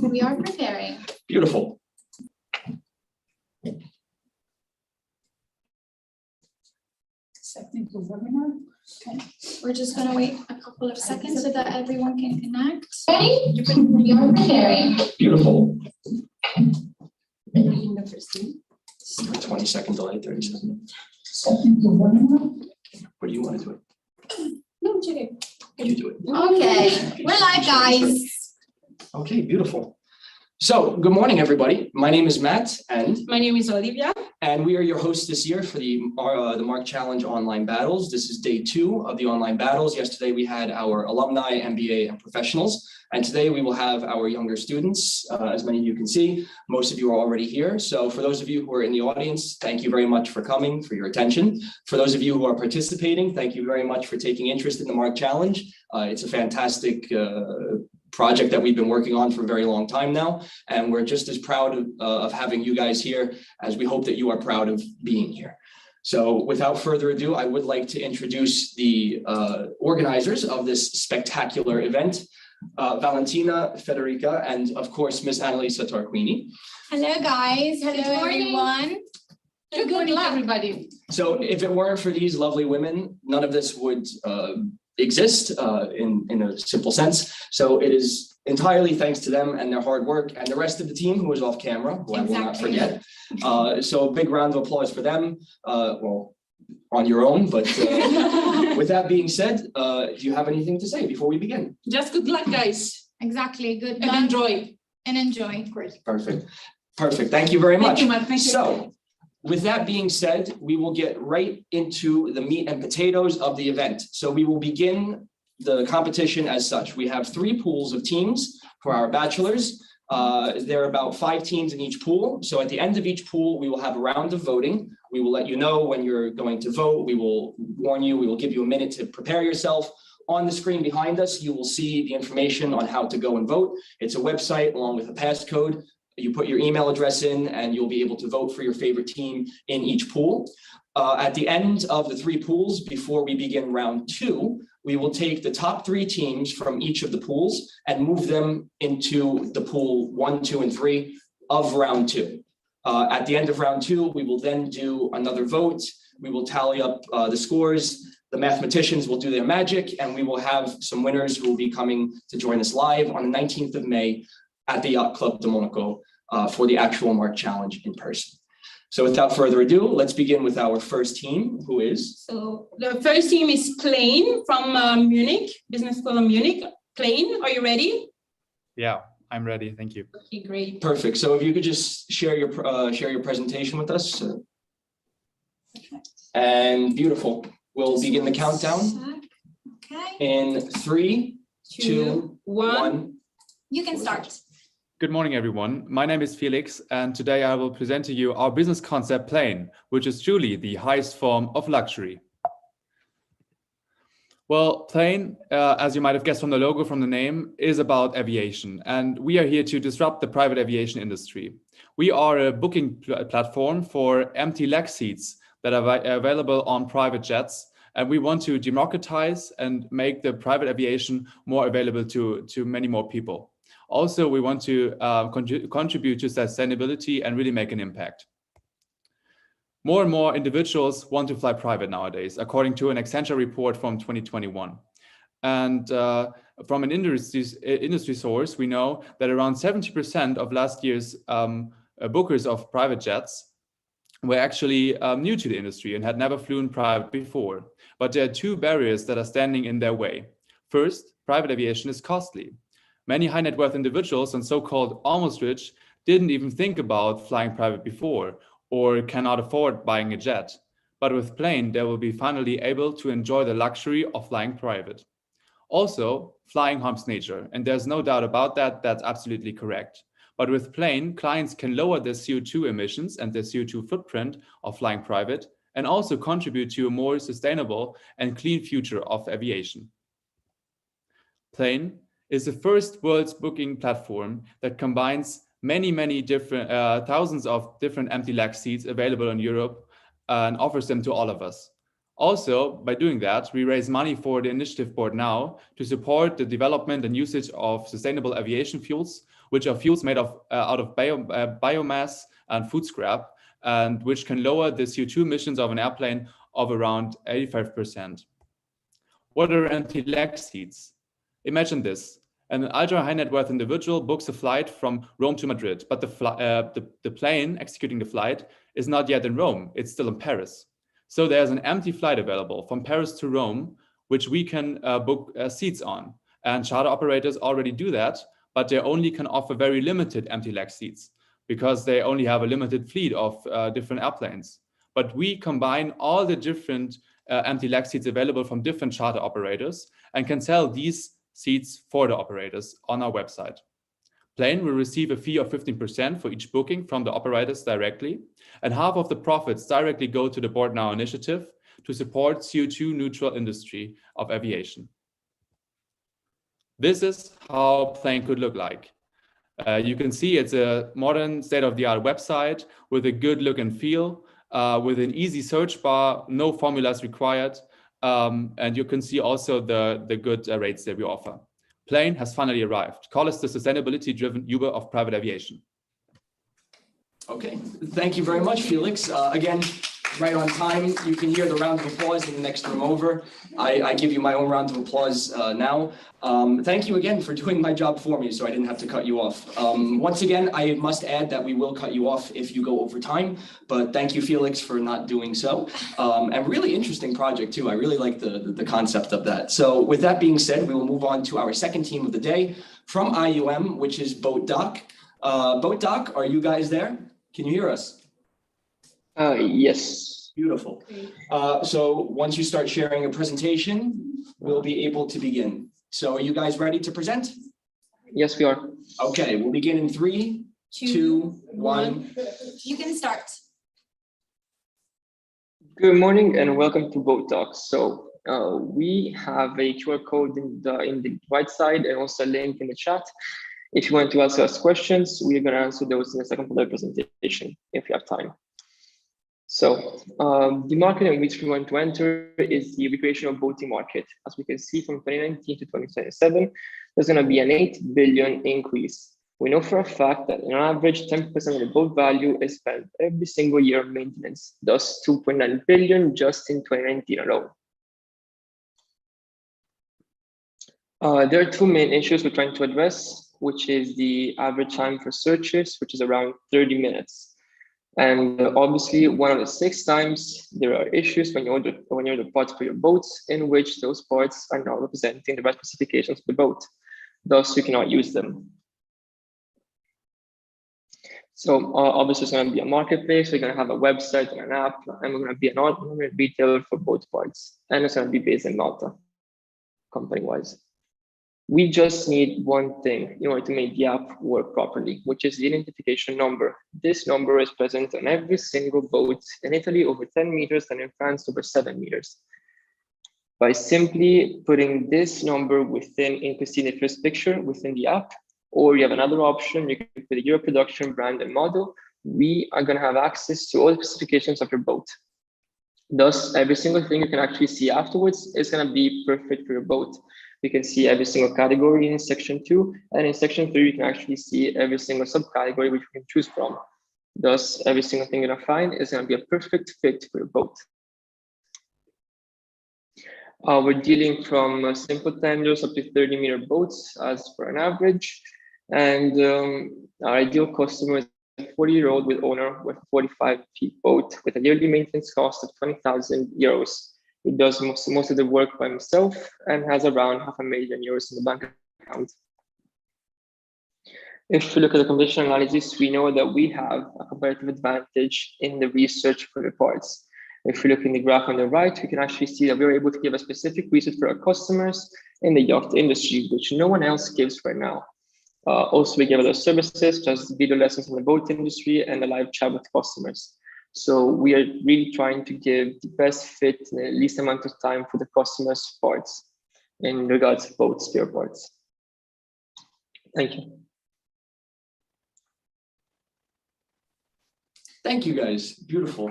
We are preparing. Beautiful. Accepting the webinar. Okay. We're just going to wait a couple of seconds so that everyone can connect. Ready? We are preparing. Beautiful. Reading the first thing. 20-second delay, 30 seconds. Accepting the webinar. What do you want to do it? No, it's okay. You do it. Okay, we're live, guys. Okay, beautiful. So, good morning, everybody. My name is Matt, and My name is Olivia. we are your hosts this year for the Mark Challenge online battles. This is day 2 of the online battles. Yesterday, we had our alumni, MBA, and professionals. And today we will have our younger students. As many of you can see, most of you are already here. So for those of you who are in the audience, thank you very much for coming, for your attention. For those of you who are participating, thank you very much for taking interest in the Mark Challenge. It's a fantastic project that we've been working on for a very long time now. And we're just as proud of having you guys here as we hope that you are proud of being here. So without further ado, I would like to introduce the organizers of this spectacular event. Valentina, Federica, and of course, Miss Annalisa Tarquini. Hello, guys. Hello, Good morning. everyone. Good morning, everybody. So if it weren't for these lovely women, none of this would exist in a simple sense. So it is entirely thanks to them and their hard work and the rest of the team who is off camera, who I will not forget. So a big round of applause for them. Well, on your own, but with that being said, do you have anything to say before we begin? Just good luck, guys. Exactly. Good And luck enjoy. and enjoy. Great. Perfect. Perfect. Thank you very much. Thank you, Matt. Thank you. So, with that being said, we will get right into the meat and potatoes of the event. So we will begin the competition as such. We have 3 pools of teams for our bachelors. There are about 5 teams in each pool. So at the end of each pool, we will have a round of voting. We will let you know when you're going to vote. We will warn you. We will give you a minute to prepare yourself. On the screen behind us, you will see the information on how to go and vote. It's a website along with a passcode. You put your email address in and you'll be able to vote for your favorite team in each pool. At the end of the 3 pools, before we begin round 2, we will take the top 3 teams from each of the pools and move them into the pool 1, 2, and 3 of round 2. At the end of round 2, we will then do another vote. We will tally up the scores. The mathematicians will do their magic, and we will have some winners who will be coming to join us live on the 19th of May at the Yacht Club de Monaco for the actual Mark Challenge in person. So without further ado, let's begin with our first team, who is? So the first team is Plain from Munich, Business School of Munich. Plain, are you ready? Yeah, I'm ready. Thank you. Okay, great. Perfect. So if you could just share your presentation with us. And beautiful. We'll begin the countdown Okay. in 3, 2, 1. You can start. Good morning, everyone. My name is Felix, and today I will present to you our business concept Plane, which is truly the highest form of luxury. Well, Plane, as you might have guessed from the logo, from the name, is about aviation, and we are here to disrupt the private aviation industry. We are a booking platform for empty leg seats that are available on private jets, and we want to democratize and make the private aviation more available to many more people. Also, we want to contribute to sustainability and really make an impact. More and more individuals want to fly private nowadays, according to an Accenture report from 2021. And from an industry source, we know that around 70% of last year's bookers of private jets were actually new to the industry and had never flown private before. But there are 2 barriers that are standing in their way. First, private aviation is costly. Many high net worth individuals and so-called almost rich didn't even think about flying private before or cannot afford buying a jet. But with Plane, they will be finally able to enjoy the luxury of flying private. Also, flying harms nature, and there's no doubt about that. That's absolutely correct. But with Plane, clients can lower their CO2 emissions and their CO2 footprint of flying private and also contribute to a more sustainable and clean future of aviation. Plane is the first world's booking platform that combines many different thousands of different empty leg seats available in Europe and offers them to all of us. Also, by doing that, we raise money for the initiative board now to support the development and usage of sustainable aviation fuels, which are fuels made out of biomass and food scrap, and which can lower the CO2 emissions of an airplane of around 85%. What are empty leg seats? Imagine this. An ultra high net worth individual books a flight from Rome to Madrid, but the plane executing the flight is not yet in Rome, it's still in Paris. So there's an empty flight available from Paris to Rome, which we can book seats on. And charter operators already do that, but they only can offer very limited empty leg seats because they only have a limited fleet of different airplanes. But we combine all the different empty leg seats available from different charter operators and can sell these seats for the operators on our website. Plane will receive a fee of 15% for each booking from the operators directly, and half of the profits directly go to the Board Now initiative to support CO2 neutral industry of aviation. This is how Plane could look like. You can see it's a modern state-of-the-art website with a good look and feel, with an easy search bar, no formulas required, and you can see also the good rates that we offer. Plane has finally arrived. Call us the sustainability-driven Uber of private aviation. Okay, thank you very much, Felix. Again, right on time. You can hear the round of applause in the next room over. I give you my own round of applause now. Thank you again for doing my job for me so I didn't have to cut you off. Once again, I must add that we will cut you off if you go over time, but thank you, Felix, for not doing so. And really interesting project too. I really like the concept of that. So with that being said, we will move on to our second team of the day from IUM, which is Boat Doc. Boat Doc, are you guys there? Can you hear us? Yes. Beautiful. So once you start sharing a presentation, we'll be able to begin. So are you guys ready to present? Yes, we are. Okay, we'll begin in 3, 2, 1. You can start. Good morning and welcome to Boat Talks. So we have a QR code in the right side and also a link in the chat. If you want to ask us questions, we're going to answer those in the second part of the presentation if you have time. So the market in which we want to enter is the recreational boating market. As we can see, from 2019 to 2027, there's going to be an 8 billion increase. We know for a fact that on average, 10% of the boat value is spent every single year on maintenance, thus 2.9 billion just in 2019 alone. There are two main issues we're trying to address, which is the average time for searches, which is around 30 minutes. And obviously, one of the 6 times there are issues when you order the parts for your boats, in which those parts are not representing the right specifications of the boat. Thus, you cannot use them. So obviously, it's going to be a marketplace. We're going to have a website and an app, and we're going to be an automated retailer for both parts. And it's going to be based in Malta, company-wise. We just need one thing in order to make the app work properly, which is the identification number. This number is present on every single boat in Italy over 10 meters and in France over 7 meters. By simply putting this number within, you can see the first picture within the app, or you have another option, you can put your production brand and model. We are going to have access to all the specifications of your boat. Thus, every single thing you can actually see afterwards is going to be perfect for your boat. You can see every single category in section 2, and in section 3, you can actually see every single subcategory which you can choose from. Thus, every single thing you're going to find is going to be a perfect fit for your boat. We're dealing from simple tenders up to 30-meter boats as for an average. And our ideal customer is a 40-year-old with owner with a 45-feet boat with a yearly maintenance cost of 20,000 euros. He does most of the work by himself and has around €500,000 in the bank account. If we look at the condition analysis, we know that we have a comparative advantage in the research for the parts. If we look in the graph on the right, we can actually see that we're able to give a specific research for our customers in the yacht industry, which no one else gives right now. Also, we give other services, such as video lessons in the boat industry and a live chat with customers. So we are really trying to give the best fit in the least amount of time for the customer's parts in regards to boat spare parts. Thank you. Thank you guys, beautiful.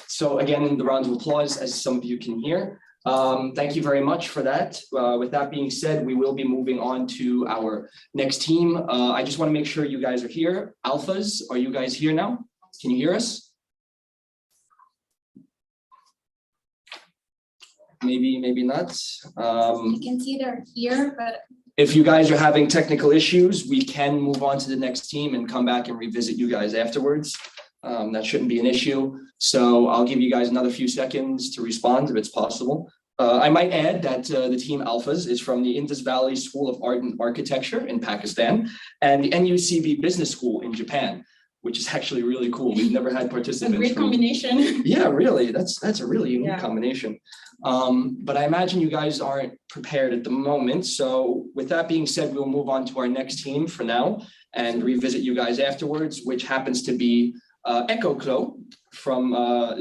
So again, the round of applause, as some of you can hear. Thank you very much for that. With that being said, we will be moving on to our next team. I just want to make sure you guys are here. Alphas, are you guys here now? Can you hear us? Maybe, maybe not. You can see they're here, but If you guys are having technical issues, we can move on to the next team and come back and revisit you guys afterwards. That shouldn't be an issue. So I'll give you guys another few seconds to respond if it's possible. I might add that the team Alphas is from the Indus Valley School of Art and Architecture in Pakistan and the NUCB Business School in Japan, which is actually really cool. We've never had A participants. great combination. Yeah, really. That's a really unique Yeah. combination. But I imagine you guys aren't prepared at the moment. So with that being said, we'll move on to our next team for now and revisit you guys afterwards, which happens to be Ecoclo from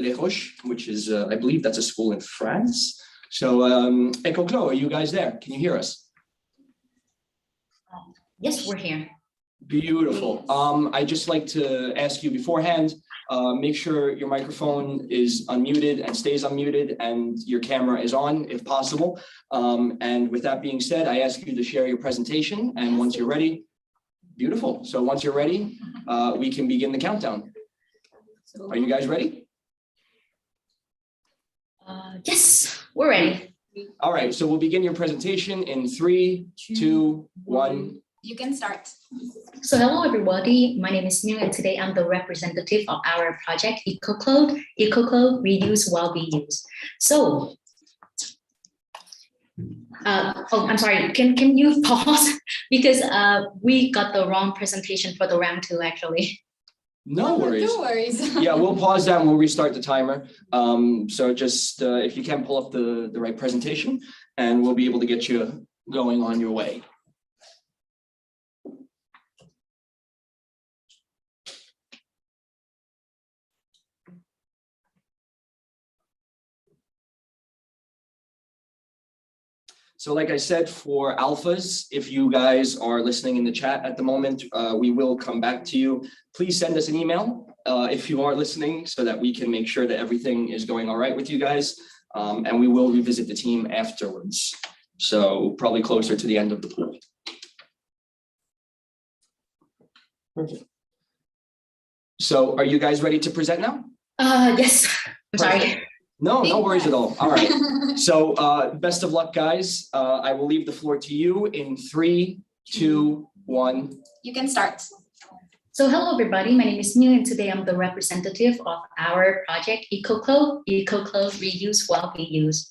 Les Roches, which is, I believe that's a school in France. So Ecoclo, are you guys there? Can you hear us? Yes, we're here. Beautiful. I'd just like to ask you beforehand, make sure your microphone is unmuted and stays unmuted and your camera is on if possible. And with that being said, I ask you to share your presentation, and once you're ready, beautiful. So once you're ready, we can begin the countdown. Are you guys ready? Yes, we're ready. All right, so we'll begin your presentation in 3, 2, 1. you can start. So hello, everybody. My name is Neil, and today I'm the representative of our project, EcoCloud. EcoCloud, reuse while we use. So, I'm sorry, can you pause? Because we got the wrong presentation for the round 2, actually. No worries. No worries. Yeah, we'll pause that and we'll restart the timer. So just if you can pull up the right presentation, and we'll be able to get you going on your way. So like I said, for alphas, if you guys are listening in the chat at the moment, we will come back to you. Please send us an email if you are listening so that we can make sure that everything is going all right with you guys. And we will revisit the team afterwards. So probably closer to the end of the pool. Perfect. So are you guys ready to present now? Yes, I'm sorry. Perfect. No, no worries at all. All right. So best of luck, guys. I will leave the floor to you in 3, 2, 1. You can start. So hello, everybody. My name is Neil, and today I'm the representative of our project, EcoCloud. EcoCloud, reuse while we use.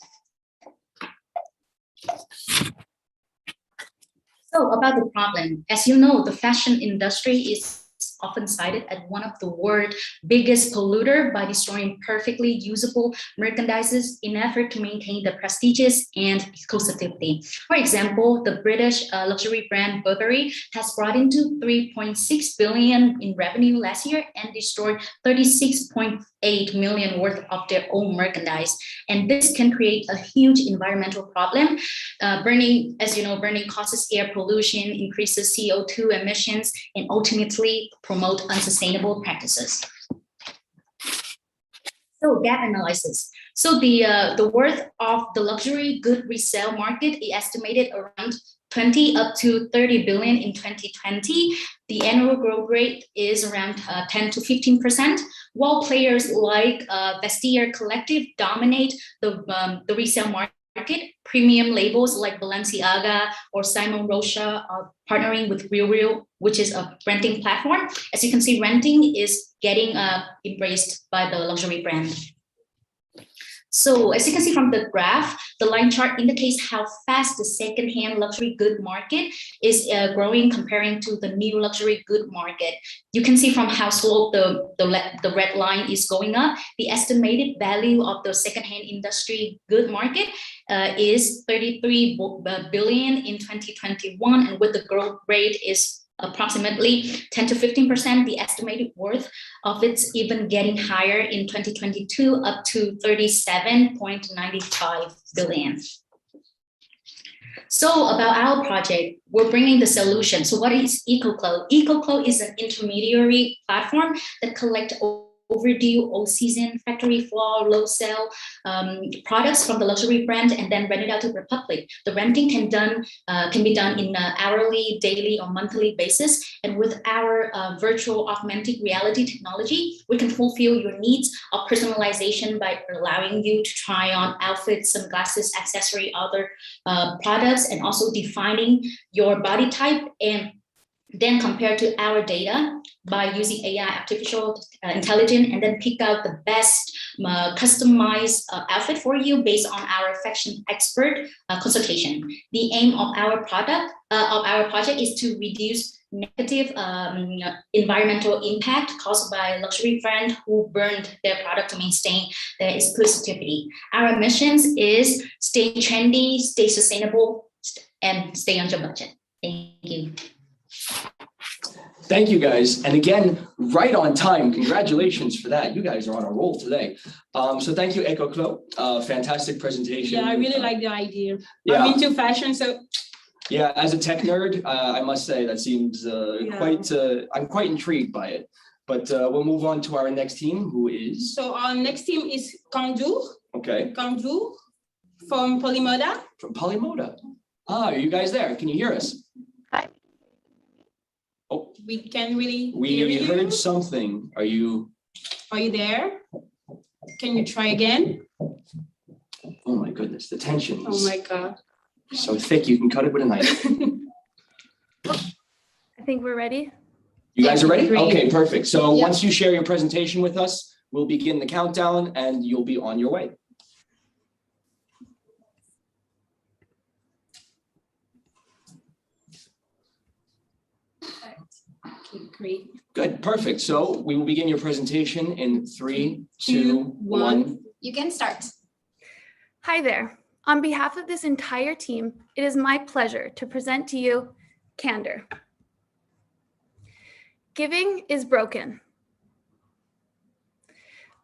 So about the problem, as you know, the fashion industry is often cited as one of the world's biggest polluter by destroying perfectly usable merchandises in effort to maintain the prestigious and exclusivity. For example, the British luxury brand Burberry has brought into 3.6 billion in revenue last year and destroyed 36.8 million worth of their own merchandise. And this can create a huge environmental problem. Burning, as you know, burning causes air pollution, increases CO2 emissions, and ultimately promote unsustainable practices. So gap analysis. So the worth of the luxury good resale market is estimated around 20 up to 30 billion in 2020. The annual growth rate is around 10 to 15%, while players like Vestiaire Collective dominate the resale market. Premium labels like Balenciaga or Simon Rocha are partnering with RealReal, which is a renting platform. As you can see, renting is getting embraced by the luxury brand. So as you can see from the graph, the line chart indicates how fast the secondhand luxury good market is growing comparing to the new luxury good market. You can see from how slow the red line is going up. The estimated value of the secondhand industry good market is 33 billion in 2021, and with the growth rate is approximately 10 to 15%, the estimated worth of it's even getting higher in 2022, up to 37.95 billion. So about our project, we're bringing the solution. So what is EcoClo? EcoClo is an intermediary platform that collects overdue, old season, factory flaw, low sale products from the luxury brand and then rent it out to the public. The renting can be done in an hourly, daily, or monthly basis. And with our virtual augmented reality technology, we can fulfill your needs of personalization by allowing you to try on outfits, sunglasses, accessory, other products, and also defining your body type and then compare to our data by using AI, artificial intelligence, and then pick out the best customized outfit for you based on our fashion expert consultation. The aim of our project is to reduce negative environmental impact caused by luxury brands who burned their product to maintain their exclusivity. Our mission is stay trendy, stay sustainable, and stay under budget. Thank you. Thank you, guys. And again, right on time. Congratulations for that. You guys are on a roll today. So thank you, EcoClo. Fantastic presentation. Yeah, I really like the idea. Yeah. I'm into fashion, so. Yeah, as a tech nerd, I must say that seems I'm quite intrigued by it. But we'll move on to our next team, who is? So our next team is Candor. Okay. Candor from Polymoda. From Polymoda. Ah, are you guys there? Can you hear us? Hi. Oh, we can really We hear you. heard something. Are you there? Can you try again? Oh my goodness, the tension Oh is my God. so thick you can cut it with a knife. I think we're ready. You guys are ready? Great. Okay, perfect. So Yeah. once you share your presentation with us, we'll begin the countdown and you'll be on your way. Okay, great. Good, perfect. So we will begin your presentation in 3, 2, 1. You can start. Hi there. On behalf of this entire team, it is my pleasure to present to you Candor. Giving is broken.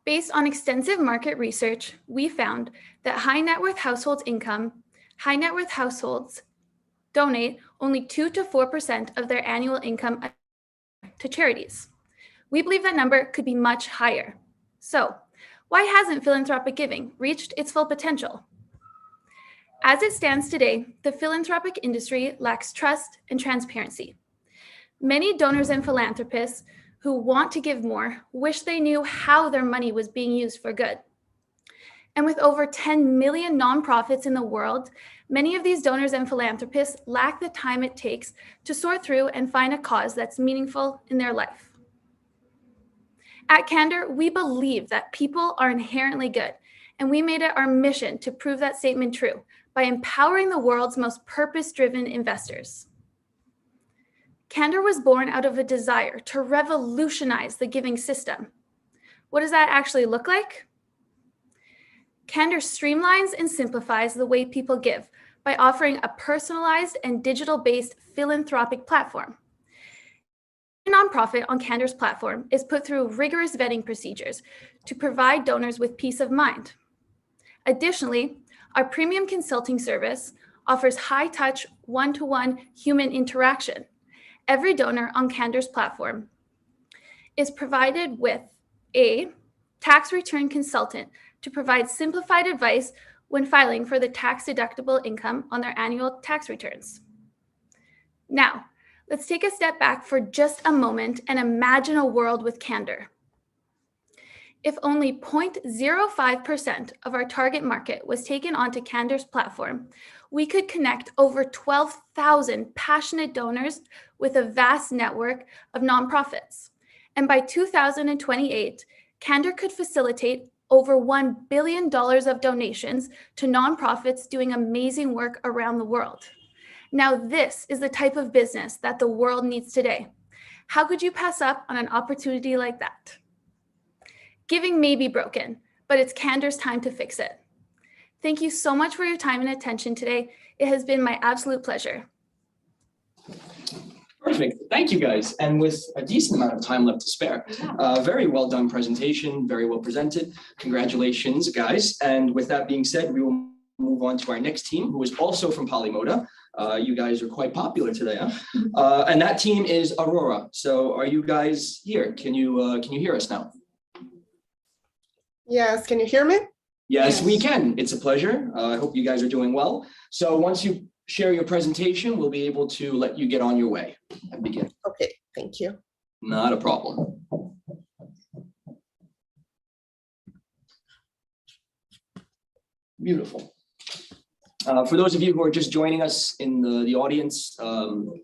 Based on extensive market research, we found that high net worth households donate only 2 to 4% of their annual income to charities. We believe that number could be much higher. So, why hasn't philanthropic giving reached its full potential? As it stands today, the philanthropic industry lacks trust and transparency. Many donors and philanthropists who want to give more wish they knew how their money was being used for good. And with over 10 million nonprofits in the world, many of these donors and philanthropists lack the time it takes to sort through and find a cause that's meaningful in their life. At Candor, we believe that people are inherently good, and we made it our mission to prove that statement true by empowering the world's most purpose-driven investors. Candor was born out of a desire to revolutionize the giving system. What does that actually look like? Candor streamlines and simplifies the way people give by offering a personalized and digital-based philanthropic platform. A nonprofit on Candor's platform is put through rigorous vetting procedures to provide donors with peace of mind. Additionally, our premium consulting service offers high-touch, one-to-one human interaction. Every donor on Candor's platform is provided with a tax return consultant to provide simplified advice when filing for the tax-deductible income on their annual tax returns. Now, let's take a step back for just a moment and imagine a world with Candor. If only 0.05% of our target market was taken onto Candor's platform, we could connect over 12,000 passionate donors with a vast network of nonprofits. And by 2028, Candor could facilitate over $1 billion of donations to nonprofits doing amazing work around the world. Now, this is the type of business that the world needs today. How could you pass up on an opportunity like that? Giving may be broken, but it's Candor's time to fix it. Thank you so much for your time and attention today. It has been my absolute pleasure. Perfect. Thank you, guys. And with a decent amount of time left to spare, very well done presentation, very well presented. Congratulations, guys. And with that being said, we will move on to our next team, who is also from Polymoda. You guys are quite popular today, huh? And that team is Aurora. So are you guys here? Can you hear us now? Yes, can you hear me? Yes, we can. It's a pleasure. I hope you guys are doing well. So once you share your presentation, we'll be able to let you get on your way and begin. Okay, thank you. Not a problem. Beautiful. For those of you who are just joining us in the audience,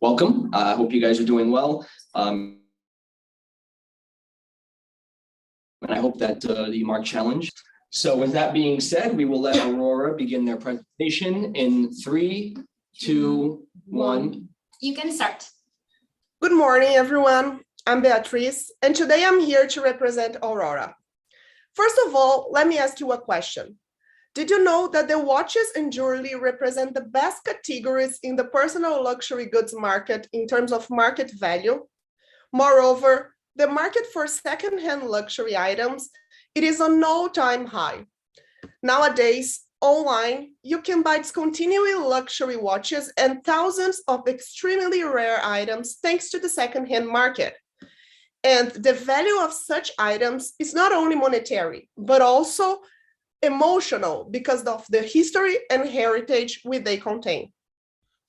welcome. I hope you guys are doing well. And I hope that you mark challenged. So with that being said, we will let Aurora begin their presentation in 3, 2, 1. You can start. Good morning, everyone. I'm Beatrice, and today I'm here to represent Aurora. First of all, let me ask you a question. Did you know that the watches and jewelry represent the best categories in the personal luxury goods market in terms of market value? Moreover, the market for second-hand luxury items, it is on all-time high. Nowadays, online, you can buy discontinuous luxury watches and thousands of extremely rare items thanks to the second-hand market. And the value of such items is not only monetary, but also emotional because of the history and heritage which they contain.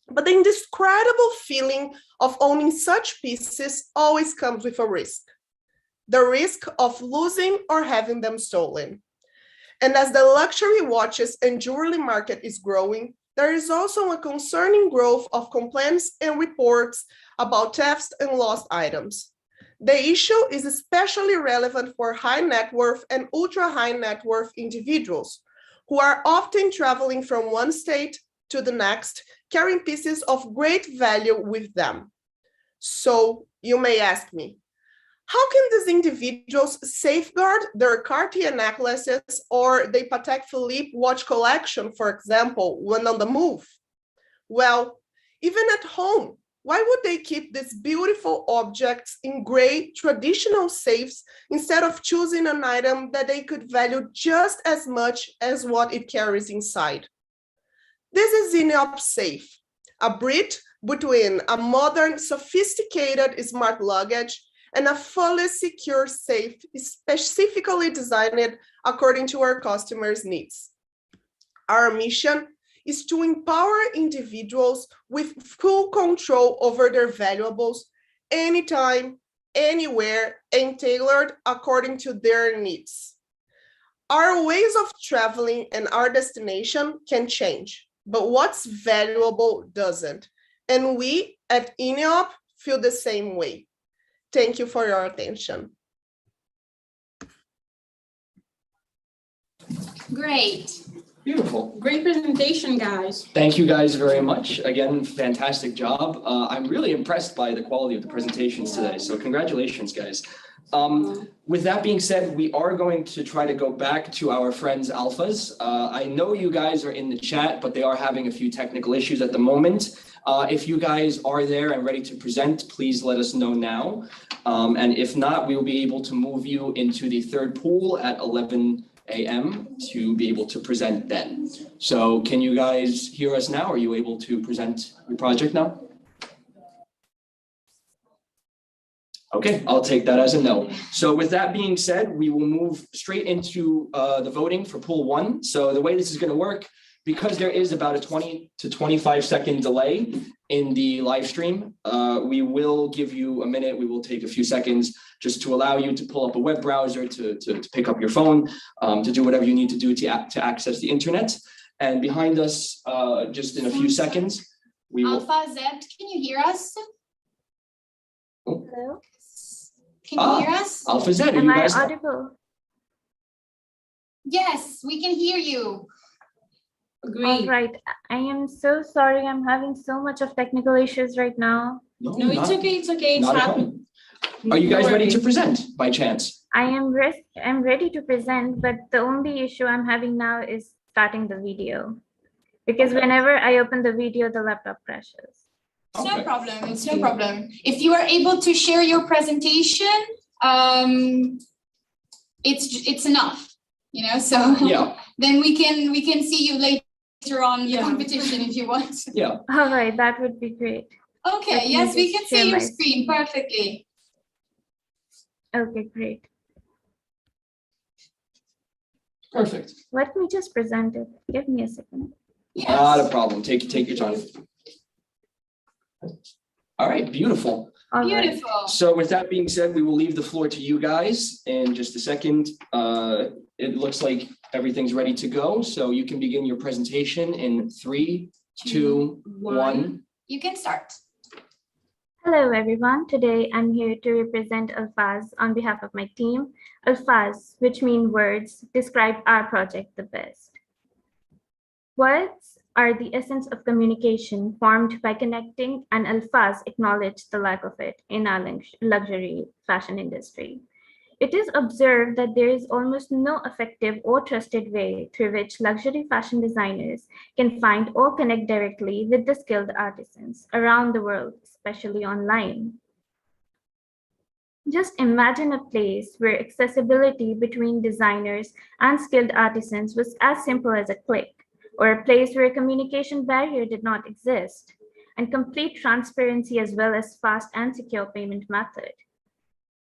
But the indescribable feeling of owning such pieces always comes with a risk. The risk of losing or having them stolen. And as the luxury watches and jewelry market is growing, there is also a concerning growth of complaints and reports about thefts and lost items. The issue is especially relevant for high net worth and ultra high net worth individuals who are often traveling from one state to the next, carrying pieces of great value with them. So you may ask me, how can these individuals safeguard their Cartier necklaces or their Patek Philippe watch collection, for example, when on the move? Well, even at home, why would they keep these beautiful objects in gray traditional safes instead of choosing an item that they could value just as much as what it carries inside? This is Eniop Safe, a bridge between a modern, sophisticated smart luggage and a fully secure safe specifically designed according to our customers' needs. Our mission is to empower individuals with full control over their valuables anytime, anywhere, and tailored according to their needs. Our ways of traveling and our destination can change, but what's valuable doesn't. And we at Eniop feel the same way. Thank you for your attention. Great. Beautiful. Great presentation, guys. Thank you guys very much. Again, fantastic job. I'm really impressed by the quality of the presentations today. So congratulations, guys. With that being said, we are going to try to go back to our friends Alphas. I know you guys are in the chat, but they are having a few technical issues at the moment. If you guys are there and ready to present, please let us know now. And if not, we will be able to move you into the third pool at 11 a.m. to be able to present then. So can you guys hear us now? Are you able to present your project now? Okay, I'll take that as a no. So with that being said, we will move straight into the voting for pool 1. So the way this is going to work, because there is about a 20 to 25 second delay in the live stream, we will give you a minute. We will take a few seconds just to allow you to pull up a web browser, to pick up your phone, to do whatever you need to do to access the internet. And behind us, just in a few seconds, we will. Alpha Z, can you hear us? Hello? Can you hear us? Alpha Z, are Am you I guys? audible? Yes, we can hear you. All Agreed. right. I am so sorry. I'm having so much of technical issues right now. No, it's okay. It's okay. It's Not a happening. problem. Are you guys ready to present by chance? I'm ready to present, but the only issue I'm having now is starting the video. Because whenever I open the video, the laptop crashes. It's no Okay. problem. It's no problem. If you are able to share your presentation, it's enough, you know. So Yeah. then we can see you later later on the Yeah. competition if you want. Yeah, All right, that would be great. Okay, Let me yes, we just can share see your my screen perfectly. Okay, great. perfect. Let me just present it. Give me a second. Not a Yes, problem. Take your time. All right, beautiful. All right. beautiful. So with that being said, we will leave the floor to you guys in just a second. It looks like everything's ready to go, so you can begin your presentation in 3, 2, 1. You can start. Hello, everyone. Today, I'm here to represent Alfaz on behalf of my team. Alfaz, which mean words, describe our project the best. Words are the essence of communication formed by connecting, and Alfaz acknowledge the lack of it in our luxury fashion industry. It is observed that there is almost no effective or trusted way through which luxury fashion designers can find or connect directly with the skilled artisans around the world, especially online. Just imagine a place where accessibility between designers and skilled artisans was as simple as a click, or a place where a communication barrier did not exist, and complete transparency as well as fast and secure payment method.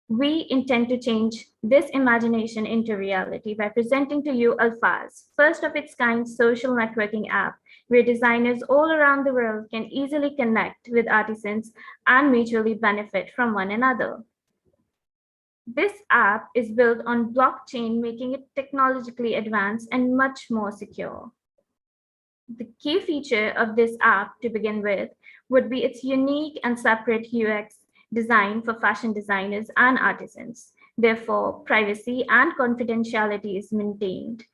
We intend to change this imagination into reality by presenting to you Alfaz, first of its kind social networking app, where designers all around the world can easily connect with artisans and mutually benefit from one another. This app is built on blockchain, making it technologically advanced and much more secure. The key feature of this app to begin with would be its unique and separate UX design for fashion designers and artisans. Therefore, privacy and confidentiality is maintained.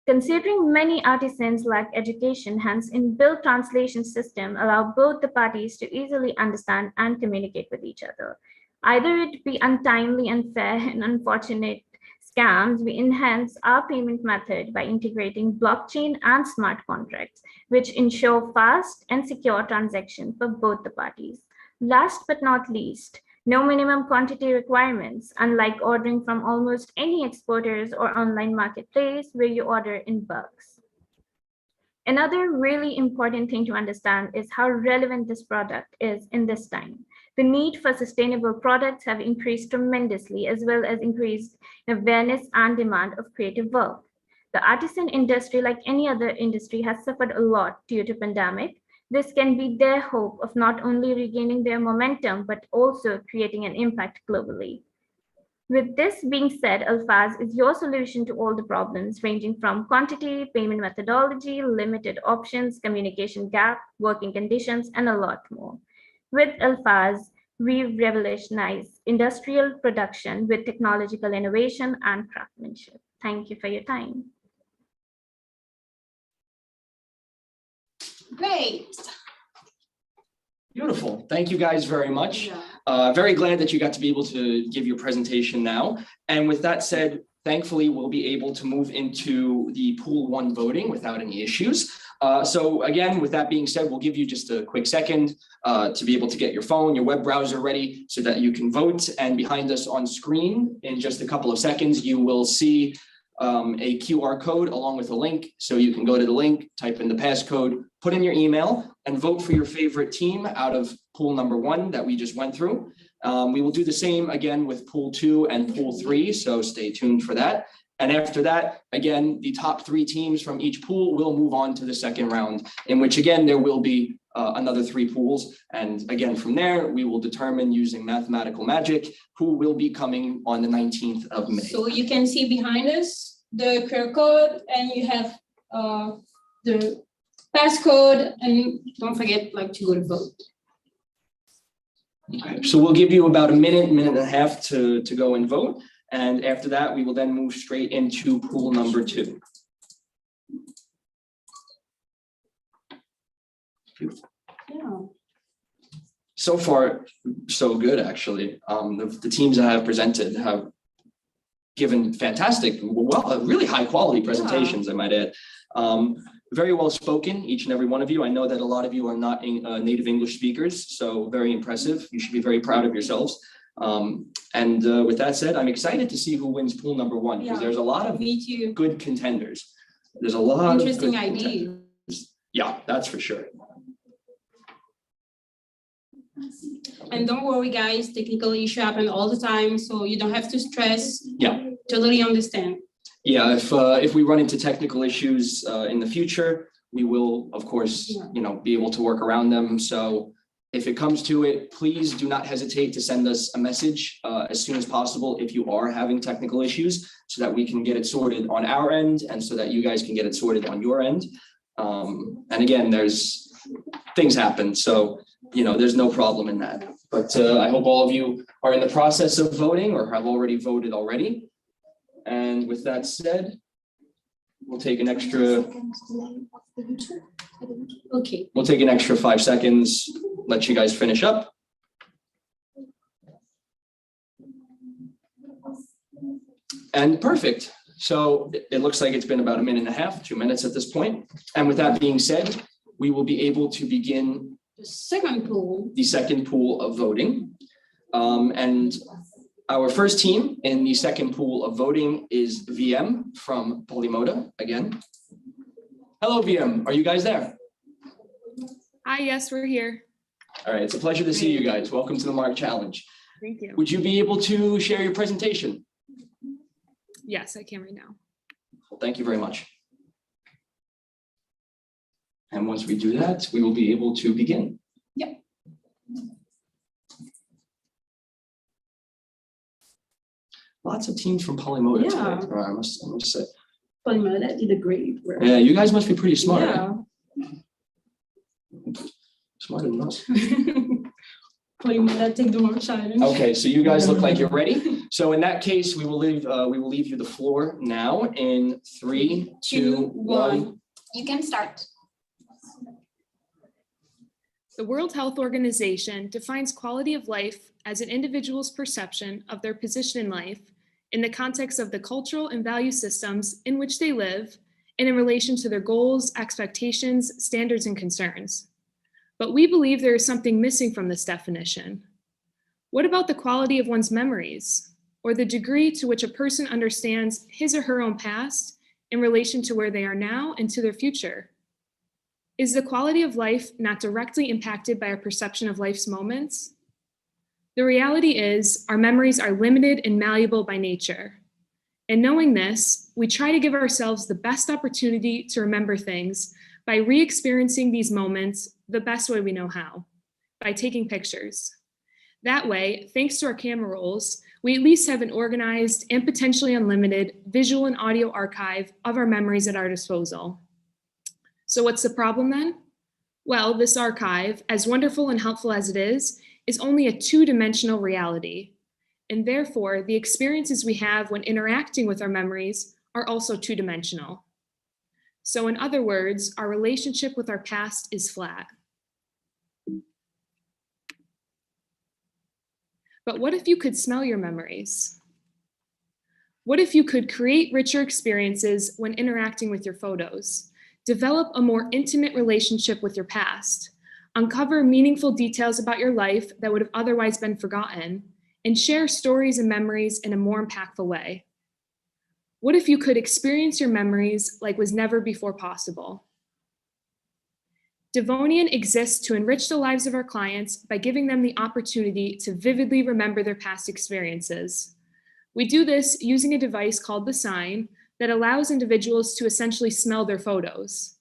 Considering many artisans lack education, hence inbuilt translation system allow both the parties to easily understand and communicate with each other. Either it be untimely, unfair, and unfortunate scams, we enhance our payment method by integrating blockchain and smart contracts, which ensure fast and secure transaction for both the parties. Last but not least, no minimum quantity requirements, unlike ordering from almost any exporters or online marketplace where you order in bulks. Another really important thing to understand is how relevant this product is in this time. The need for sustainable products have increased tremendously, as well as increased awareness and demand of creative work. The artisan industry, like any other industry, has suffered a lot due to pandemic. This can be their hope of not only regaining their momentum, but also creating an impact globally. With this being said, Alfaz is your solution to all the problems ranging from quantity, payment methodology, limited options, communication gap, working conditions, and a lot more. With Alfaz, we revolutionize industrial production with technological innovation and craftsmanship. Thank you for your time. Great. Beautiful. Thank you guys very much. Very glad that you got to be able to give your presentation now. And with that said, thankfully, we'll be able to move into the pool 1 voting without any issues. So again, with that being said, we'll give you just a quick second to be able to get your phone, your web browser ready so that you can vote. And behind us on screen, in just a couple of seconds, you will see a QR code along with a link. So you can go to the link, type in the passcode, put in your email, and vote for your favorite team out of pool number 1 that we just went through. We will do the same again with pool 2 and pool 3, so stay tuned for that. And after that, again, the top 3 teams from each pool will move on to the second round, in which again, there will be another 3 pools. And again, from there, we will determine using mathematical magic who will be coming on the 19th of May. So you can see behind us the QR code, and you have the passcode, and don't forget to go to vote. Okay, so we'll give you about a minute and a half to go and vote. And after that, we will then move straight into pool number 2. Beautiful. Yeah. So far, so good, actually. The teams that have presented have given fantastic, well, really high quality presentations, I might add. Very well spoken, each and every one of you. I know that a lot of you are not native English speakers, so very impressive. You should be very proud of yourselves. And with that said, I'm excited to see who wins pool number 1, because there's a lot of Me too. good contenders. There's a lot Interesting of good idea. contenders. Yeah, that's for sure. And don't worry, guys, technical issue happen all the time, so you don't have to stress. Yeah. Totally understand. Yeah, if we run into technical issues in the future, we will, of course, be able to work around them. So if it comes to it, please do not hesitate to send us a message as soon as possible if you are having technical issues, so that we can get it sorted on our end and so that you guys can get it sorted on your end. And again, there's things happen, so there's no problem in that. But I hope all of you are in the process of voting or have already voted already. And with that said, we'll take an extra. Okay. We'll take an extra 5 seconds, let you guys finish up. And perfect. So it looks like it's been about 1.5 minutes, 2 minutes at this point. And with that being said, we will be able to begin The second pool. the second pool of voting. And our first team in the second pool of voting is VM from Polymoda again. Hello, VM. Are you guys there? Hi, yes, we're here. All right, it's a pleasure to see you guys. Welcome to the Mark Challenge. Thank you. Would you be able to share your presentation? Yes, I can right now. Well, thank you very much. And once we do that, we will be able to begin. Yep. Lots of teams from Polymoda Yeah. today, I must say. Polymoda did a great work. Yeah, you guys must be pretty smart. Yeah. Smarter than us. Polymoda take the Mark Challenge. Okay, so you guys look like you're ready. So in that case, we will leave you the floor now in 3, 2, 1. You can start. The World Health Organization defines quality of life as an individual's perception of their position in life in the context of the cultural and value systems in which they live and in relation to their goals, expectations, standards, and concerns. But we believe there is something missing from this definition. What about the quality of one's memories, or the degree to which a person understands his or her own past in relation to where they are now and to their future? Is the quality of life not directly impacted by our perception of life's moments? The reality is, our memories are limited and malleable by nature. And knowing this, we try to give ourselves the best opportunity to remember things by re-experiencing these moments the best way we know how, by taking pictures. That way, thanks to our camera rolls, we at least have an organized and potentially unlimited visual and audio archive of our memories at our disposal. So what's the problem then? Well, this archive, as wonderful and helpful as it is only a 2-dimensional reality. And therefore, the experiences we have when interacting with our memories are also 2-dimensional. So in other words, our relationship with our past is flat. But what if you could smell your memories? What if you could create richer experiences when interacting with your photos? Develop a more intimate relationship with your past, uncover meaningful details about your life that would have otherwise been forgotten, and share stories and memories in a more impactful way. What if you could experience your memories like was never before possible? Devonian exists to enrich the lives of our clients by giving them the opportunity to vividly remember their past experiences. We do this using a device called the Sign that allows individuals to essentially smell their photos.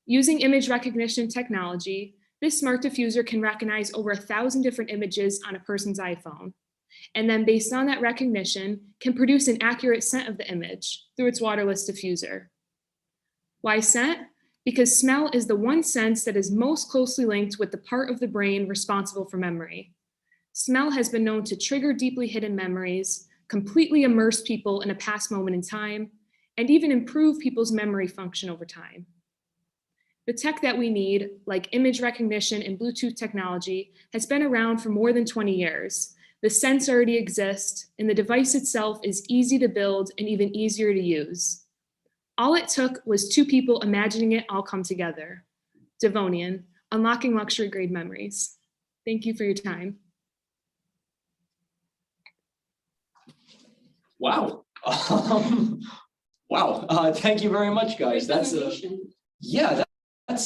Using image recognition technology, this smart diffuser can recognize over 1,000 different images on a person's iPhone, and then based on that recognition, can produce an accurate scent of the image through its waterless diffuser. Why scent? Because smell is the one sense that is most closely linked with the part of the brain responsible for memory. Smell has been known to trigger deeply hidden memories, completely immerse people in a past moment in time, and even improve people's memory function over time. The tech that we need, like image recognition and Bluetooth technology, has been around for more than 20 years. The sense already exists, and the device itself is easy to build and even easier to use. All it took was 2 people imagining it all come together. Devonian, unlocking luxury grade memories. Thank you for your time. Wow. Wow. Thank you very much, guys. That's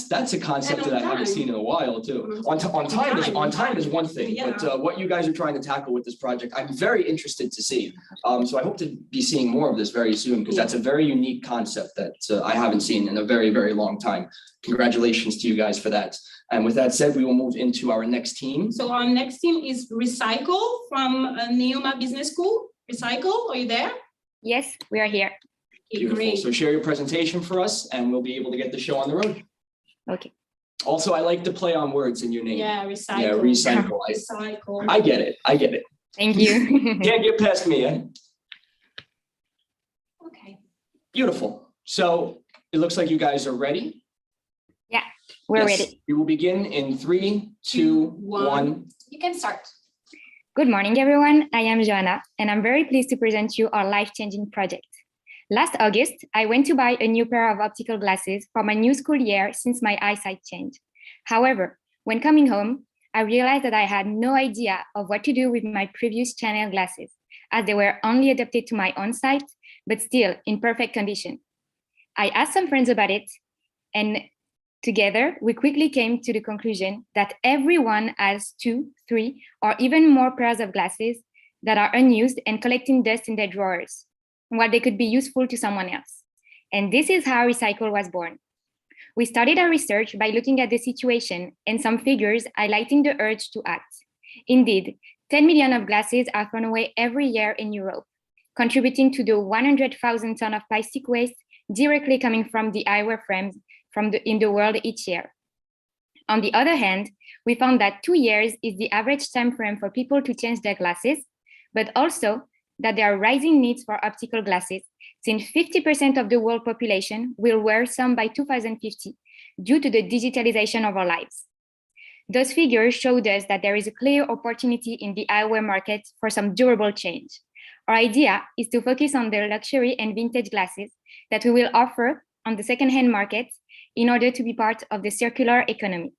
That's a concept that I haven't seen in a while too. On time is one thing, but what you guys are trying to tackle with this project, I'm very interested to see. So I hope to be seeing more of this very soon because that's a very unique concept that I haven't seen in a very, very long time. Congratulations to you guys for that. And with that said, we will move into our next team. So our next team is Recycle from Neoma Business School. Recycle, are you there? Yes, we are here. Okay, Beautiful. great. So share your presentation for us and we'll be able to get the show on the road. Okay. Also, I like to play on words in your name. Yeah, Recycle. Yeah, recycle. Recycle. I get it. I get it. Thank you. Can't get past me, eh? Okay. Beautiful. So it looks like you guys are ready. We're Yes. ready. We will begin in 3, 2, 1. You can start. Good morning, everyone. I am Joanna, and I'm very pleased to present you our life-changing project. Last August, I went to buy a new pair of optical glasses for my new school year since my eyesight changed. However, when coming home, I realized that I had no idea of what to do with my previous Chanel glasses, as they were only adapted to my own sight, but still in perfect condition. I asked some friends about it, and together, we quickly came to the conclusion that everyone has 2, 3, or even more pairs of glasses that are unused and collecting dust in their drawers, while they could be useful to someone else. And this is how Recycle was born. We started our research by looking at the situation and some figures highlighting the urge to act. Indeed, 10 million of glasses are thrown away every year in Europe, contributing to the 100,000 tons of plastic waste directly coming from the eyewear frames in the world each year. On the other hand, we found that 2 years is the average time frame for people to change their glasses, but also that there are rising needs for optical glasses, since 50% of the world population will wear some by 2050 due to the digitalization of our lives. Those figures showed us that there is a clear opportunity in the eyewear market for some durable change. Our idea is to focus on the luxury and vintage glasses that we will offer on the second-hand market in order to be part of the circular economy.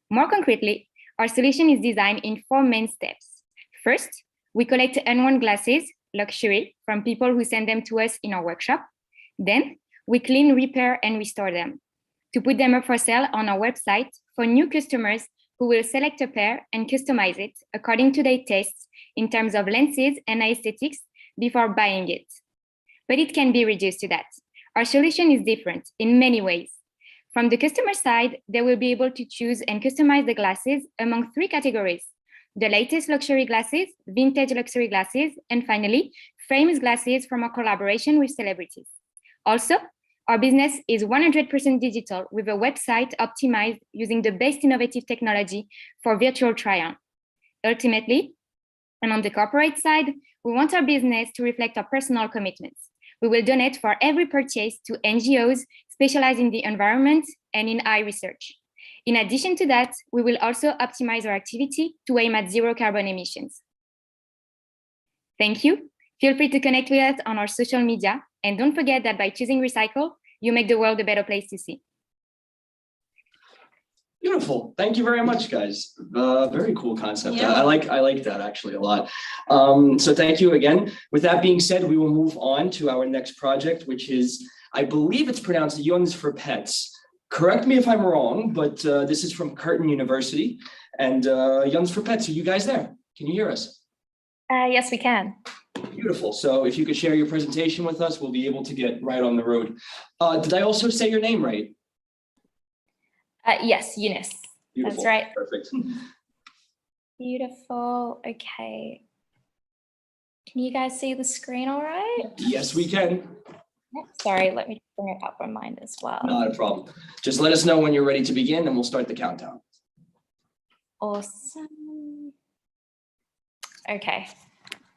More concretely, our solution is designed in 4 main steps. First, we collect unworn glasses, luxury, from people who send them to us in our workshop. Then, we clean, repair, and restore them to put them up for sale on our website for new customers who will select a pair and customize it according to their tastes in terms of lenses and aesthetics before buying it. But it can be reduced to that. Our solution is different in many ways. From the customer side, they will be able to choose and customize the glasses among 3 categories: the latest luxury glasses, vintage luxury glasses, and finally, famous glasses from our collaboration with celebrities. Also, our business is 100% digital with a website optimized using the best innovative technology for virtual try-on. Ultimately, and on the corporate side, we want our business to reflect our personal commitments. We will donate for every purchase to NGOs specialized in the environment and in eye research. In addition to that, we will also optimize our activity to aim at 0 carbon emissions. Thank you. Feel free to connect with us on our social media. And don't forget that by choosing Recycle, you make the world a better place to see. Beautiful. Thank you very much, guys. Very cool concept. Yeah. I like that actually a lot. So thank you again. With that being said, we will move on to our next project, which is, I believe it's pronounced Eunice for Pets. Correct me if I'm wrong, but this is from Curtin University. And Eunice for Pets, are you guys there? Can you hear us? Yes, we can. Beautiful. So if you could share your presentation with us, we'll be able to get right on the road. Did I also say your name right? Yes, Eunice. Beautiful. That's right. Perfect. Beautiful. Okay. Can you guys see the screen all right? Yes, we can. Sorry, let me bring it up on mine as well. Not a problem. Just let us know when you're ready to begin and we'll start the countdown. Awesome. Okay.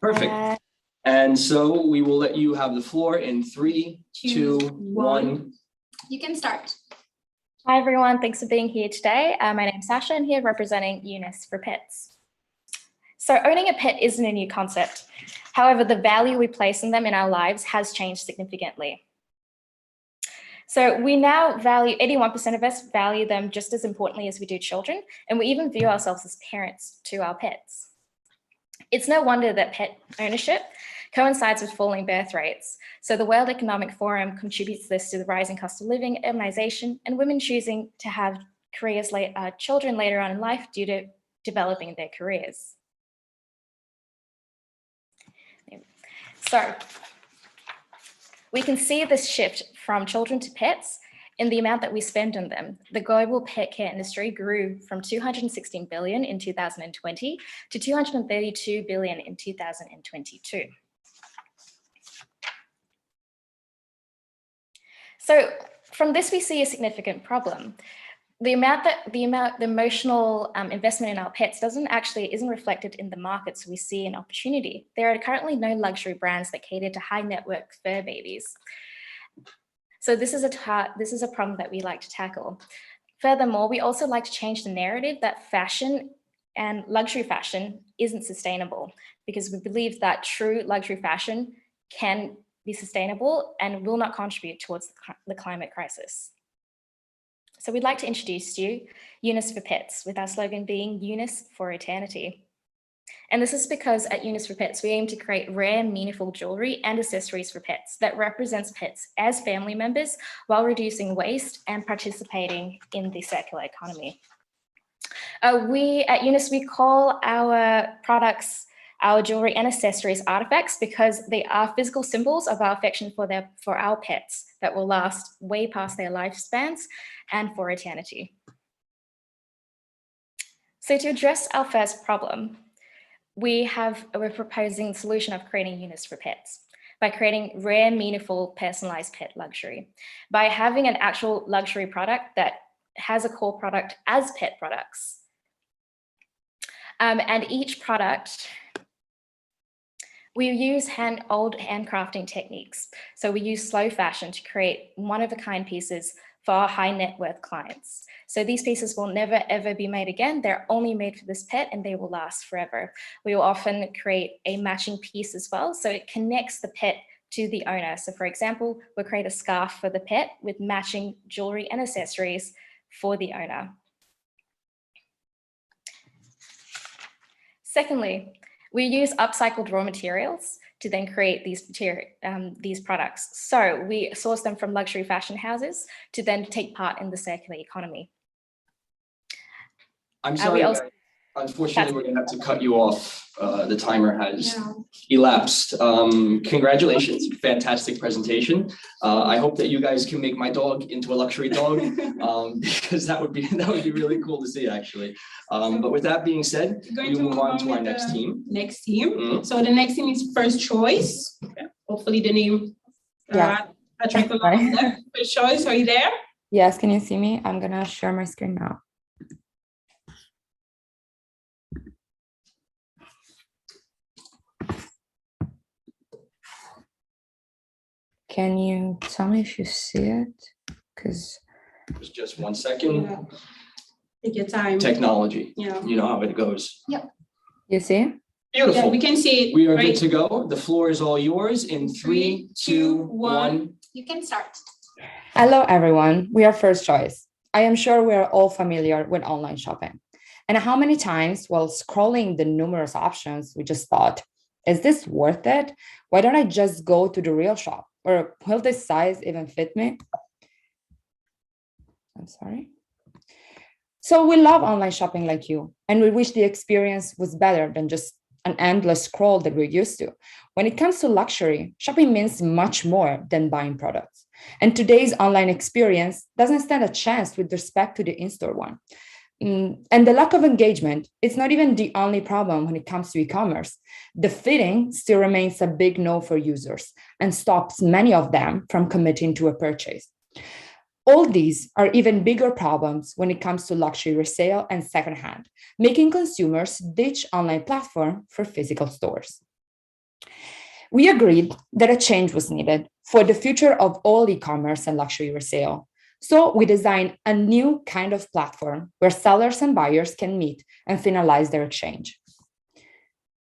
Perfect. And so we will let you have the floor in 3, 2, 1. You can start. Hi, everyone. Thanks for being here today. My name's Sasha and here representing Eunice for Pets. So owning a pet isn't a new concept. However, the value we place in them in our lives has changed significantly. So we now value, 81% of us value them just as importantly as we do children, and we even view ourselves as parents to our pets. It's no wonder that pet ownership coincides with falling birth rates. So the World Economic Forum contributes this to the rising cost of living, urbanization, and women choosing to have children later on in life due to developing their careers. So we can see this shift from children to pets in the amount that we spend on them. The global pet care industry grew from 216 billion in 2020 to 232 billion in 2022. So from this, we see a significant problem. The emotional investment in our pets isn't reflected in the markets. We see an opportunity. There are currently no luxury brands that cater to high net worth fur babies. So this is a problem that we like to tackle. Furthermore, we also like to change the narrative that fashion and luxury fashion isn't sustainable, because we believe that true luxury fashion can be sustainable and will not contribute towards the climate crisis. So we'd like to introduce you Eunice for Pets, with our slogan being Eunice for Eternity. And this is because at Eunice for Pets, we aim to create rare, meaningful jewelry and accessories for pets that represents pets as family members while reducing waste and participating in the circular economy. We at Eunice, we call our products, our jewelry and accessories artifacts, because they are physical symbols of our affection for our pets that will last way past their lifespans and for eternity. So to address our first problem, we're proposing the solution of creating Eunice for Pets by creating rare, meaningful, personalized pet luxury, by having an actual luxury product that has a core product as pet products. And each product, we use old handcrafting techniques. So we use slow fashion to create one-of-a-kind pieces for our high net worth clients. So these pieces will never, ever be made again. They're only made for this pet and they will last forever. We will often create a matching piece as well, so it connects the pet to the owner. So for example, we'll create a scarf for the pet with matching jewelry and accessories for the owner. Secondly, we use upcycled raw materials to then create these products. So we source them from luxury fashion houses to then take part in the circular economy. I'm sorry, unfortunately, we're gonna have to cut you off. The timer has elapsed. Congratulations, fantastic presentation. I hope that you guys can make my dog into a luxury dog, because that would be really cool to see, actually. But with that being said, we move on to our next team. Next team. So the next team is First Choice. Hopefully the name attract a lot of them. First Choice, are you there? Yes, can you see me? I'm gonna share my screen now. Can you tell me if you see it? Because Just 1 second. Yeah. Take your time. Technology. Yeah. You know how it goes. Yep. you see? Beautiful. Yeah, we can see it. We are right? good to go. The floor is all yours in 3, 2, 1. You can start. Hello, everyone. We are First Choice. I am sure we are all familiar with online shopping. And how many times while scrolling the numerous options, we just thought, is this worth it? Why don't I just go to the real shop? Or will this size even fit me? I'm sorry. So we love online shopping like you, and we wish the experience was better than just an endless scroll that we're used to. When it comes to luxury, shopping means much more than buying products. And today's online experience doesn't stand a chance with respect to the in-store one. And the lack of engagement, it's not even the only problem when it comes to e-commerce. The fitting still remains a big no for users and stops many of them from committing to a purchase. All these are even bigger problems when it comes to luxury resale and secondhand, making consumers ditch online platform for physical stores. We agreed that a change was needed for the future of all e-commerce and luxury resale. So we designed a new kind of platform where sellers and buyers can meet and finalize their exchange.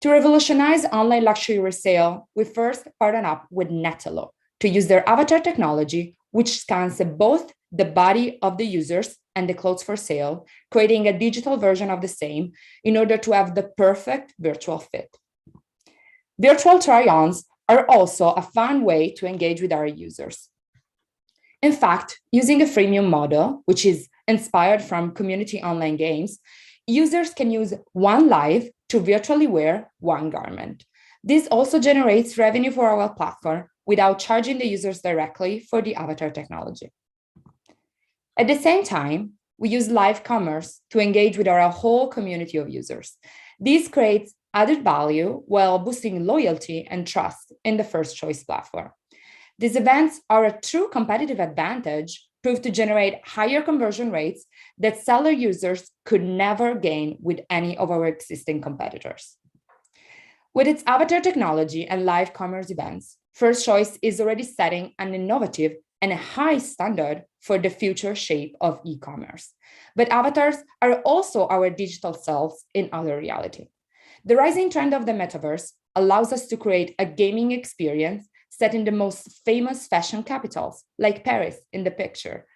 To revolutionize online luxury resale, we first partnered up with Metatalie to use their avatar technology, which scans both the body of the users and the clothes for sale, creating a digital version of the same in order to have the perfect virtual fit. Virtual try-ons are also a fun way to engage with our users. In fact, using a freemium model, which is inspired from community online games, users can use one live to virtually wear one garment. This also generates revenue for our platform without charging the users directly for the avatar technology. At the same time, we use live commerce to engage with our whole community of users. This creates added value while boosting loyalty and trust in the first choice platform. These events are a true competitive advantage, proved to generate higher conversion rates that seller users could never gain with any of our existing competitors. With its avatar technology and live commerce events, First Choice is already setting an innovative and a high standard for the future shape of e-commerce. But avatars are also our digital selves in other reality. The rising trend of the metaverse allows us to create a gaming experience set in the most famous fashion capitals, like Paris in the picture.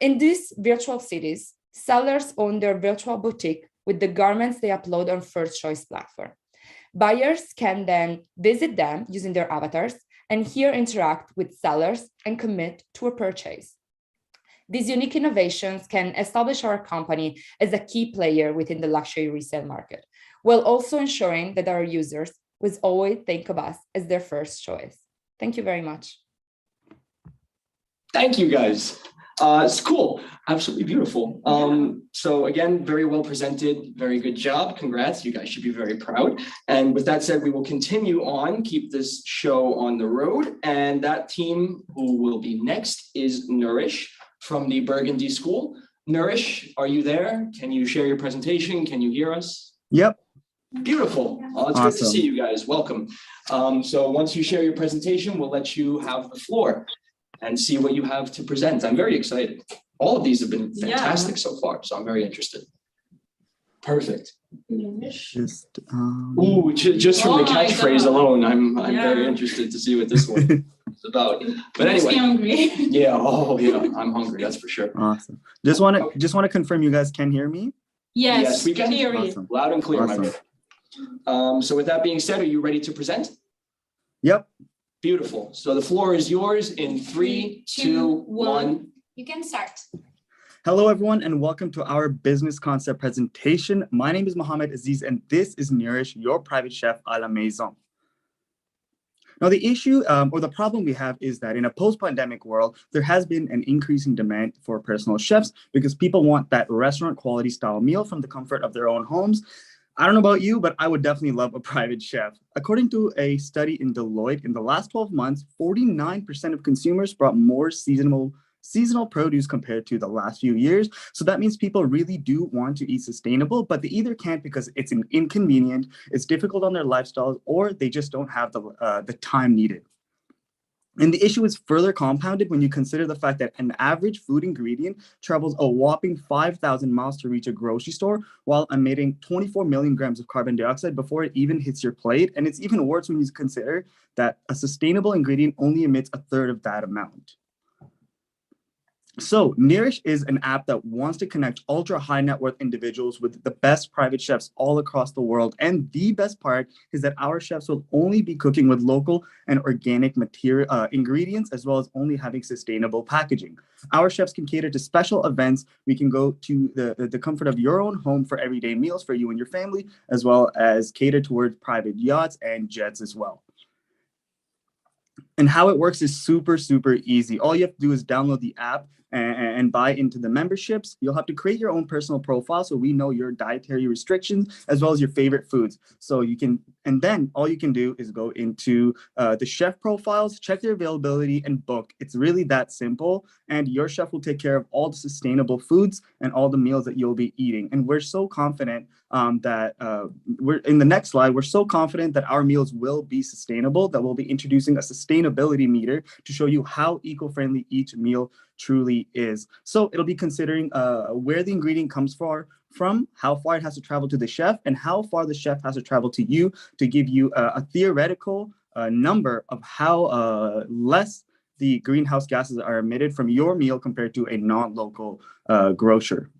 In these virtual cities, sellers own their virtual boutique with the garments they upload on First Choice platform. Buyers can then visit them using their avatars and here interact with sellers and commit to a purchase. These unique innovations can establish our company as a key player within the luxury resale market, while also ensuring that our users will always think of us as their first choice. Thank you very much. Thank you, guys. It's cool, absolutely beautiful. So again, very well presented, very good job. Congrats, you guys should be very proud. And with that said, we will continue on, keep this show on the road. And that team who will be next is Nourish from the Burgundy School. Nourish, are you there? Can you share your presentation? Can you hear us? Yep. Beautiful. Oh, it's good to see you guys. Welcome. So once you share your presentation, we'll let you have the floor and see what you have to present. I'm very excited. All of these have been fantastic so far, so I'm very interested. Perfect. Just Ooh, just from the catchphrase alone, I'm very interested to see what this one is about. But anyway, yeah, I'm hungry. That's for sure. Awesome. Just want to confirm you guys can hear me. Yes, we can. Awesome. Loud and clear, Awesome. my brother. So with that being said, are you ready to present? Yep. Beautiful. So the floor is yours in 3, 2, 1. You can start. Hello, everyone, and welcome to our business concept presentation. My name is Mohammed Aziz, and this is Nourish, your private chef à la maison. Now, the issue or the problem we have is that in a post-pandemic world, there has been an increasing demand for personal chefs because people want that restaurant quality style meal from the comfort of their own homes. I don't know about you, but I would definitely love a private chef. According to a study in Deloitte, in the last 12 months, 49% of consumers brought more seasonal produce compared to the last few years. So that means people really do want to eat sustainable, but they either can't because it's inconvenient, it's difficult on their lifestyles, or they just don't have the time needed. And the issue is further compounded when you consider the fact that an average food ingredient travels a whopping 5,000 miles to reach a grocery store while emitting 24 million grams of carbon dioxide before it even hits your plate. And it's even worse when you consider that a sustainable ingredient only emits a third of that amount. So Nourish is an app that wants to connect ultra high net worth individuals with the best private chefs all across the world. And the best part is that our chefs will only be cooking with local and organic ingredients, as well as only having sustainable packaging. Our chefs can cater to special events. We can go to the comfort of your own home for everyday meals for you and your family, as well as cater towards private yachts and jets as well. And how it works is super, super easy. All you have to do is download the app and buy into the memberships. You'll have to create your own personal profile so we know your dietary restrictions as well as your favorite foods. So you can, and then all you can do is go into the chef profiles, check their availability, and book. It's really that simple. And your chef will take care of all the sustainable foods and all the meals that you'll be eating. And we're so confident that we're in the next slide, we're so confident that our meals will be sustainable, that we'll be introducing a sustainability meter to show you how eco-friendly each meal truly is. So it'll be considering where the ingredient comes from, how far it has to travel to the chef, and how far the chef has to travel to you to give you a theoretical number of how less the greenhouse gases are emitted from your meal compared to a non-local grocer.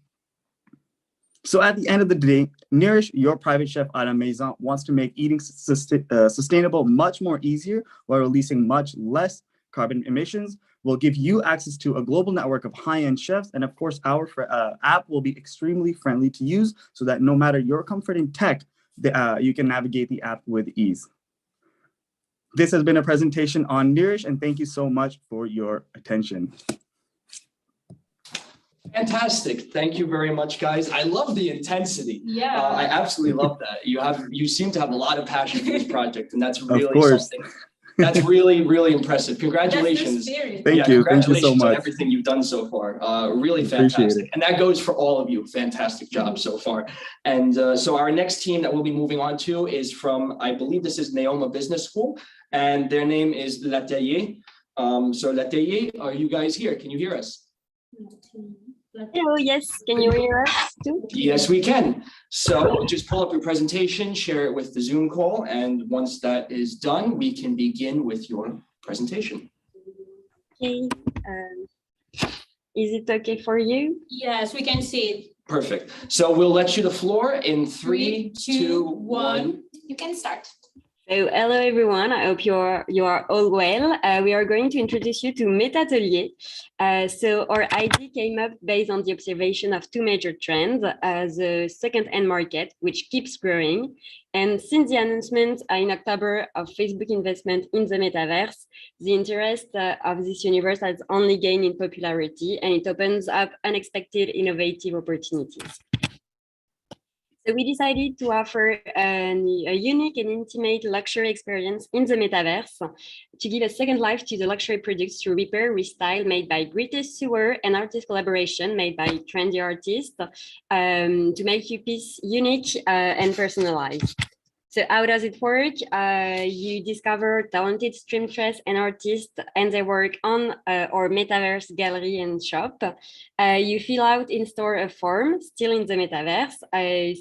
So at the end of the day, Nourish, your private chef à la maison, wants to make eating sustainable much more easier while releasing much less carbon emissions. We'll give you access to a global network of high-end chefs. And of course, our app will be extremely friendly to use so that no matter your comfort in tech, you can navigate the app with ease. This has been a presentation on Nourish, and thank you so much for your attention. Fantastic. Thank you very much, guys. I love the intensity. Yeah. I absolutely love that. You seem to have a lot of passion for this project, and that's Of really course. something that's really, really impressive. Congratulations. Thank you. Thank you so Congratulations on much. everything you've done so far. Really Appreciate fantastic. it. And that goes for all of you. Fantastic job so far. And so our next team that we'll be moving on to is from, I believe this is Neoma Business School, and their name is L'Atelier. So L'Atelier, are you guys here? Can you hear us? Hello, yes, can you hear us too? Yes, we can. So just pull up your presentation, share it with the Zoom call, and once that is done, we can begin with your presentation. Okay, is it okay for you? Yes, we can see it. Perfect. So we'll let you the floor in 3, 2, 2, 1. You can start. So hello everyone, I hope you are all well. We are going to introduce you to Metatalie. So our idea came up based on the observation of two major trends, the second-hand market, which keeps growing. And since the announcement in October of Facebook investment in the metaverse, the interest of this universe has only gained in popularity, and it opens up unexpected innovative opportunities. So we decided to offer a unique and intimate luxury experience in the metaverse to give a second life to the luxury products through repair, restyle made by greatest sewer and artist collaboration made by trendy artists to make your piece unique and personalized. So how does it work? You discover talented seamstress and artists and their work on our metaverse gallery and shop. You fill out in store a form, still in the metaverse,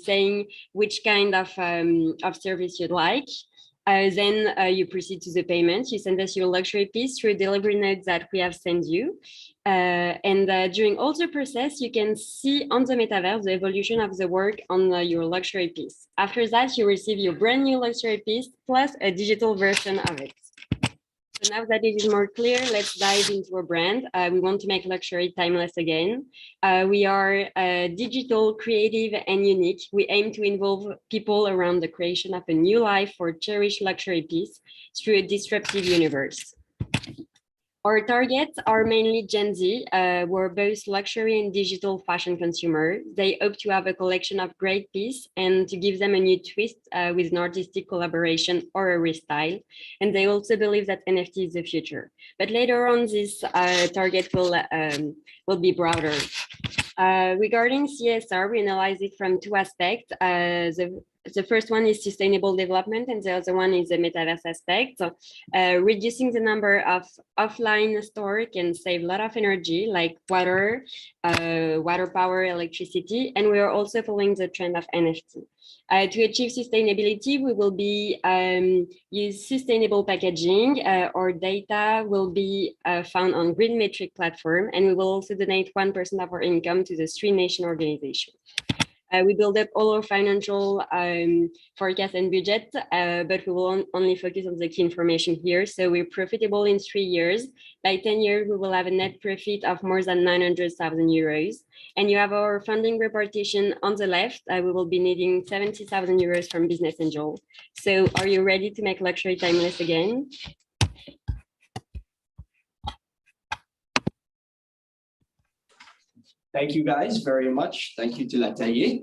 saying which kind of service you'd like. Then you proceed to the payment. You send us your luxury piece through delivery notes that we have sent you. During all the process, you can see on the metaverse the evolution of the work on your luxury piece. After that, you receive your brand new luxury piece plus a digital version of it. So now that it is more clear, let's dive into our brand. We want to make luxury timeless again. We are digital, creative, and unique. We aim to involve people around the creation of a new life for cherished luxury piece through a disruptive universe. Our targets are mainly Gen Z, who are both luxury and digital fashion consumers. They hope to have a collection of great pieces and to give them a new twist with an artistic collaboration or a restyle. And they also believe that NFT is the future. But later on, this target will be broader. Regarding CSR, we analyze it from two aspects. The first one is sustainable development, and the other one is the metaverse aspect. So, reducing the number of offline stores can save a lot of energy, like water, water power, electricity, and we are also following the trend of NFT. To achieve sustainability, we will be use sustainable packaging. Our data will be found on Green Metric platform, and we will also donate 1% of our income to the 3 Nation organization. We build up all our financial forecast and budget, but we will only focus on the key information here. So we're profitable in 3 years. By 10 years, we will have a net profit of more than 900,000 euros. And you have our funding repartition on the left. We will be needing 70,000 euros from Business Angel. So are you ready to make luxury timeless again? Thank you guys very much. Thank you to L'Atelier.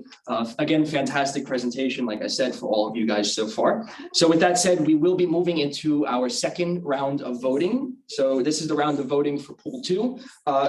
Again, fantastic presentation, like I said, for all of you guys so far. So with that said, we will be moving into our second round of voting. So this is the round of voting for pool 2.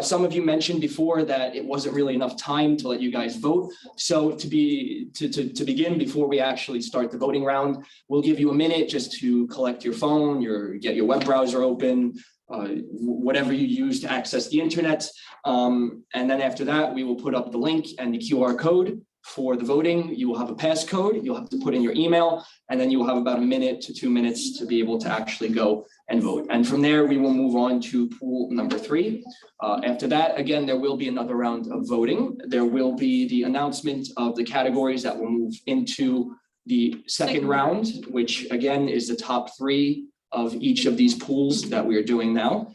Some of you mentioned before that it wasn't really enough time to let you guys vote. So to begin, before we actually start the voting round, we'll give you a minute just to collect your phone, get your web browser open, whatever you use to access the internet. And then after that, we will put up the link and the QR code. for the voting. You will have a passcode. You'll have to put in your email, and then you will have about 1 to 2 minutes to be able to actually go and vote. And from there, we will move on to pool number 3. After that, again, there will be another round of voting. There will be the announcement of the categories that will move into the second round, which again is the top 3 of each of these pools that we are doing now.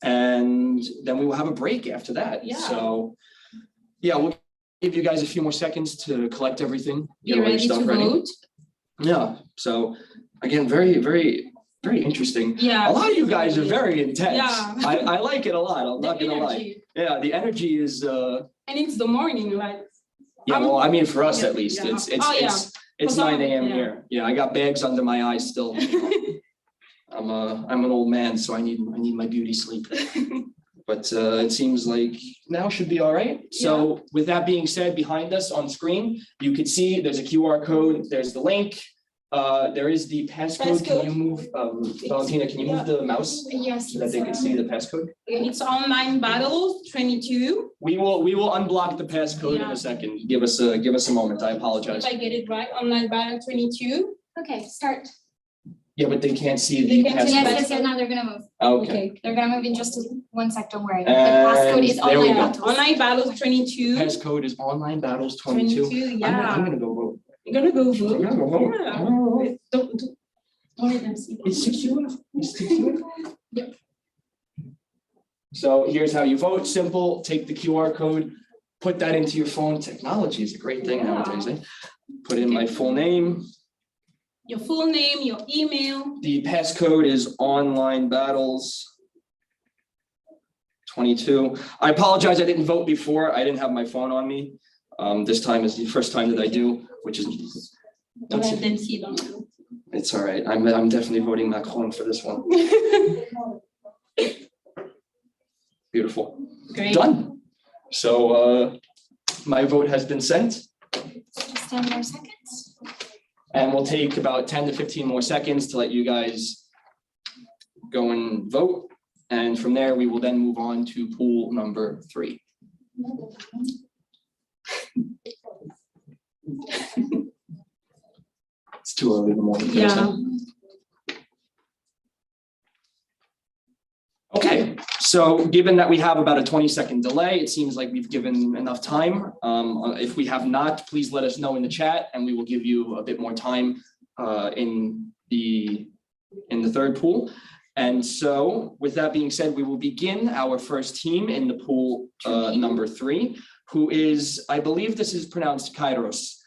And then we will have a break after that. Yeah. So yeah, we'll give you guys a few more seconds to collect everything. Get Be all your ready to stuff ready. vote. Yeah, so again, very, very, very interesting. Yeah. A lot of you guys are very intense. Yeah. I like it a lot, I'm not The gonna lie. energy. Yeah, the energy is, And it's the morning, like. yeah, well, I mean, for us Yeah, at least, yeah. it's For 9 some, AM yeah. here. Yeah, I got bags under my eyes still. I'm an old man, so I need my beauty sleep. But it seems like now should be all right. So with that being said, behind us on screen, you can see there's a QR code, there's the link. There is the passcode. Can you move, Valentina, can you move the mouse Yes. so that they can see the passcode? It's online battles 22. We will unblock the passcode in Yeah. a second. Give us a moment. I apologize. If I get it right, online battle 22. Okay, start. Yeah, but they can't see They the can't see passcode. Yes, now they're gonna move. Okay. They're gonna move in just 1 sec, don't worry. The And passcode is there we online go. battles. Online battles 22. Passcode is online battles 22. 22, I'm yeah. gonna go vote. You're gonna go vote. I'm gonna go vote. Yeah. I'm gonna vote. Don't let them see. It's secure. It's secure. So here's how you vote. Simple. Take the QR code, put that into your phone. Technology is a great thing nowadays. Eh? Put in my full name. Your full name, your email. The passcode is online battles 22. I apologize. I didn't vote before. I didn't have my phone on me. This time is the first time that I do, which is. Don't let them see them. It's all right. I'm definitely voting Macron for this one. Beautiful. Great. Done. So my vote has been sent, Just 10 more seconds. and we'll take about 10 to 15 more seconds to let you guys go and vote. And from there, we will then move on to pool number 3. It's too early in the morning. Yeah. Okay, so given that we have about a 20-second delay, it seems like we've given enough time. If we have not, please let us know in the chat, and we will give you a bit more time in the third pool. And so with that being said, we will begin our first team in the pool number 3, who is, I believe this is pronounced Kairos.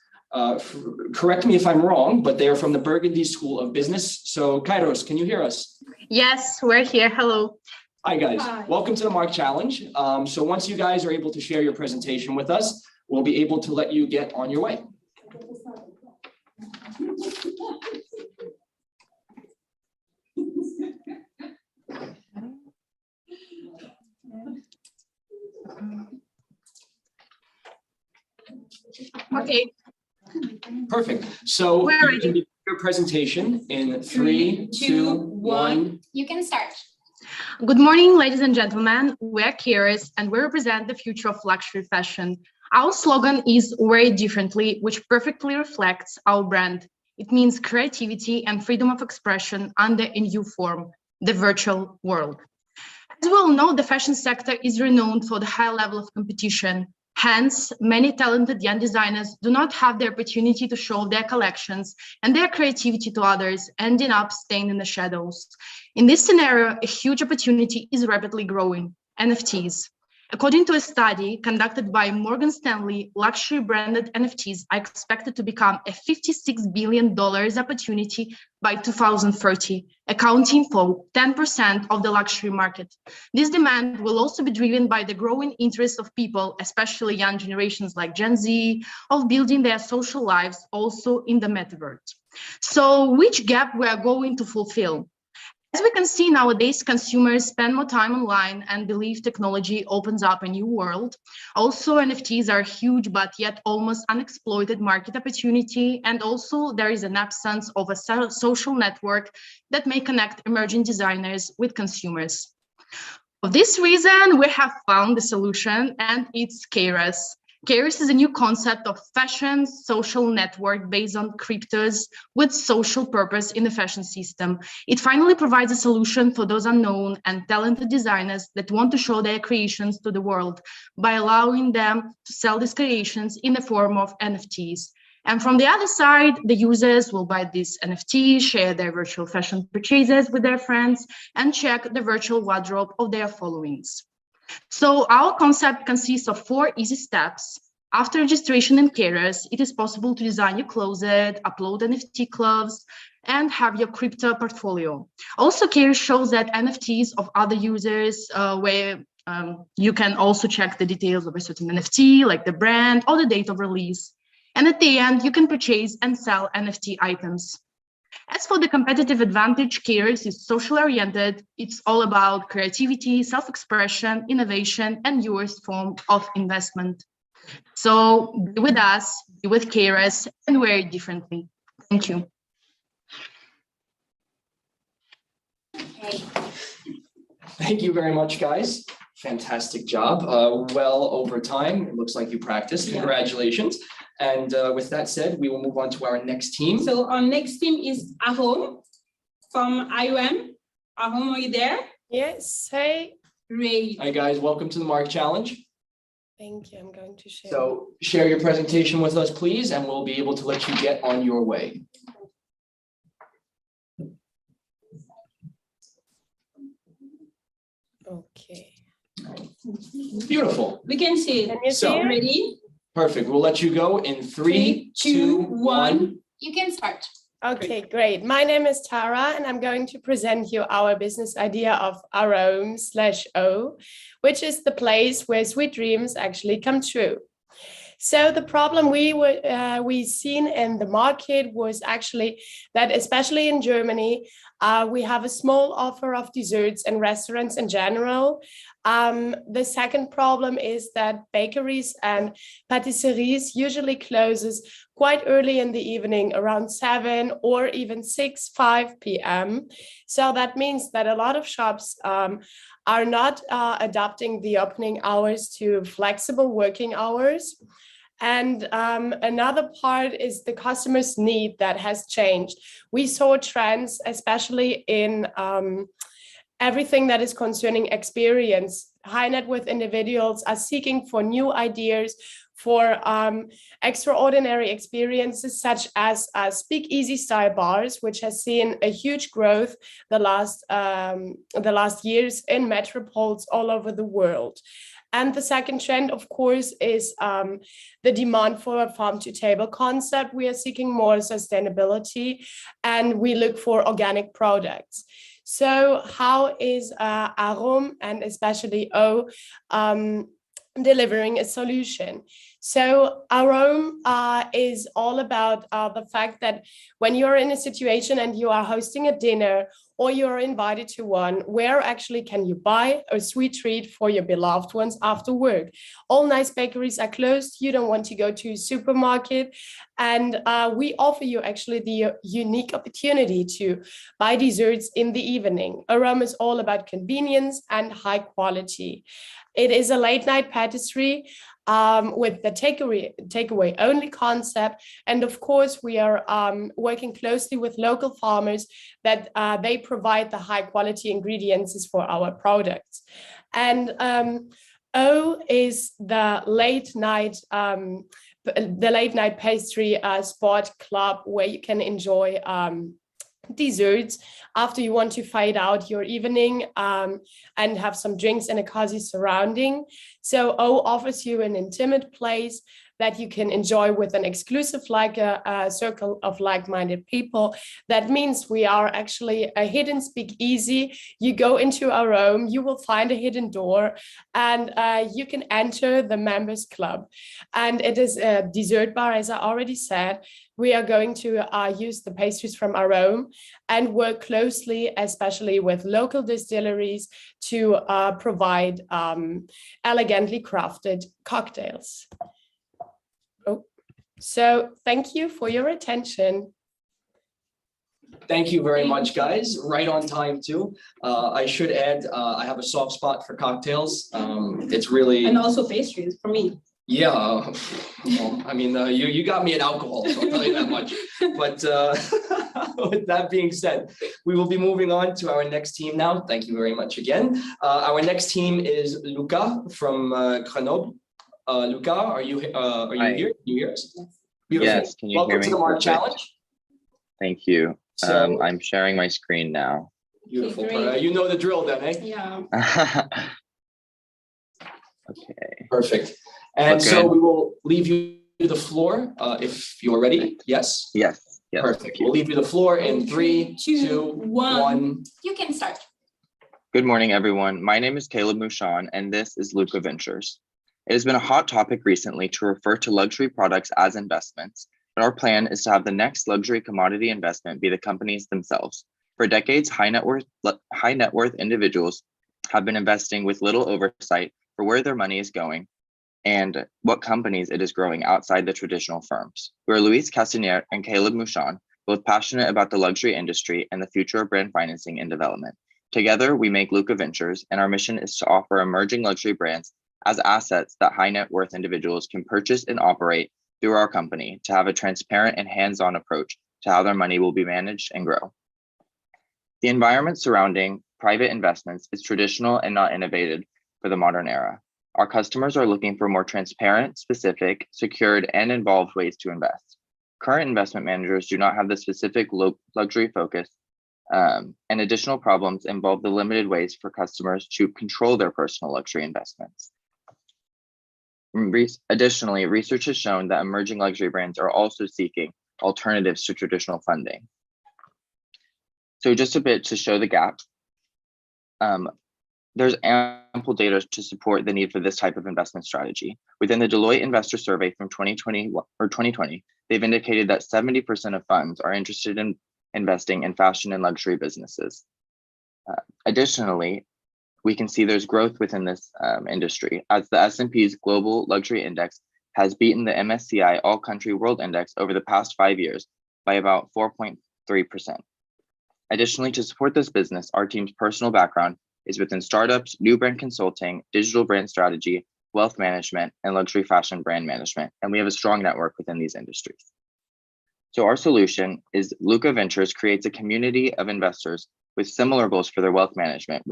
Correct me if I'm wrong, but they are from the Burgundy School of Business. So Kairos, can you hear us? Yes, we're here. Hello. Hi, guys. Hi. Welcome to the Mark Challenge. So once you guys are able to share your presentation with us, we'll be able to let you get on your way. Okay. Perfect. So We're you ready. can begin your presentation in 3, 2, 1. You can start. Good morning, ladies and gentlemen. We're Kairos and we represent the future of luxury fashion. Our slogan is "Wear it differently," which perfectly reflects our brand. It means creativity and freedom of expression under a new form, the virtual world. As we all know, the fashion sector is renowned for the high level of competition. Hence, many talented young designers do not have the opportunity to show their collections and their creativity to others, ending up staying in the shadows. In this scenario, a huge opportunity is rapidly growing: NFTs. According to a study conducted by Morgan Stanley, luxury branded NFTs are expected to become a $56 billion opportunity by 2030, accounting for 10% of the luxury market. This demand will also be driven by the growing interest of people, especially young generations like Gen Z, of building their social lives also in the metaverse. So which gap we are going to fulfill? As we can see nowadays, consumers spend more time online and believe technology opens up a new world. Also, NFTs are huge, but yet almost unexploited market opportunity. And also there is an absence of a social network that may connect emerging designers with consumers. For this reason, we have found the solution, and it's Kairos. Kairos is a new concept of fashion social network based on cryptos with social purpose in the fashion system. It finally provides a solution for those unknown and talented designers that want to show their creations to the world by allowing them to sell these creations in the form of NFTs. And from the other side, the users will buy these NFTs, share their virtual fashion purchases with their friends, and check the virtual wardrobe of their followings. So our concept consists of 4 easy steps. After registration in Kairos, it is possible to design your closet, upload NFT clothes, and have your crypto portfolio. Also, Kairos shows that NFTs of other users where you can also check the details of a certain NFT, like the brand or the date of release. And at the end, you can purchase and sell NFT items. As for the competitive advantage, Kairos is socially oriented. It's all about creativity, self-expression, innovation, and yours form of investment. So be with us, be with Kairos, and wear it differently. Thank you. Thank you very much, guys. Fantastic job. Well over time. It looks like you practiced. Congratulations. And with that said, we will move on to our next team. So our next team is Ahum from Ahum. Ahum, are you there? Yes. Hey. Great. Hi, guys. Welcome to the Mark Challenge. Thank you. I'm going to share. So share your presentation with us, please, and we'll be able to let you get on your way. Okay. Beautiful. We can see it. Can you So- see it? Ready? Perfect. We'll let you go in 3, 2, 1. You can start. Okay, great. My name is Tara, and I'm going to present you our business idea of Arome/O, which is the place where sweet dreams actually come true. So the problem we seen in the market was actually that, especially in Germany, we have a small offer of desserts and restaurants in general. The second problem is that bakeries and patisseries usually closes quite early in the evening, around 7 or even 6, 5 p.m. So that means that a lot of shops are not adapting the opening hours to flexible working hours. And another part is the customer's need that has changed. We saw trends, especially in everything that is concerning experience. High net worth individuals are seeking for new ideas, for extraordinary experiences, such as speakeasy style bars, which has seen a huge growth the last years in metropoles all over the world. And the second trend, of course, is the demand for a farm to table concept. We are seeking more sustainability, and we look for organic products. So how is Ahum and especially O delivering a solution? So Ahum is all about the fact that when you're in a situation and you are hosting a dinner or you're invited to one, where actually can you buy a sweet treat for your beloved ones after work? All nice bakeries are closed. You don't want to go to a supermarket. And we offer you actually the unique opportunity to buy desserts in the evening. Ahum is all about convenience and high quality. It is a late night patisserie with the takeaway only concept. And of course, we are working closely with local farmers that they provide the high quality ingredients for our products. And O is the late night pastry spot club where you can enjoy desserts after you want to fade out your evening and have some drinks in a cozy surrounding. So O offers you an intimate place that you can enjoy with an exclusive a circle of like-minded people. That means we are actually a hidden speakeasy. You go into our room, you will find a hidden door, and you can enter the members club. And it is a dessert bar, as I already said. We are going to use the pastries from our own and work closely, especially with local distilleries, to provide elegantly crafted cocktails. So thank you for your attention. Thank you very much, guys. Right on time, too. I should add, I have a soft spot for cocktails. It's really... And also pastries for me. Yeah, well, I mean, you got me at alcohol, so I'll tell you that much. But with that being said, we will be moving on to our next team now. Thank you very much again. Our next team is Luca from Grenoble. Luca, are you here? Can you hear us? Beautiful. Yes, can you Welcome hear me? to the Mark Perfect. Challenge. Thank you. So- I'm sharing my screen now. Beautiful. great. You know the drill then, eh? Yeah. Okay. Perfect. And Okay. so we will leave you the floor if you're ready. Yes? Yes. Yes. Perfect. We'll leave you the floor in 3, 2, 1. You can start. Good morning, everyone. My name is Caleb Mouchon, and this is Luca Ventures. It has been a hot topic recently to refer to luxury products as investments, but our plan is to have the next luxury commodity investment be the companies themselves. For decades, high net worth individuals have been investing with little oversight for where their money is going and what companies it is growing outside the traditional firms. We are Luis Castanier and Caleb Mouchon, both passionate about the luxury industry and the future of brand financing and development. Together, we make Luca Ventures, and our mission is to offer emerging luxury brands as assets that high net worth individuals can purchase and operate through our company to have a transparent and hands-on approach to how their money will be managed and grow. The environment surrounding private investments is traditional and not innovated for the modern era. Our customers are looking for more transparent, specific, secured, and involved ways to invest. Current investment managers do not have the specific luxury focus, and additional problems involve the limited ways for customers to control their personal luxury investments. Additionally, research has shown that emerging luxury brands are also seeking alternatives to traditional funding. So just a bit to show the gap. There's ample data to support the need for this type of investment strategy. Within the Deloitte Investor Survey from 2020, they've indicated that 70% of funds are interested in investing in fashion and luxury businesses. Additionally, we can see there's growth within this industry as the S&P's Global Luxury Index has beaten the MSCI All Country World Index over the past 5 years by about 4.3%. Additionally, to support this business, our team's personal background is within startups, new brand consulting, digital brand strategy, wealth management, and luxury fashion brand management. And we have a strong network within these industries. So our solution is Luca Ventures creates a community of investors with similar goals for their wealth management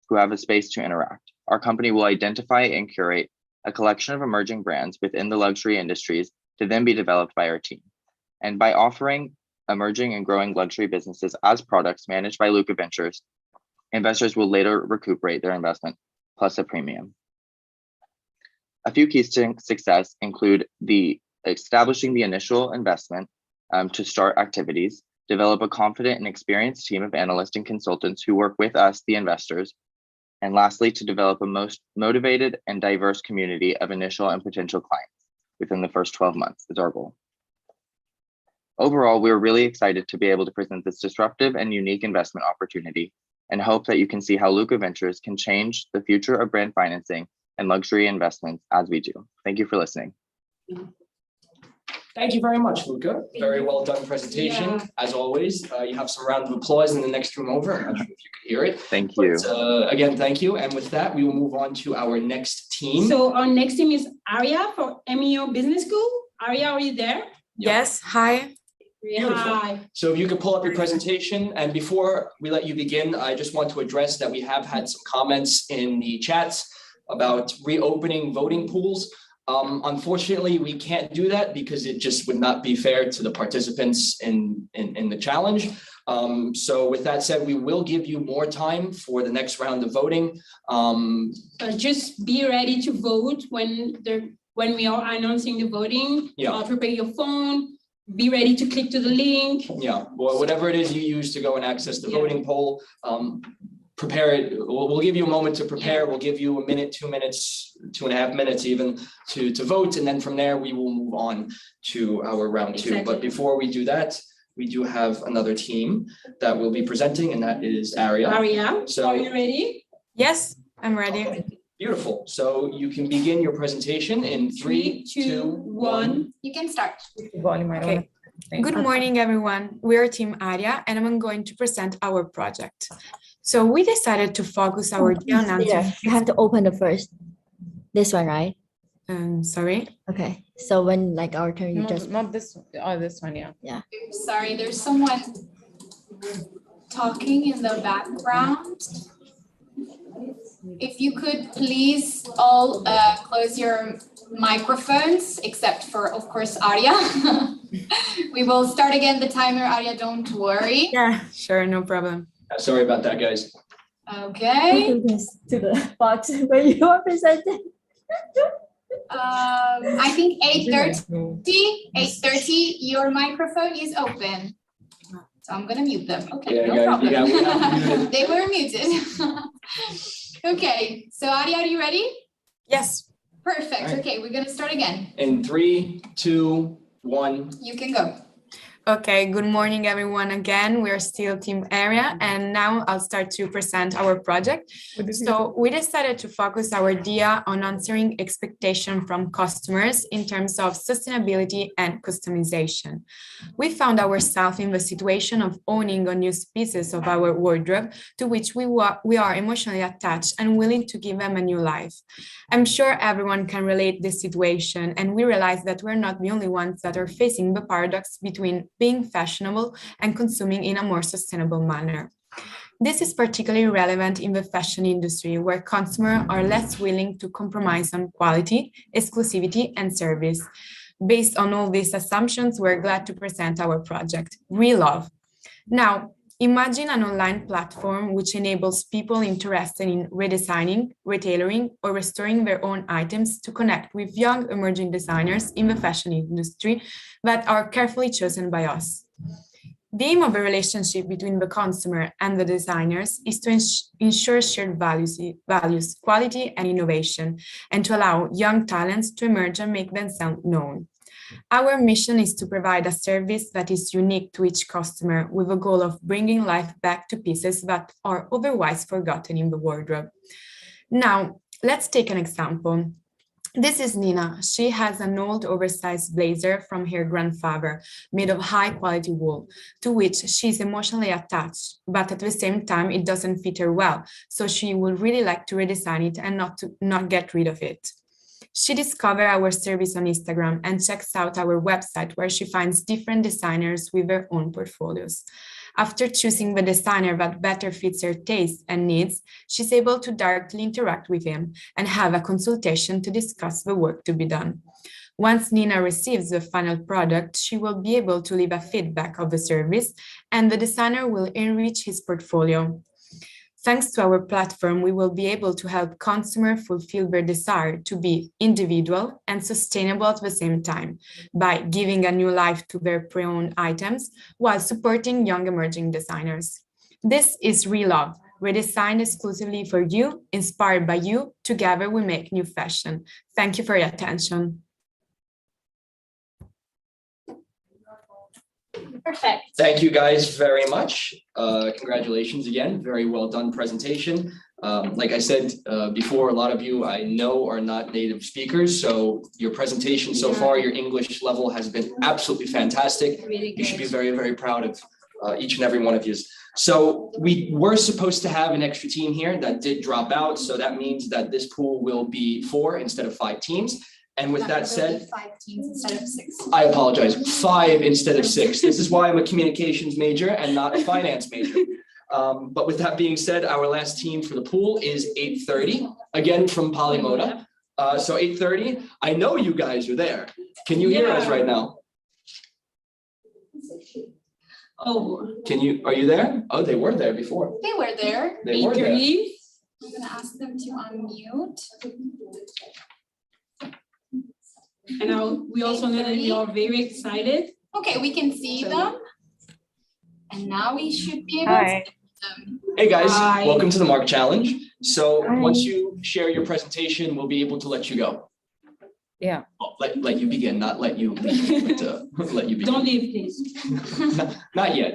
who have a space to interact. Our company will identify and curate a collection of emerging brands within the luxury industries to then be developed by our team. And by offering emerging and growing luxury businesses as products managed by Luca Ventures, investors will later recuperate their investment plus a premium. A few keys to success include establishing the initial investment to start activities, develop a confident and experienced team of analysts and consultants who work with us, the investors, and lastly, to develop a most motivated and diverse community of initial and potential clients within the first 12 months is our goal. Overall, we're really excited to be able to present this disruptive and unique investment opportunity and hope that you can see how Luca Ventures can change the future of brand financing and luxury investments as we do. Thank you for listening. Thank you very much, Luca. Very well done presentation. Yeah. As always, you have some round of applause in the next room over. I'm not sure if you could hear it. Thank you. But, again, thank you. And with that, we will move on to our next team. So our next team is Arya for MEO Business School. Arya, are you there? Yes, hi. Beautiful. Hi. So if you could pull up your presentation, and before we let you begin, I just want to address that we have had some comments in the chats about reopening voting pools. Unfortunately, we can't do that because it just would not be fair to the participants in the challenge. So with that said, we will give you more time for the next round of voting. Just be ready to vote when we are announcing the voting. Yeah. Prepare your phone. Be ready to click to the link. Yeah, well, whatever it is you use to go and access the voting poll, prepare it. We'll give you a moment to prepare. Yeah. We'll give you a minute, 2 minutes, 2.5 minutes even to vote. And then from there, we will move on to our round two. Exactly. But before we do that, we do have another team that will be presenting, and that is Arya. Arya, So are you ready? Yes, I'm ready. Okay, beautiful. So you can begin your presentation in 3, 2, 1. You can start. Okay. Good morning, everyone. We are Team Arya, and I'm going to present our project. So we decided to focus our day on Yeah, you have to open the first. This one, right? Sorry. Okay, so when like our turn, you No, just not this. Oh, this one, yeah. yeah. Sorry, there's someone talking in the background. If you could please all close your microphones, except for, of course, Arya. We will start again the timer, Arya, don't worry. Yeah, sure, no problem. Sorry about that, guys. Okay. To the box where you are presenting. I think 8:30, your microphone is open. So I'm gonna mute them. Okay, Yeah, no guys, problem. yeah, we have to mute it. They were muted. Okay, so Arya, are you ready? Yes. Perfect. All right. Okay, we're gonna start again. In 3, 2, 1. You can go. Okay, good morning, everyone. Again, we're still Team Arya, and now I'll start to present our project. So we decided to focus our idea on answering expectation from customers in terms of sustainability and customization. We found ourselves in the situation of owning unused pieces of our wardrobe to which we are emotionally attached and willing to give them a new life. I'm sure everyone can relate this situation, and we realize that we're not the only ones that are facing the paradox between being fashionable and consuming in a more sustainable manner. This is particularly relevant in the fashion industry, where consumers are less willing to compromise on quality, exclusivity, and service. Based on all these assumptions, we're glad to present our project, Relove. Now, imagine an online platform which enables people interested in redesigning, retailoring, or restoring their own items to connect with young emerging designers in the fashion industry that are carefully chosen by us. The aim of a relationship between the consumer and the designers is to ensure shared values, quality, and innovation, and to allow young talents to emerge and make themselves known. Our mission is to provide a service that is unique to each customer, with a goal of bringing life back to pieces that are otherwise forgotten in the wardrobe. Now, let's take an example. This is Nina. She has an old oversized blazer from her grandfather made of high quality wool, to which she's emotionally attached, but at the same time, it doesn't fit her well. So she would really like to redesign it and not get rid of it. She discovered our service on Instagram and checks out our website, where she finds different designers with their own portfolios. After choosing the designer that better fits her taste and needs, she's able to directly interact with him and have a consultation to discuss the work to be done. Once Nina receives the final product, she will be able to leave a feedback of the service, and the designer will enrich his portfolio. Thanks to our platform, we will be able to help consumers fulfill their desire to be individual and sustainable at the same time, by giving a new life to their pre-owned items while supporting young emerging designers. This is Relove, redesigned exclusively for you, inspired by you. Together we make new fashion. Thank you for your attention. Perfect. Thank you guys very much. Congratulations again. Very well done presentation. Like I said before, a lot of you I know are not native speakers, so your presentation so far, your English level has been absolutely fantastic. You should be very, very proud of each and every one of you. So we were supposed to have an extra team here that did drop out. So that means that this pool will be 4 instead of 5 teams. And with that said, 5 teams instead of 6. I apologize, 5 instead of 6. This is why I'm a communications major and not a finance major. But with that being said, our last team for the pool is 8:30, again from Polymoda. So 8:30, I know you guys are there. Can you hear us right now? Oh. Are you there? Oh, they were there before. They were there. They were there. I'm gonna ask them to unmute. And we also know that you are very excited. Okay, we can see them. And now we should be able to see them. Hey guys, Hi. welcome to the Mark Challenge. So once you share your presentation, we'll be able to let you go. Yeah. Well, let you begin, not let you leave, but let you begin. Don't leave, please. Not yet.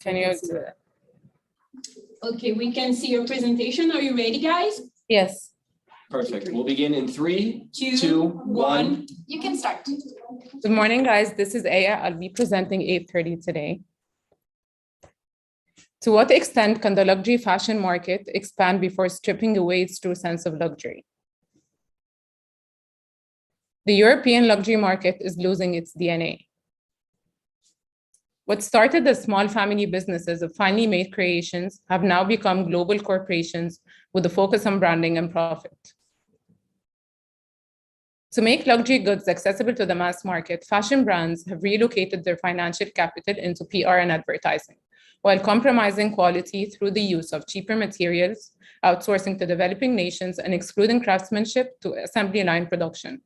Can you do that? Okay, we can see your presentation. Are you ready, guys? Yes. Perfect. We'll begin in 3, 2, 2, 1. You can start. Good morning, guys. This is Aya. I'll be presenting 8:30 today. To what extent can the luxury fashion market expand before stripping away its true sense of luxury? The European luxury market is losing its DNA. What started as small family businesses of finely made creations have now become global corporations with a focus on branding and profit. To make luxury goods accessible to the mass market, fashion brands have relocated their financial capital into PR and advertising, while compromising quality through the use of cheaper materials, outsourcing to developing nations, and excluding craftsmanship to assembly line production.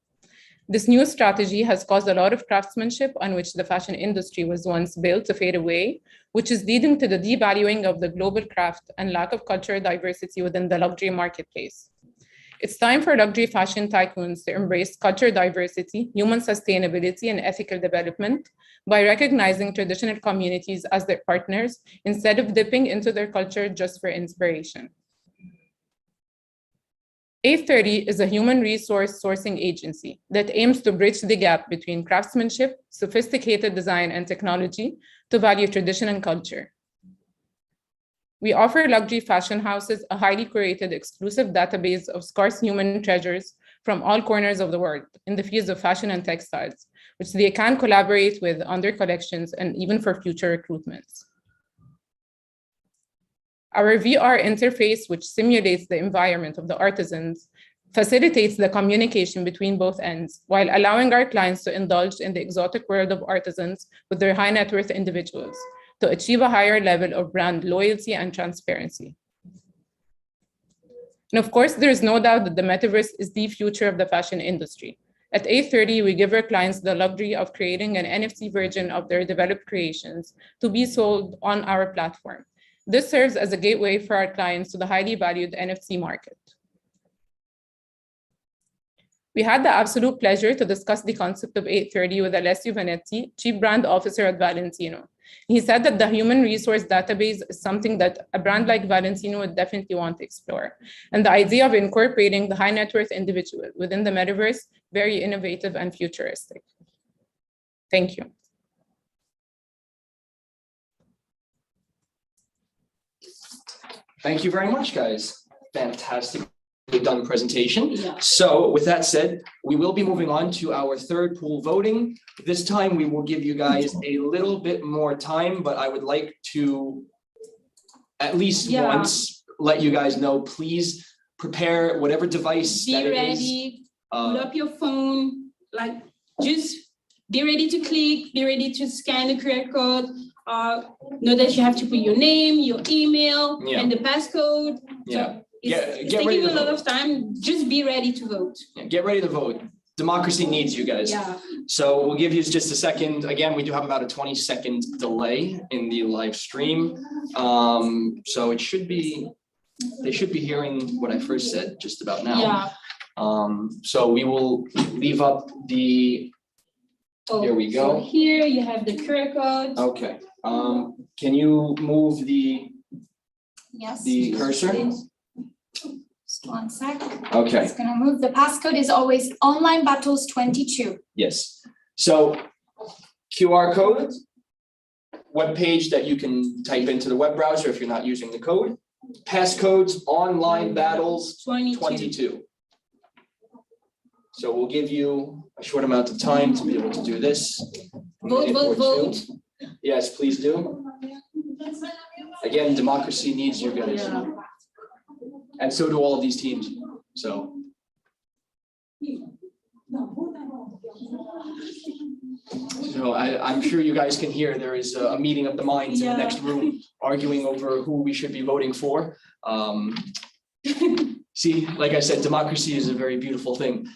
This new strategy has caused a lot of craftsmanship on which the fashion industry was once built to fade away, which is leading to the devaluing of the global craft and lack of cultural diversity within the luxury marketplace. It's time for luxury fashion tycoons to embrace cultural diversity, human sustainability, and ethical development by recognizing traditional communities as their partners instead of dipping into their culture just for inspiration. A30 is a human resource sourcing agency that aims to bridge the gap between craftsmanship, sophisticated design, and technology to value tradition and culture. We offer luxury fashion houses a highly curated, exclusive database of scarce human treasures from all corners of the world in the fields of fashion and textiles, which they can collaborate with on their collections and even for future recruitments. Our VR interface, which simulates the environment of the artisans, facilitates the communication between both ends while allowing our clients to indulge in the exotic world of artisans with their high net worth individuals to achieve a higher level of brand loyalty and transparency. And of course, there is no doubt that the metaverse is the future of the fashion industry. At A30, we give our clients the luxury of creating an NFT version of their developed creations to be sold on our platform. This serves as a gateway for our clients to the highly valued NFT market. We had the absolute pleasure to discuss the concept of A30 with Alessio Vanetti, Chief Brand Officer at Valentino. He said that the human resource database is something that a brand like Valentino would definitely want to explore. And the idea of incorporating the high net worth individual within the metaverse, very innovative and futuristic. Thank you. Thank you very much, guys. Fantastic done presentation. Yeah. So with that said, we will be moving on to our third pool voting. This time we will give you guys a little bit more time, but I would like to at least once let you guys know, please prepare whatever device be that ready, pull up your phone, like just be ready to click, be ready to scan the QR code. Know that you have to put your name, your email, and the passcode. So it's taking a lot of time. Just be ready to vote. Yeah, get ready to vote. Democracy needs you guys. Yeah. So we'll give you just a second. Again, we do have about a 20-second delay in the live stream. So it should be, they should be hearing what I first said just about now. Yeah. So we will leave up the, here we go. So here you have the QR code. Okay. Can you move the cursor? Just one sec. Okay. It's gonna move. The passcode is always online battles 22. Yes. So QR code, web page that you can type into the web browser if you're not using the code. Passcodes, online battles 22. So we'll give you a short amount of time to be able to do this. Vote. Yes, please do. Again, democracy needs you guys. Yeah. And so do all of these teams. So. So I'm sure you guys can hear there is a meeting of the minds in the next room arguing over who we should be voting for. See, like I said, democracy is a very beautiful thing.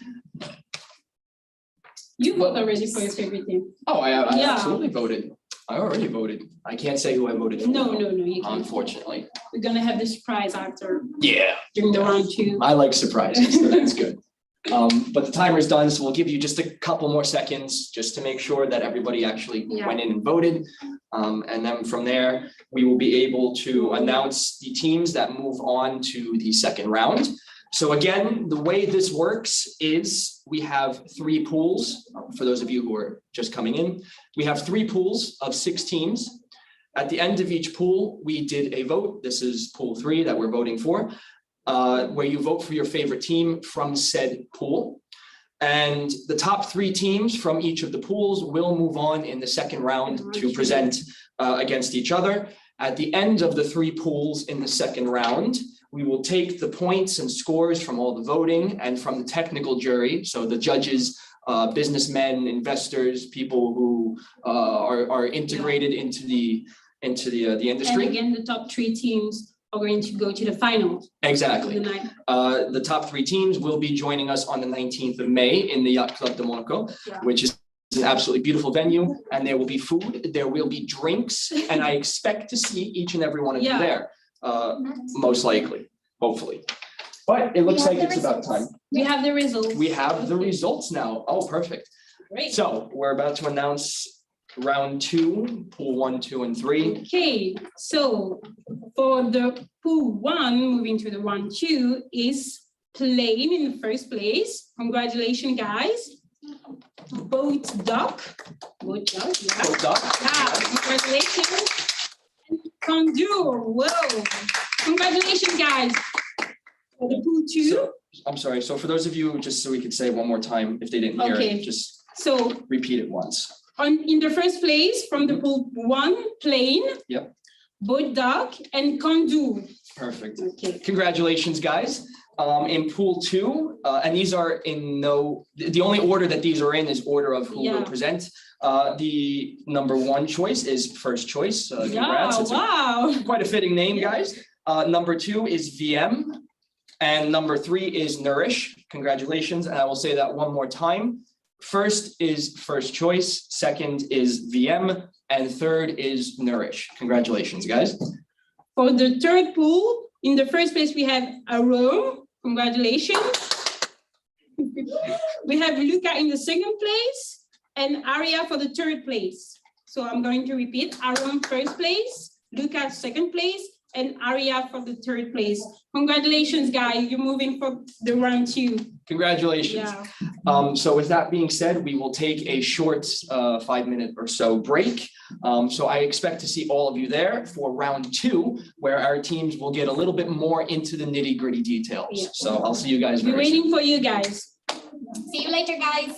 You vote already for your favorite team. Oh, I absolutely voted. I already voted. I can't say who I voted for. No, you can't. Unfortunately. We're gonna have the surprise after. Yeah. During the round 2. I like surprises, so that's good. But the timer's done, so we'll give you just a couple more seconds just to make sure that everybody actually went in and voted. And then from there, we will be able to announce the teams that move on to the second round. So again, the way this works is we have 3 pools. For those of you who are just coming in, we have 3 pools of 6 teams. At the end of each pool, we did a vote. This is pool 3 that we're voting for, where you vote for your favorite team from said pool. And the top 3 teams from each of the pools will move on in the second round to present against each other. At the end of the 3 pools in the second round, we will take the points and scores from all the voting and from the technical jury, so the judges, businessmen, investors, people who are integrated into the industry. And again, the top 3 teams are going to go to the finals. Exactly. The top 3 teams will be joining us on the 19th of May in the Yacht Club de Monaco, which is an absolutely beautiful venue, and there will be food, there will be drinks, and I expect to see each and every one of you there, most likely, hopefully. But it looks like it's about time. We have the results. We have the results now. Oh, perfect. Great. So we're about to announce round 2, pool 1, 2, and 3. Okay, so for the pool 1, moving to the 1, 2 is Plain in the first place. Congratulations, guys. Boat Dock. Boat Dock. Yeah, congratulations. And Candor. Whoa. Congratulations, guys. For the pool 2. So, I'm sorry. So for those of you, just so we could say it one more time, if they didn't hear it, just repeat it once. In the first place, from the pool 1, Plain. Yep. Boat Dock and Candor. Perfect. Okay. Congratulations, guys. In pool 2, and these are in the only order that these are in is order of who will present. The number 1 choice is first choice. Congrats. It's quite a fitting name, guys. Number 2 is VM, and number 3 is Nourish. Congratulations, and I will say that one more time. First is first choice, second is VM, and third is Nourish. Congratulations, guys. For the third pool, in the first place, we have Ahum. Congratulations. We have Luca in the second place and Arya for the third place. So I'm going to repeat: Ahum first place, Luca second place, and Arya for the third place. Congratulations, guys. You're moving for the round 2. Congratulations. So with that being said, we will take a short 5-minute or so break. So I expect to see all of you there for round 2, where our teams will get a little bit more into the nitty-gritty details. So I'll see you guys very soon. We're waiting for you guys. See you later, guys.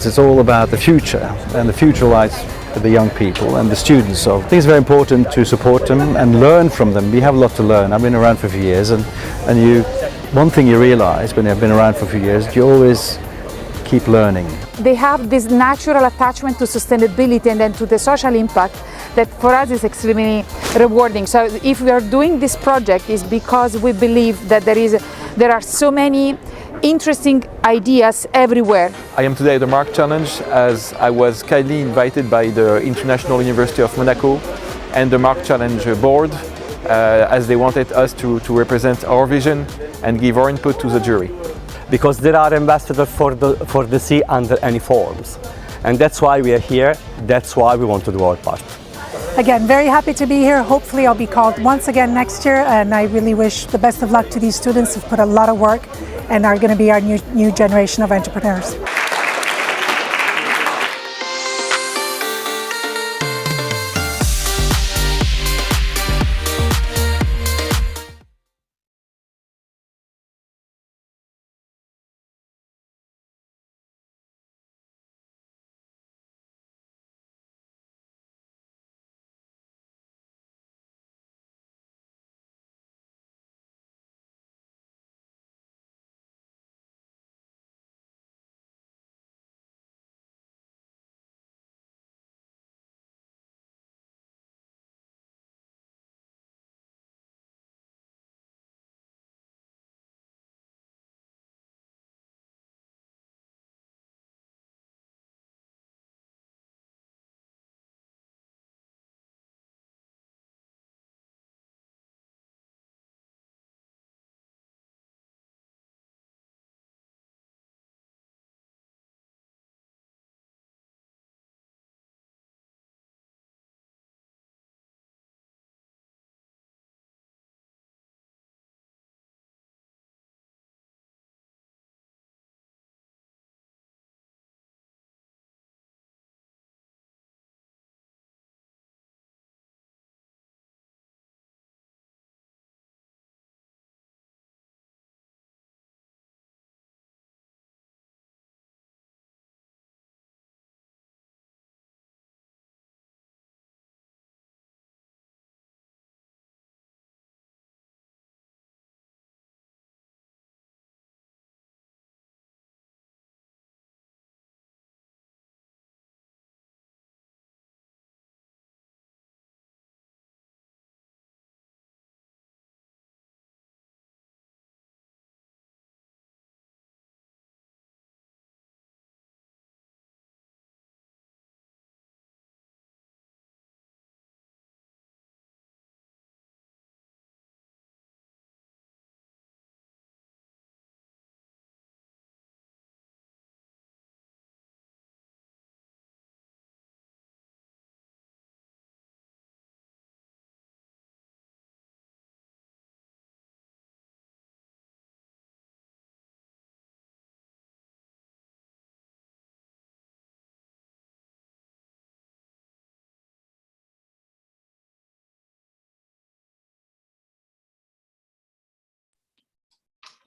It's all about the future, and the future lies with the young people and the students. So I think it's very important to support them and learn from them. We have a lot to learn. I've been around for a few years, and one thing you realize when you've been around for a few years, you always keep learning. They have this natural attachment to sustainability and then to the social impact that for us is extremely rewarding. So if we are doing this project, is because we believe that there are so many interesting ideas everywhere. I am today at the Mark Challenge as I was kindly invited by the International University of Monaco and the Mark Challenge board as they wanted us to represent our vision and give our input to the jury. Because there are ambassadors for the sea under any forms. And that's why we are here, that's why we want to do our part. Again, very happy to be here. Hopefully I'll be called once again next year, and I really wish the best of luck to these students who've put a lot of work and are going to be our new generation of entrepreneurs.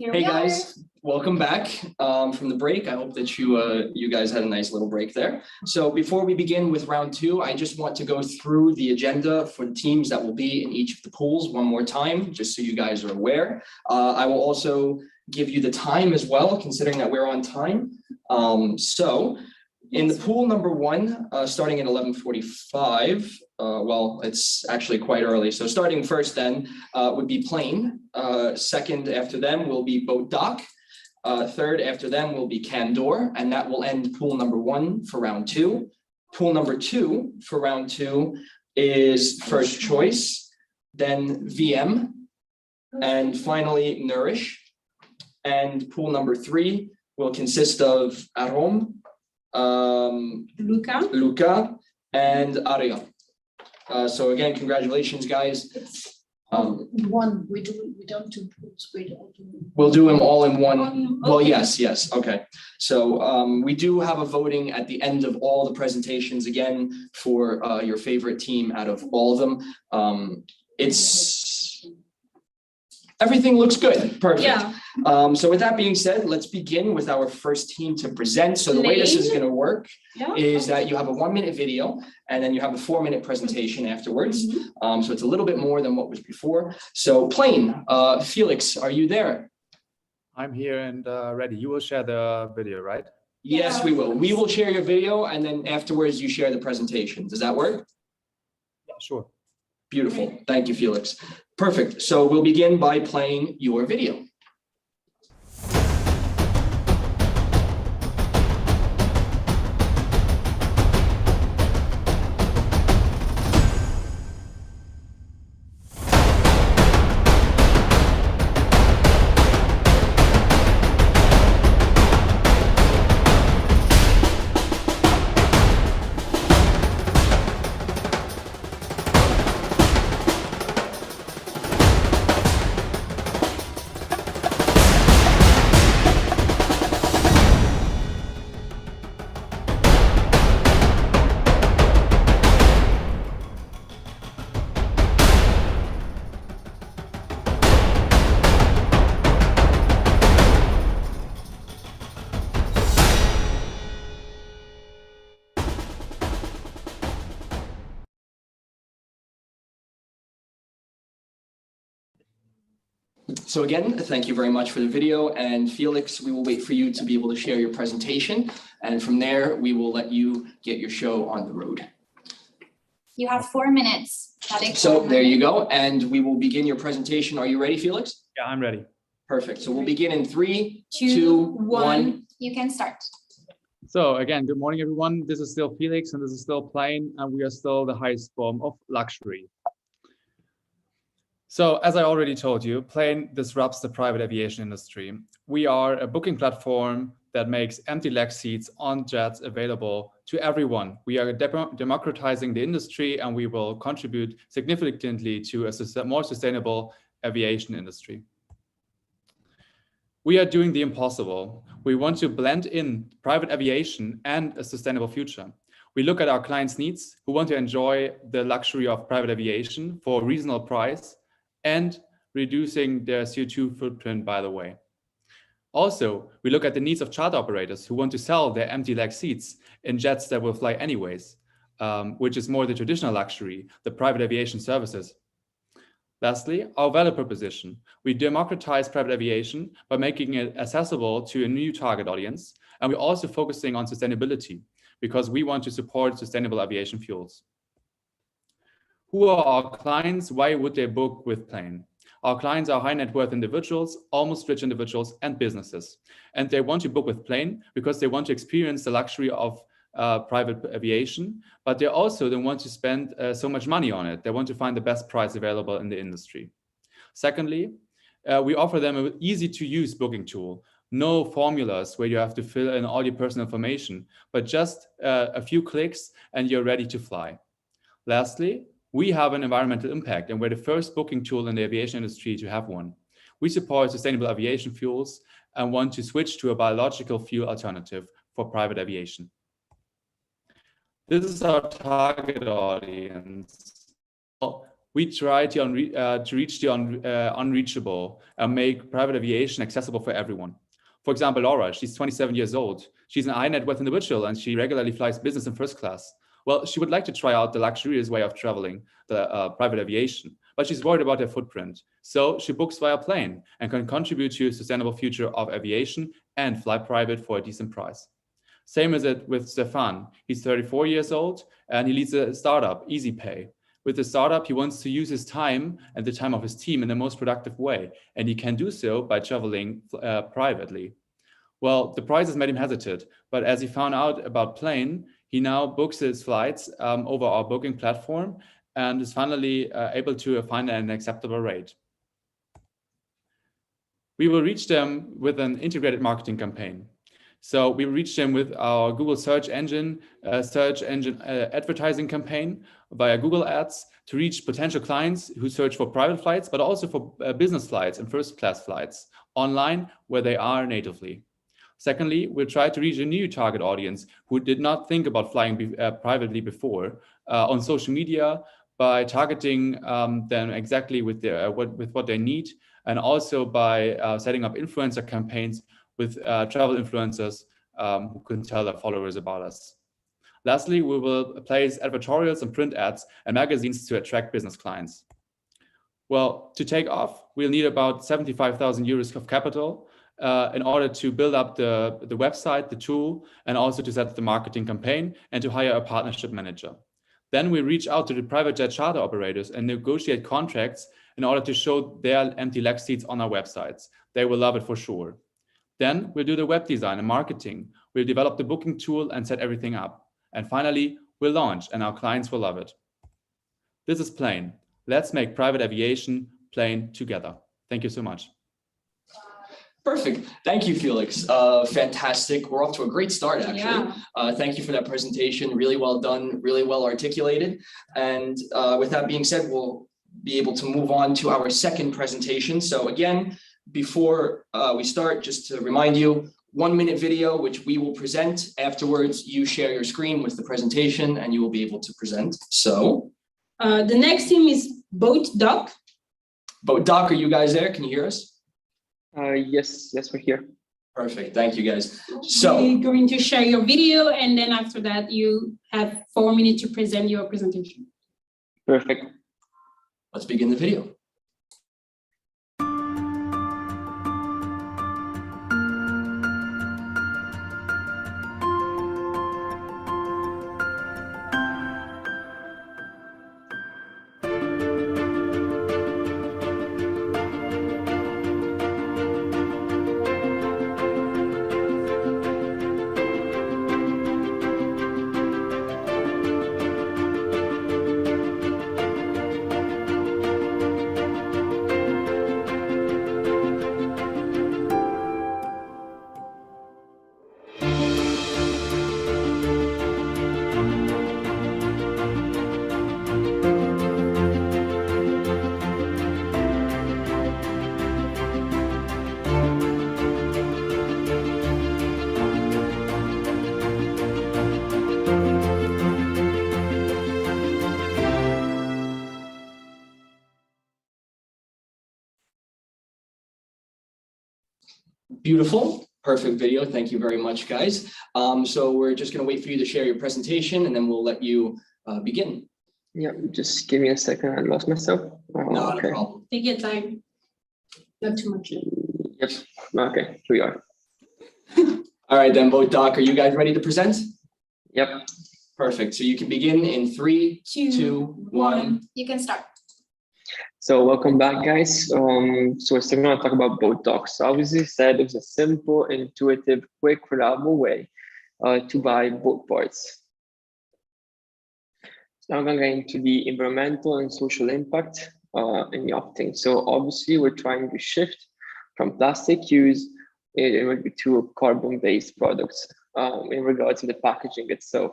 Hey guys, welcome back from the break. I hope that you guys had a nice little break there. So before we begin with round two, I just want to go through the agenda for the teams that will be in each of the pools one more time, just so you guys are aware. I will also give you the time as well, considering that we're on time. So in the pool number one, starting at 11:45, well, it's actually quite early. So starting first then would be plane. Second after them will be boat dock. Third after them will be Candor, and that will end pool number one for round two. Pool number two for round two is first choice, then VM, and finally Nourish. And pool number three will consist of Ahum, Luca, and Arya. So again, congratulations, guys. We don't do pools. We'll do them all in one. Well, yes, okay. So we do have a voting at the end of all the presentations again for your favorite team out of all of them. Everything looks good. Perfect. Yeah. So with that being said, let's begin with our first team to present. So the way this is going to work is that you have a 1-minute video and then you have a 4-minute presentation afterwards. So it's a little bit more than what was before. So Plain, Felix, are you there? I'm here and ready. You will share the video, right? Yes, we will. We will share your video and then afterwards you share the presentation. Does that work? Yeah, sure. Beautiful. Thank you, Felix. Perfect. So we'll begin by playing your video. So again, thank you very much for the video. And Felix, we will wait for you to be able to share your presentation. And from there, we will let you get your show on the road. You have 4 minutes. So there you go. And we will begin your presentation. Are you ready, Felix? Yeah, I'm ready. Perfect. So we'll begin in 3, 2, 2, 1. 1. You can start. So again, good morning, everyone. This is still Felix and this is still Plain, and we are still the highest form of luxury. So as I already told you, Plain disrupts the private aviation industry. We are a booking platform that makes empty leg seats on jets available to everyone. We are democratizing the industry and we will contribute significantly to a more sustainable aviation industry. We are doing the impossible. We want to blend in private aviation and a sustainable future. We look at our clients' needs who want to enjoy the luxury of private aviation for a reasonable price and reducing their CO2 footprint, by the way. Also, we look at the needs of charter operators who want to sell their empty leg seats in jets that will fly anyways, which is more the traditional luxury, the private aviation services. Lastly, our value proposition. We democratize private aviation by making it accessible to a new target audience. And we're also focusing on sustainability because we want to support sustainable aviation fuels. Who are our clients? Why would they book with Plain? Our clients are high net worth individuals, almost rich individuals, and businesses. And they want to book with Plain because they want to experience the luxury of private aviation, but they also don't want to spend so much money on it. They want to find the best price available in the industry. Secondly, we offer them an easy to use booking tool. No formulas where you have to fill in all your personal information, but just a few clicks and you're ready to fly. Lastly, we have an environmental impact and we're the first booking tool in the aviation industry to have one. We support sustainable aviation fuels and want to switch to a biological fuel alternative for private aviation. This is our target audience. We try to reach the unreachable and make private aviation accessible for everyone. For example, Aurora, she's 27 years old. She's an high net worth individual and she regularly flies business and first class. Well, she would like to try out the luxurious way of traveling, the private aviation, but she's worried about her footprint. So she books via Plain and can contribute to a sustainable future of aviation and fly private for a decent price. Same as it with Stefan. He's 34 years old and he leads a startup, EasyPay. With the startup, he wants to use his time and the time of his team in the most productive way. And he can do so by traveling privately. Well, the prices made him hesitate, but as he found out about Plain, he now books his flights over our booking platform and is finally able to find an acceptable rate. We will reach them with an integrated marketing campaign. So we reach them with our Google search engine advertising campaign via Google Ads to reach potential clients who search for private flights, but also for business flights and first class flights online where they are natively. Secondly, we'll try to reach a new target audience who did not think about flying privately before on social media by targeting them exactly with what they need and also by setting up influencer campaigns with travel influencers who can tell their followers about us. Lastly, we will place advertorials and print ads and magazines to attract business clients. Well, to take off, we'll need about 75,000 euros of capital in order to build up the website, the tool, and also to set up the marketing campaign and to hire a partnership manager. Then we reach out to the private jet charter operators and negotiate contracts in order to show their empty leg seats on our websites. They will love it for sure. Then we'll do the web design and marketing. We'll develop the booking tool and set everything up. And finally, we'll launch and our clients will love it. This is plain. Let's make private aviation plain together. Thank you so much. Perfect. Thank you, Felix. Fantastic. We're off to a great start, actually. Yeah. Thank you for that presentation. Really well done, really well articulated. And with that being said, we'll be able to move on to our second presentation. So again, before we start, just to remind you, 1-minute video, which we will present. Afterwards, you share your screen with the presentation and you will be able to present. So the next team is Boat Doc. Boat Doc, are you guys there? Can you hear us? Yes, we're here. Perfect. Thank you, guys. So we're going to share your video, and then after that, you have 4 minutes to present your presentation. Perfect. Let's begin the video. Beautiful, perfect video. Thank you very much, guys. So we're just going to wait for you to share your presentation, and then we'll let you begin. Yeah, just give me a second. I lost myself. Not a problem. Take your time. Not too much. Yep. Okay, here we are. All right, then, Boat Doc, are you guys ready to present? Yep. Perfect. So you can begin in 3, 2, 1. You can start. So welcome back, guys. So we're still going to talk about Boat Doc. So obviously said it was a simple, intuitive, quick, reliable way to buy boat parts. So now I'm going to get into the environmental and social impact in yachting. So obviously we're trying to shift from plastic use to carbon-based products in regards to the packaging itself.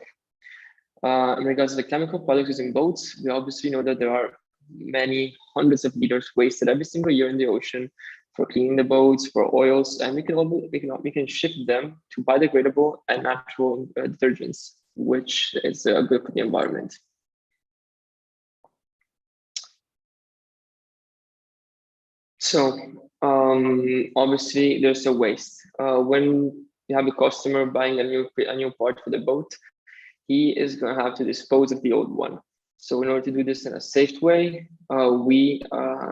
In regards to the chemical products used in boats, we obviously know that there are many hundreds of liters wasted every single year in the ocean for cleaning the boats, for oils, and we can shift them to biodegradable and natural detergents, which is good for the environment. So obviously there's a waste. When you have a customer buying a new part for the boat, he is going to have to dispose of the old one. So in order to do this in a safe way, we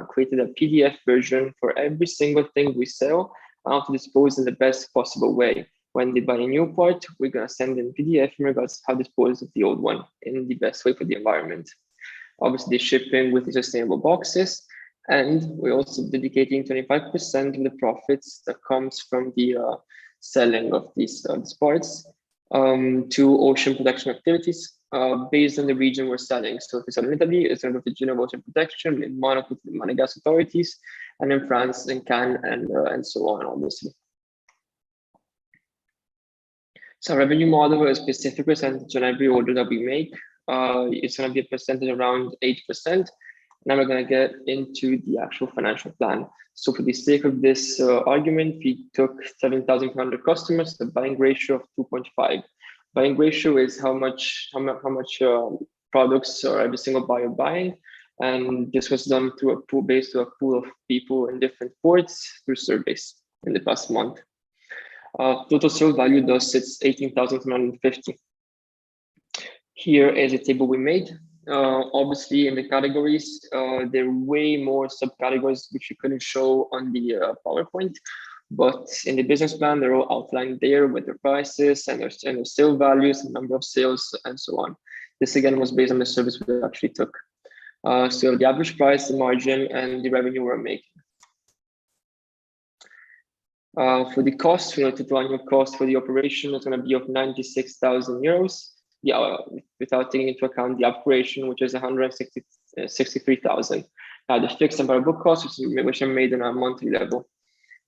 created a PDF version for every single thing we sell, how to dispose in the best possible way. When they buy a new part, we're going to send in PDF in regards to how to dispose of the old one in the best way for the environment. Obviously, shipping with the sustainable boxes, and we're also dedicating 25% of the profits that comes from the selling of these parts to ocean protection activities. Based on the region we're selling. So if we sell in Italy, it's going to go to Geneva Ocean Protection, in Monaco to the Monegasque authorities, and in France, in Cannes, and so on, obviously. So revenue model is a specific percentage on every order that we make. It's going to be a percentage around 8%. Now we're going to get into the actual financial plan. So for the sake of this argument, we took 7,500 customers, the buying ratio of 2.5. Buying ratio is how much products are every single buyer buying, And this was done through a pool based on a pool of people in different ports through surveys in the past month. Total sales value thus sits 18,250. Here is a table we made. Obviously, in the categories, there are way more subcategories which we couldn't show on the PowerPoint, but in the business plan, they're all outlined there with their prices and their sale values, the number of sales, and so on. This again was based on the service we actually took. So the average price, the margin, and the revenue we're making. For the cost, related to annual cost for the operation, it's going to be of 96,000 euros. Yeah, without taking into account the operation, which is 163,000. Now the fixed and variable costs, which are made on a monthly level.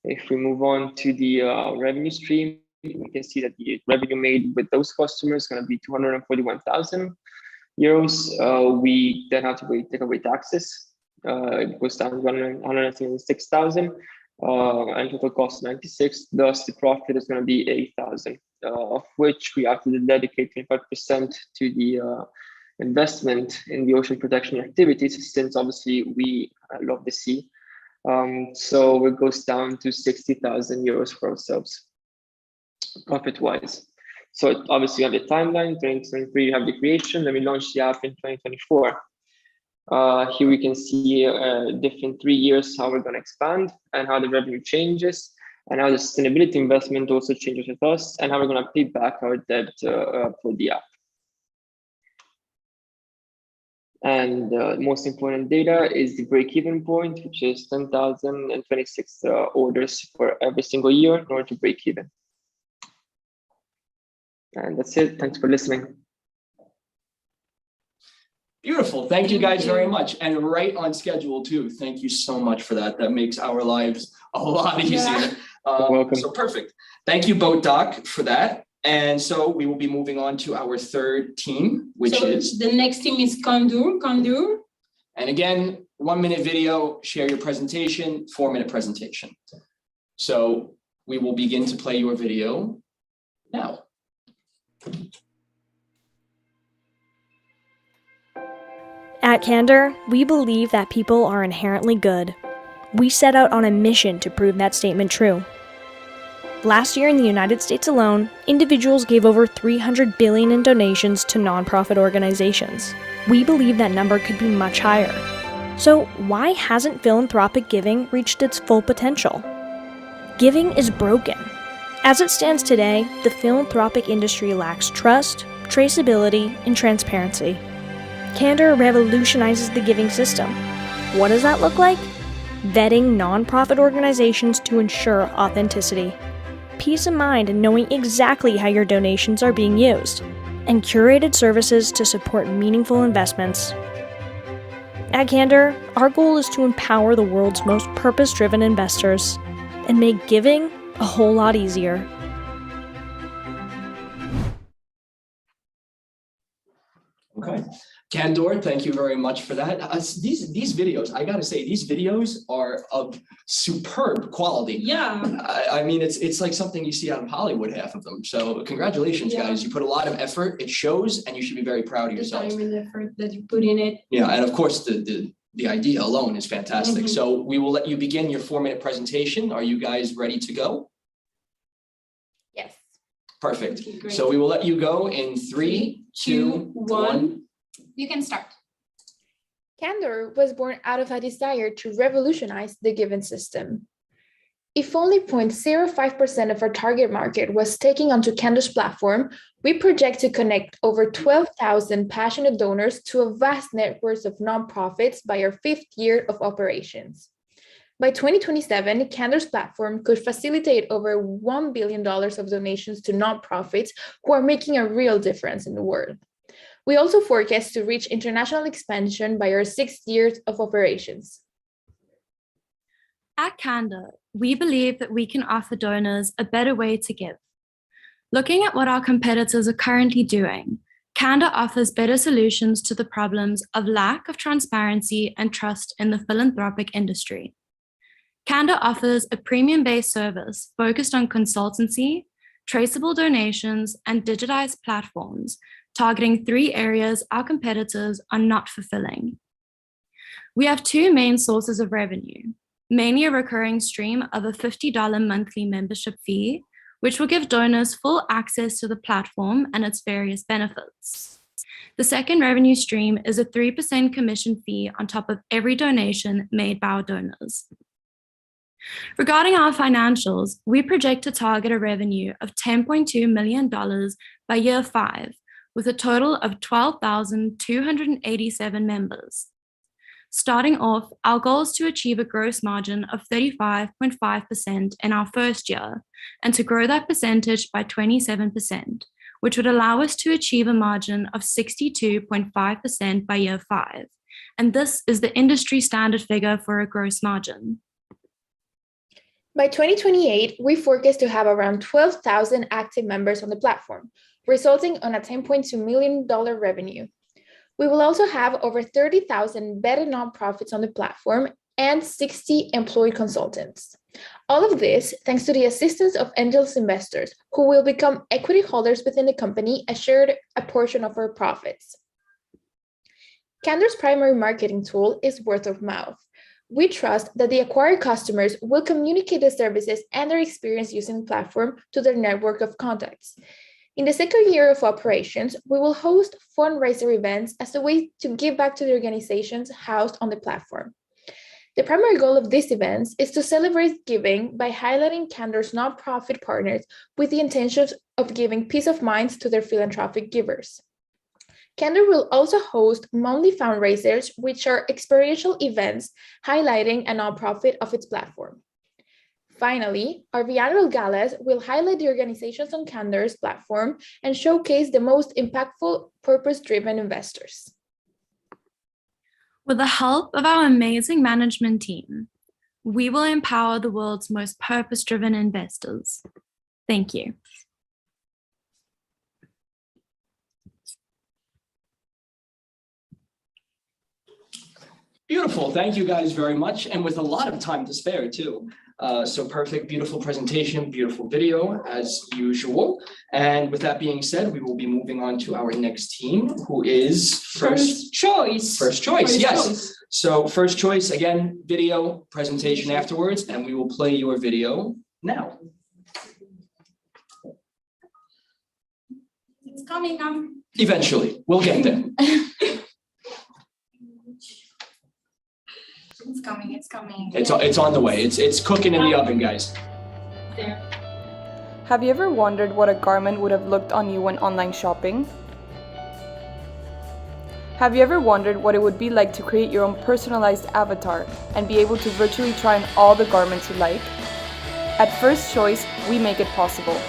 If we move on to the revenue stream, we can see that the revenue made with those customers is going to be 241,000 euros. We then have to take away taxes. It goes down to 176,000. And total cost 96. Thus, the profit is going to be 8,000, of which we have to dedicate 25% to the investment in the ocean protection activities, since obviously we love the sea. So it goes down to 60,000 euros for ourselves, profit-wise. So obviously you have the timeline, 2023, you have the creation, then we launched the app in 2024. Here we can see different 3 years how we're going to expand and how the revenue changes, and how the sustainability investment also changes with us, and how we're going to pay back our debt for the app. And most important data is the break-even point, which is 10,026 orders for every single year in order to break even. And that's it. Thanks for listening. Beautiful. Thank you guys very much. And right on schedule too. Thank you so much for that. That makes our lives a lot easier. You're welcome. So perfect. Thank you, Boat Doc, for that. And so we will be moving on to our third team, which is the next team is Candor. And again, 1 minute video, share your presentation, 4 minute presentation. So we will begin to play your video now. At Candor, we believe that people are inherently good. We set out on a mission to prove that statement true. Last year in the United States alone, individuals gave over $300 billion in donations to nonprofit organizations. We believe that number could be much higher. So why hasn't philanthropic giving reached its full potential? Giving is broken. As it stands today, the philanthropic industry lacks trust, traceability, and transparency. Candor revolutionizes the giving system. What does that look like? Vetting nonprofit organizations to ensure authenticity, peace of mind in knowing exactly how your donations are being used, and curated services to support meaningful investments. At Candor, our goal is to empower the world's most purpose-driven investors and make giving a whole lot easier. Okay. Candor, thank you very much for that. These videos, I gotta say, these videos are of superb quality. Yeah. I mean, it's like something you see out of Hollywood, half of them. So congratulations, guys. You put a lot of effort, it shows, and you should be very proud of yourselves. The time and effort that you put in it. Yeah, and of course, the idea alone is fantastic. So we will let you begin your 4 minute presentation. Are you guys ready to go? Yes. Perfect. Okay, great. So we will let you go in 3, 2, 1. You can start. Candor was born out of a desire to revolutionize the given system. If only 0.05% of our target market was taking onto Candor's platform, we project to connect over 12,000 passionate donors to a vast network of nonprofits by our 5th year of operations. By 2027, Candor's platform could facilitate over $1 billion of donations to nonprofits who are making a real difference in the world. We also forecast to reach international expansion by our 6th year of operations. At Candor, we believe that we can offer donors a better way to give. Looking at what our competitors are currently doing, Candor offers better solutions to the problems of lack of transparency and trust in the philanthropic industry. Candor offers a premium-based service focused on consultancy, traceable donations, and digitized platforms, targeting 3 areas our competitors are not fulfilling. We have two main sources of revenue, mainly a recurring stream of a $50 monthly membership fee, which will give donors full access to the platform and its various benefits. The second revenue stream is a 3% commission fee on top of every donation made by our donors. Regarding our financials, we project to target a revenue of $10.2 million by year 5, with a total of 12,287 members. Starting off, our goal is to achieve a gross margin of 35.5% in our first year, and to grow that percentage by 27%, which would allow us to achieve a margin of 62.5% by year 5. And this is the industry standard figure for a gross margin. By 2028, we forecast to have around 12,000 active members on the platform, resulting in a $10.2 million revenue. We will also have over 30,000 vetted nonprofits on the platform and 60 employed consultants. All of this thanks to the assistance of angels investors who will become equity holders within the company and share a portion of our profits. Candor's primary marketing tool is word of mouth. We trust that the acquired customers will communicate the services and their experience using the platform to their network of contacts. In the second year of operations, we will host fundraiser events as a way to give back to the organizations housed on the platform. The primary goal of these events is to celebrate giving by highlighting Candor's nonprofit partners with the intention of giving peace of mind to their philanthropic givers. Candor will also host monthly fundraisers, which are experiential events highlighting a nonprofit of its platform. Finally, our biannual galas will highlight the organizations on Candor's platform and showcase the most impactful, purpose-driven investors. With the help of our amazing management team, we will empower the world's most purpose-driven investors. Thank you. Beautiful. Thank you guys very much. And with a lot of time to spare too. So perfect, beautiful presentation, beautiful video as usual. And with that being said, we will be moving on to our next team, who is First Choice. First Choice, yes. So First Choice, again, video presentation afterwards, and we will play your video now. It's coming up. Eventually, we'll get there. It's coming, it's coming. It's on the way. It's cooking in the oven, guys. There. Have you ever wondered what a garment would have looked on you when online shopping? Have you ever wondered what it would be like to create your own personalized avatar and be able to virtually try on all the garments you like? At First Choice, we make it possible.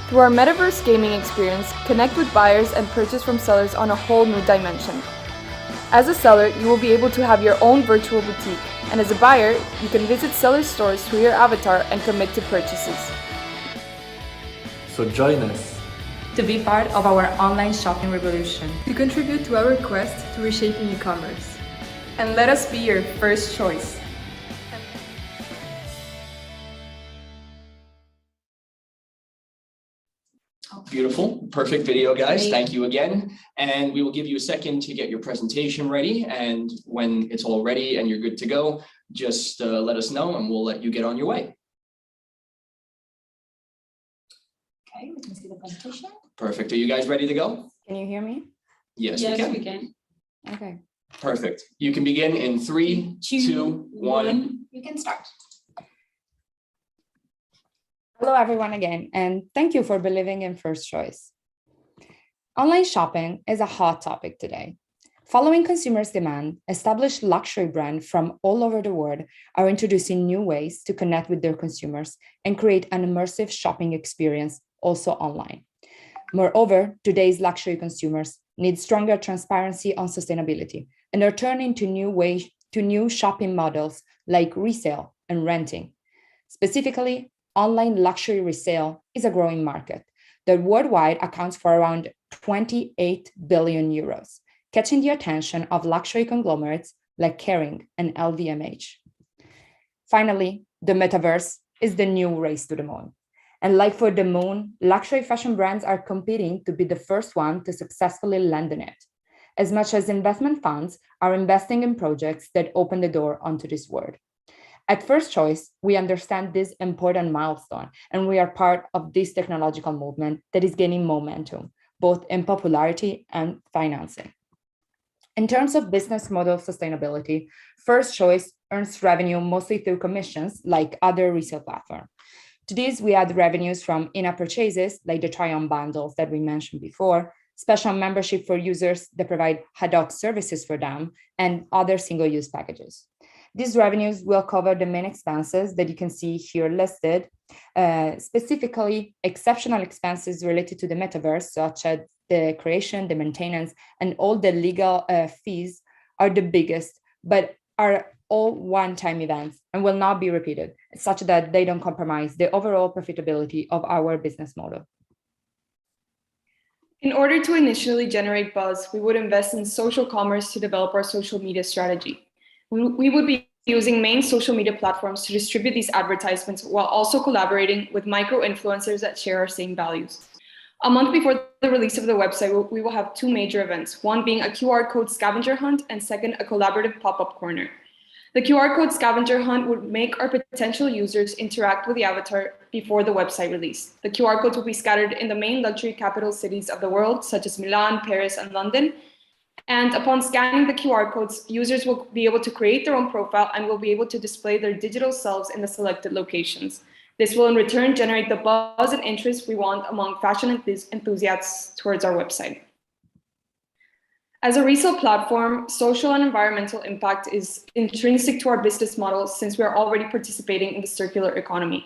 Through our metaverse gaming experience, connect with buyers and purchase from sellers on a whole new dimension. As a seller, you will be able to have your own virtual boutique, and as a buyer, you can visit seller stores through your avatar and commit to purchases. So join us to be part of our online shopping revolution, to contribute to our quest to reshaping e-commerce. And let us be your first choice. Beautiful, perfect video, guys. Thank you again. And we will give you a second to get your presentation ready. And when it's all ready and you're good to go, just let us know and we'll let you get on your way. Okay, we can see the presentation. Perfect. Are you guys ready to go? Can you hear me? Yes, we can. Okay. Perfect. You can begin in 3, 2, 1. You can start. Hello, everyone again, and thank you for believing in First Choice. Online shopping is a hot topic today. Following consumers' demand, established luxury brands from all over the world are introducing new ways to connect with their consumers and create an immersive shopping experience also online. Moreover, today's luxury consumers need stronger transparency on sustainability and are turning to new shopping models like resale and renting. Specifically, online luxury resale is a growing market that worldwide accounts for around 28 billion euros, catching the attention of luxury conglomerates like Kering and LVMH. Finally, the metaverse is the new race to the moon. And like for the moon, luxury fashion brands are competing to be the first one to successfully land in it, as much as investment funds are investing in projects that open the door onto this world. At First Choice, we understand this important milestone, and we are part of this technological movement that is gaining momentum, both in popularity and financing. In terms of business model sustainability, First Choice earns revenue mostly through commissions like other resale platforms. To this, we add revenues from in-app purchases, like the try-on bundles that we mentioned before, special membership for users that provide ad hoc services for them, and other single-use packages. These revenues will cover the main expenses that you can see here listed, specifically exceptional expenses related to the metaverse, such as the creation, the maintenance, and all the legal fees are the biggest, but are all one-time events and will not be repeated, such that they don't compromise the overall profitability of our business model. In order to initially generate buzz, we would invest in social commerce to develop our social media strategy. We would be using main social media platforms to distribute these advertisements while also collaborating with micro-influencers that share our same values. A month before the release of the website, we will have two major events, one being a QR code scavenger hunt and second, a collaborative pop-up corner. The QR code scavenger hunt would make our potential users interact with the avatar before the website release. The QR codes will be scattered in the main luxury capital cities of the world, such as Milan, Paris, and London. And upon scanning the QR codes, users will be able to create their own profile and will be able to display their digital selves in the selected locations. This will in return generate the buzz and interest we want among fashion enthusiasts towards our website. As a resale platform, social and environmental impact is intrinsic to our business model since we are already participating in the circular economy.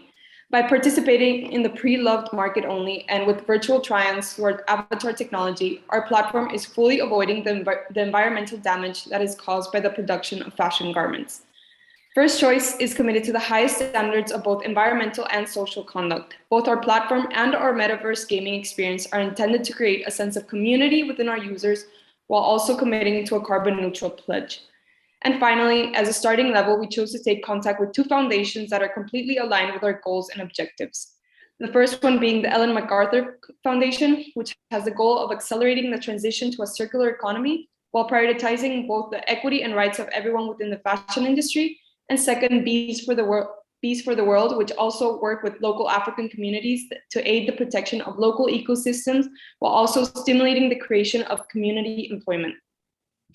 By participating in the pre-loved market only and with virtual try-ons through our avatar technology, our platform is fully avoiding the environmental damage that is caused by the production of fashion garments. First Choice is committed to the highest standards of both environmental and social conduct. Both our platform and our metaverse gaming experience are intended to create a sense of community within our users while also committing to a carbon neutral pledge. And finally, as a starting level, we chose to take contact with two foundations that are completely aligned with our goals and objectives. The first one being the Ellen MacArthur Foundation, which has the goal of accelerating the transition to a circular economy while prioritizing both the equity and rights of everyone within the fashion industry. And second, Bees for the World, which also work with local African communities to aid the protection of local ecosystems while also stimulating the creation of community employment.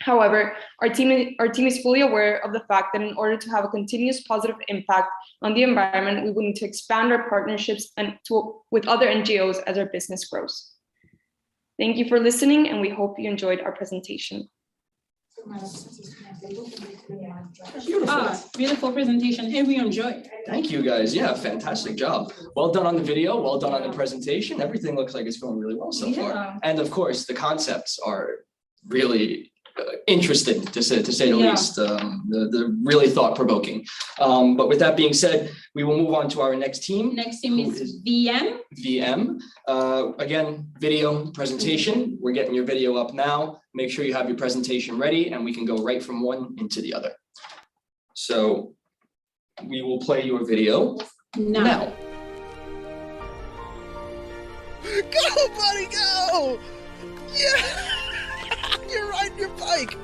However, our team is fully aware of the fact that in order to have a continuous positive impact on the environment, we will need to expand our partnerships with other NGOs as our business grows. Thank you for listening, and we hope you enjoyed our presentation. Beautiful presentation, and we enjoyed. Thank you guys. Yeah, fantastic job. Well done on the video, well done on the presentation. Everything looks like it's going really well so far. And of course, the concepts are really interesting to say the least. They're really thought-provoking. But with that being said, we will move on to our next team. Next team is VM. VM. Again, video presentation. We're getting your video up now. Make sure you have your presentation ready and we can go right from one into the other. So we will play your video now. Go, buddy, go! Yeah! You're riding your bike!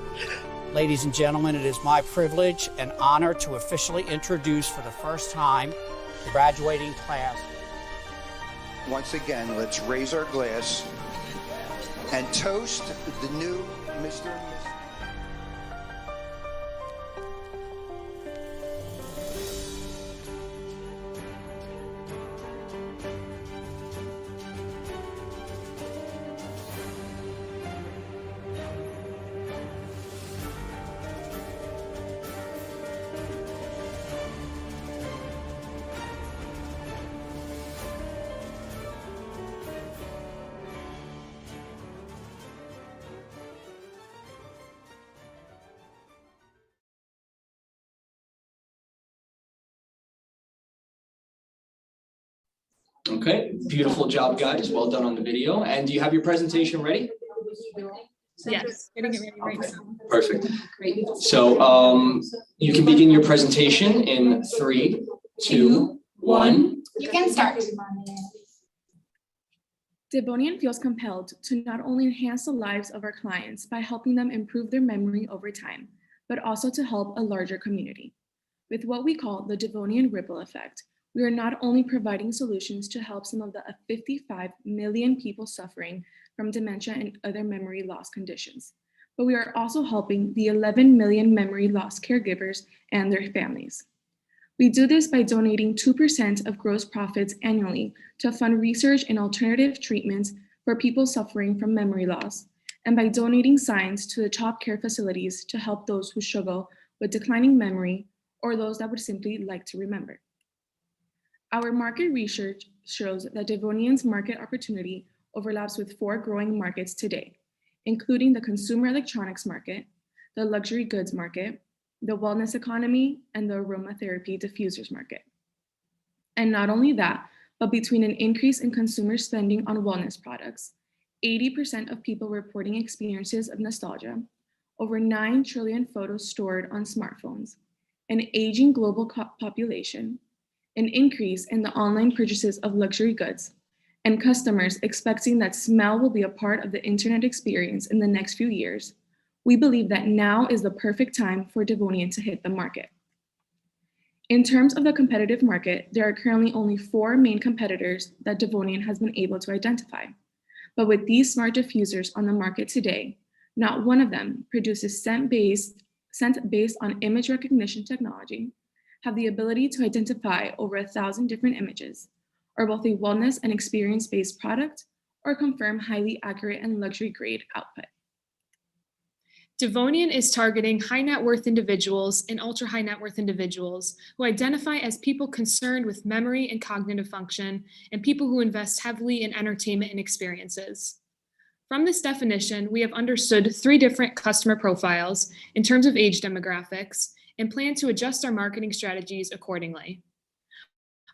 Ladies and gentlemen, it is my privilege and honor to officially introduce for the first time the graduating class. Once again, let's raise our glass and toast the new Mr. and Mrs. Okay, beautiful job, guys. Well done on the video. And do you have your presentation ready? Yes, getting it ready right now. Perfect. So you can begin your presentation in 3, 2, 1. You can start. Devonian feels compelled to not only enhance the lives of our clients by helping them improve their memory over time, but also to help a larger community. With what we call the Devonian ripple effect, we are not only providing solutions to help some of the 55 million people suffering from dementia and other memory loss conditions, but we are also helping the 11 million memory loss caregivers and their families. We do this by donating 2% of gross profits annually to fund research and alternative treatments for people suffering from memory loss, and by donating signs to the top care facilities to help those who struggle with declining memory or those that would simply like to remember. Our market research shows that Devonian's market opportunity overlaps with 4 growing markets today, including the consumer electronics market, the luxury goods market, the wellness economy, and the aromatherapy diffusers market. And not only that, but between an increase in consumer spending on wellness products, 80% of people reporting experiences of nostalgia, over 9 trillion photos stored on smartphones, an aging global population, an increase in the online purchases of luxury goods, and customers expecting that smell will be a part of the internet experience in the next few years, we believe that now is the perfect time for Devonian to hit the market. In terms of the competitive market, there are currently only 4 main competitors that Devonian has been able to identify. But with these smart diffusers on the market today, not one of them produces scent based on image recognition technology, have the ability to identify over 1,000 different images, are both a wellness and experience-based product, or confirm highly accurate and luxury grade output. Devonian is targeting high net worth individuals and ultra high net worth individuals who identify as people concerned with memory and cognitive function, and people who invest heavily in entertainment and experiences. From this definition, we have understood 3 different customer profiles in terms of age demographics and plan to adjust our marketing strategies accordingly.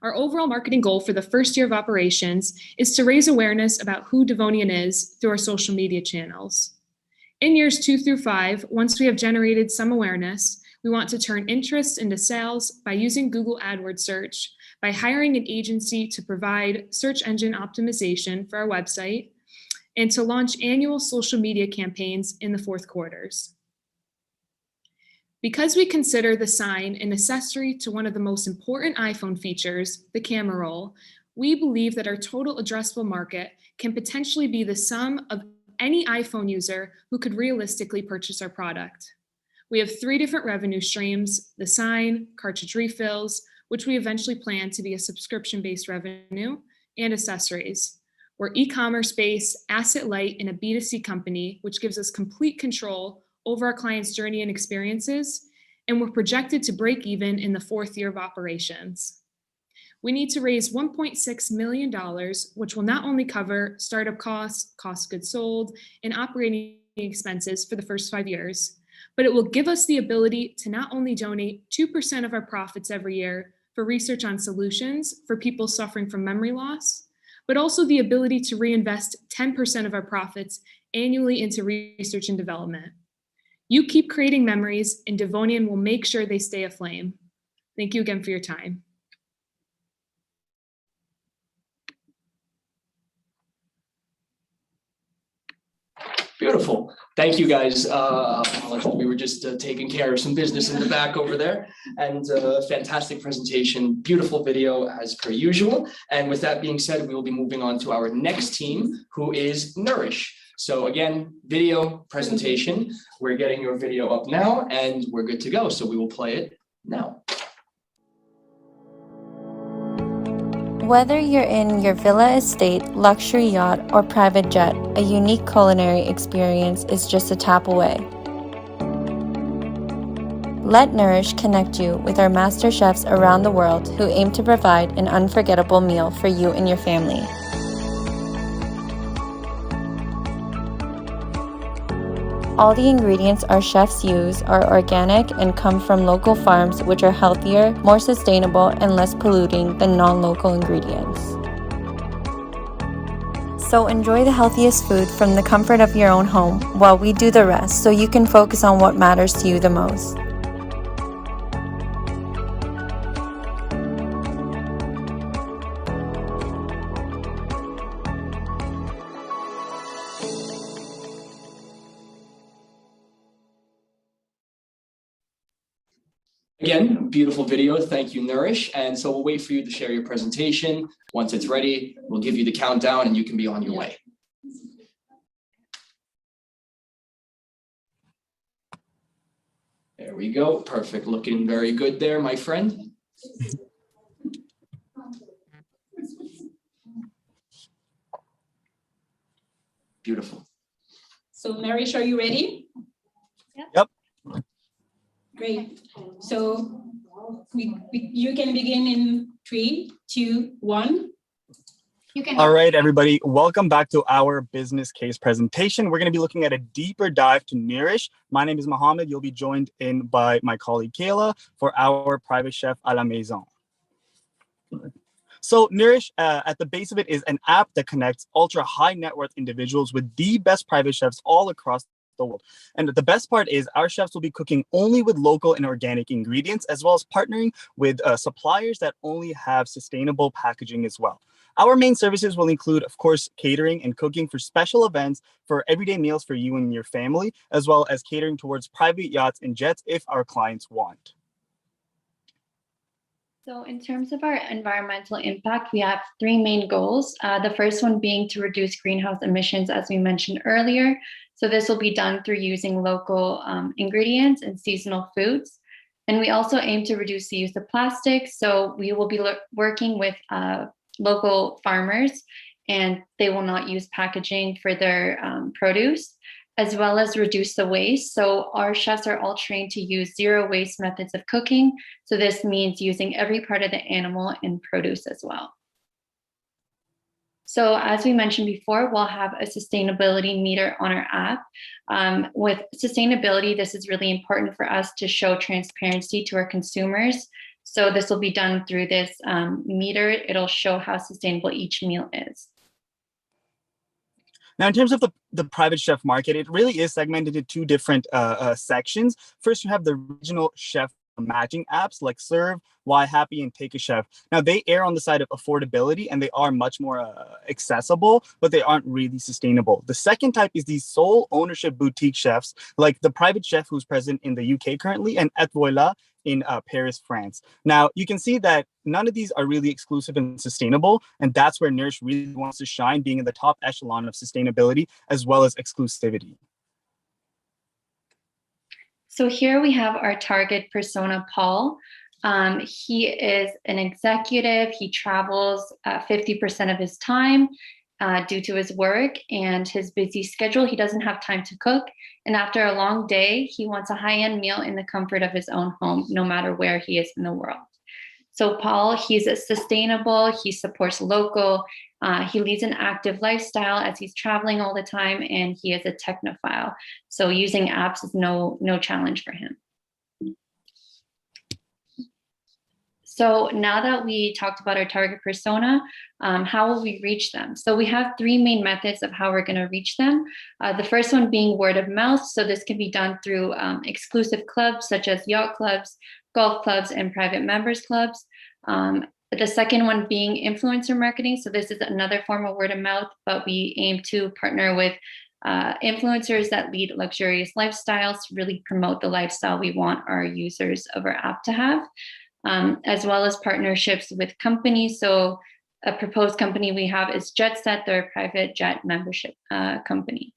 Our overall marketing goal for the first year of operations is to raise awareness about who Devonian is through our social media channels. In years 2 through 5, once we have generated some awareness, we want to turn interest into sales by using Google AdWords search, by hiring an agency to provide search engine optimization for our website, and to launch annual social media campaigns in the 4th quarters. Because we consider the sign an accessory to one of the most important iPhone features, the camera roll, we believe that our total addressable market can potentially be the sum of any iPhone user who could realistically purchase our product. We have 3 different revenue streams: the sign, cartridge refills, which we eventually plan to be a subscription-based revenue, and accessories. We're e-commerce based, asset light, and a B2C company, which gives us complete control over our clients' journey and experiences, and we're projected to break even in the 4th year of operations. We need to raise $1.6 million, which will not only cover startup costs, cost of goods sold, and operating expenses for the first 5 years, but it will give us the ability to not only donate 2% of our profits every year for research on solutions for people suffering from memory loss, but also the ability to reinvest 10% of our profits annually into research and development. You keep creating memories, and Devonian will make sure they stay aflame. Thank you again for your time. Beautiful. Thank you, guys. We were just taking care of some business in the back over there, and fantastic presentation, beautiful video as per usual. And with that being said, we will be moving on to our next team, who is Nourish. So again, video presentation. We're getting your video up now, and we're good to go. So we will play it now. Whether you're in your villa estate, luxury yacht, or private jet, a unique culinary experience is just a tap away. Let Nourish connect you with our master chefs around the world who aim to provide an unforgettable meal for you and your family. All the ingredients our chefs use are organic and come from local farms, which are healthier, more sustainable, and less polluting than non-local ingredients. So enjoy the healthiest food from the comfort of your own home while we do the rest so you can focus on what matters to you the most. Again, beautiful video. Thank you, Nourish. And so we'll wait for you to share your presentation. Once it's ready, we'll give you the countdown and you can be on your way. There we go. Perfect. Looking very good there, my friend. Beautiful. So Nourish, are you ready? Yep. Great. So you can begin in 3, 2, 1. All right, everybody. Welcome back to our business case presentation. We're going to be looking at a deeper dive to Nourish. My name is Mohammed. You'll be joined in by my colleague Kayla for our private chef à la maison. So Nourish, at the base of it, is an app that connects ultra high net worth individuals with the best private chefs all across the world. And the best part is our chefs will be cooking only with local and organic ingredients, as well as partnering with suppliers that only have sustainable packaging as well. Our main services will include, of course, catering and cooking for special events, for everyday meals for you and your family, as well as catering towards private yachts and jets if our clients want. So in terms of our environmental impact, we have 3 main goals. The first one being to reduce greenhouse emissions, as we mentioned earlier. So this will be done through using local ingredients and seasonal foods. And we also aim to reduce the use of plastic. So we will be working with local farmers, and they will not use packaging for their produce, as well as reduce the waste. So our chefs are all trained to use zero waste methods of cooking. So this means using every part of the animal in produce as well. So as we mentioned before, we'll have a sustainability meter on our app. With sustainability, this is really important for us to show transparency to our consumers. So this will be done through this meter. It'll show how sustainable each meal is. Now, in terms of the private chef market, it really is segmented into 2 different sections. First, you have the regional chef matching apps like Serve, Why Happy, and Take a Chef. Now, they err on the side of affordability, and they are much more accessible, but they aren't really sustainable. The second type is these sole ownership boutique chefs, like the private chef who's present in the UK currently, and Et Voilà in Paris, France. Now, you can see that none of these are really exclusive and sustainable, and that's where Nourish really wants to shine, being in the top echelon of sustainability as well as exclusivity. So here we have our target persona, Paul. He is an executive. He travels 50% of his time due to his work and his busy schedule. He doesn't have time to cook. And after a long day, he wants a high-end meal in the comfort of his own home, no matter where he is in the world. So Paul, he's sustainable. He supports local. He leads an active lifestyle as he's traveling all the time, and he is a technophile. So using apps is no challenge for him. So now that we talked about our target persona, how will we reach them? So we have 3 main methods of how we're going to reach them. The first one being word of mouth. So this can be done through exclusive clubs such as yacht clubs, golf clubs, and private members clubs. The second one being influencer marketing. So this is another form of word of mouth, but we aim to partner with influencers that lead luxurious lifestyles to really promote the lifestyle we want our users of our app to have, as well as partnerships with companies. So a proposed company we have is JetSet, they're a private jet membership company.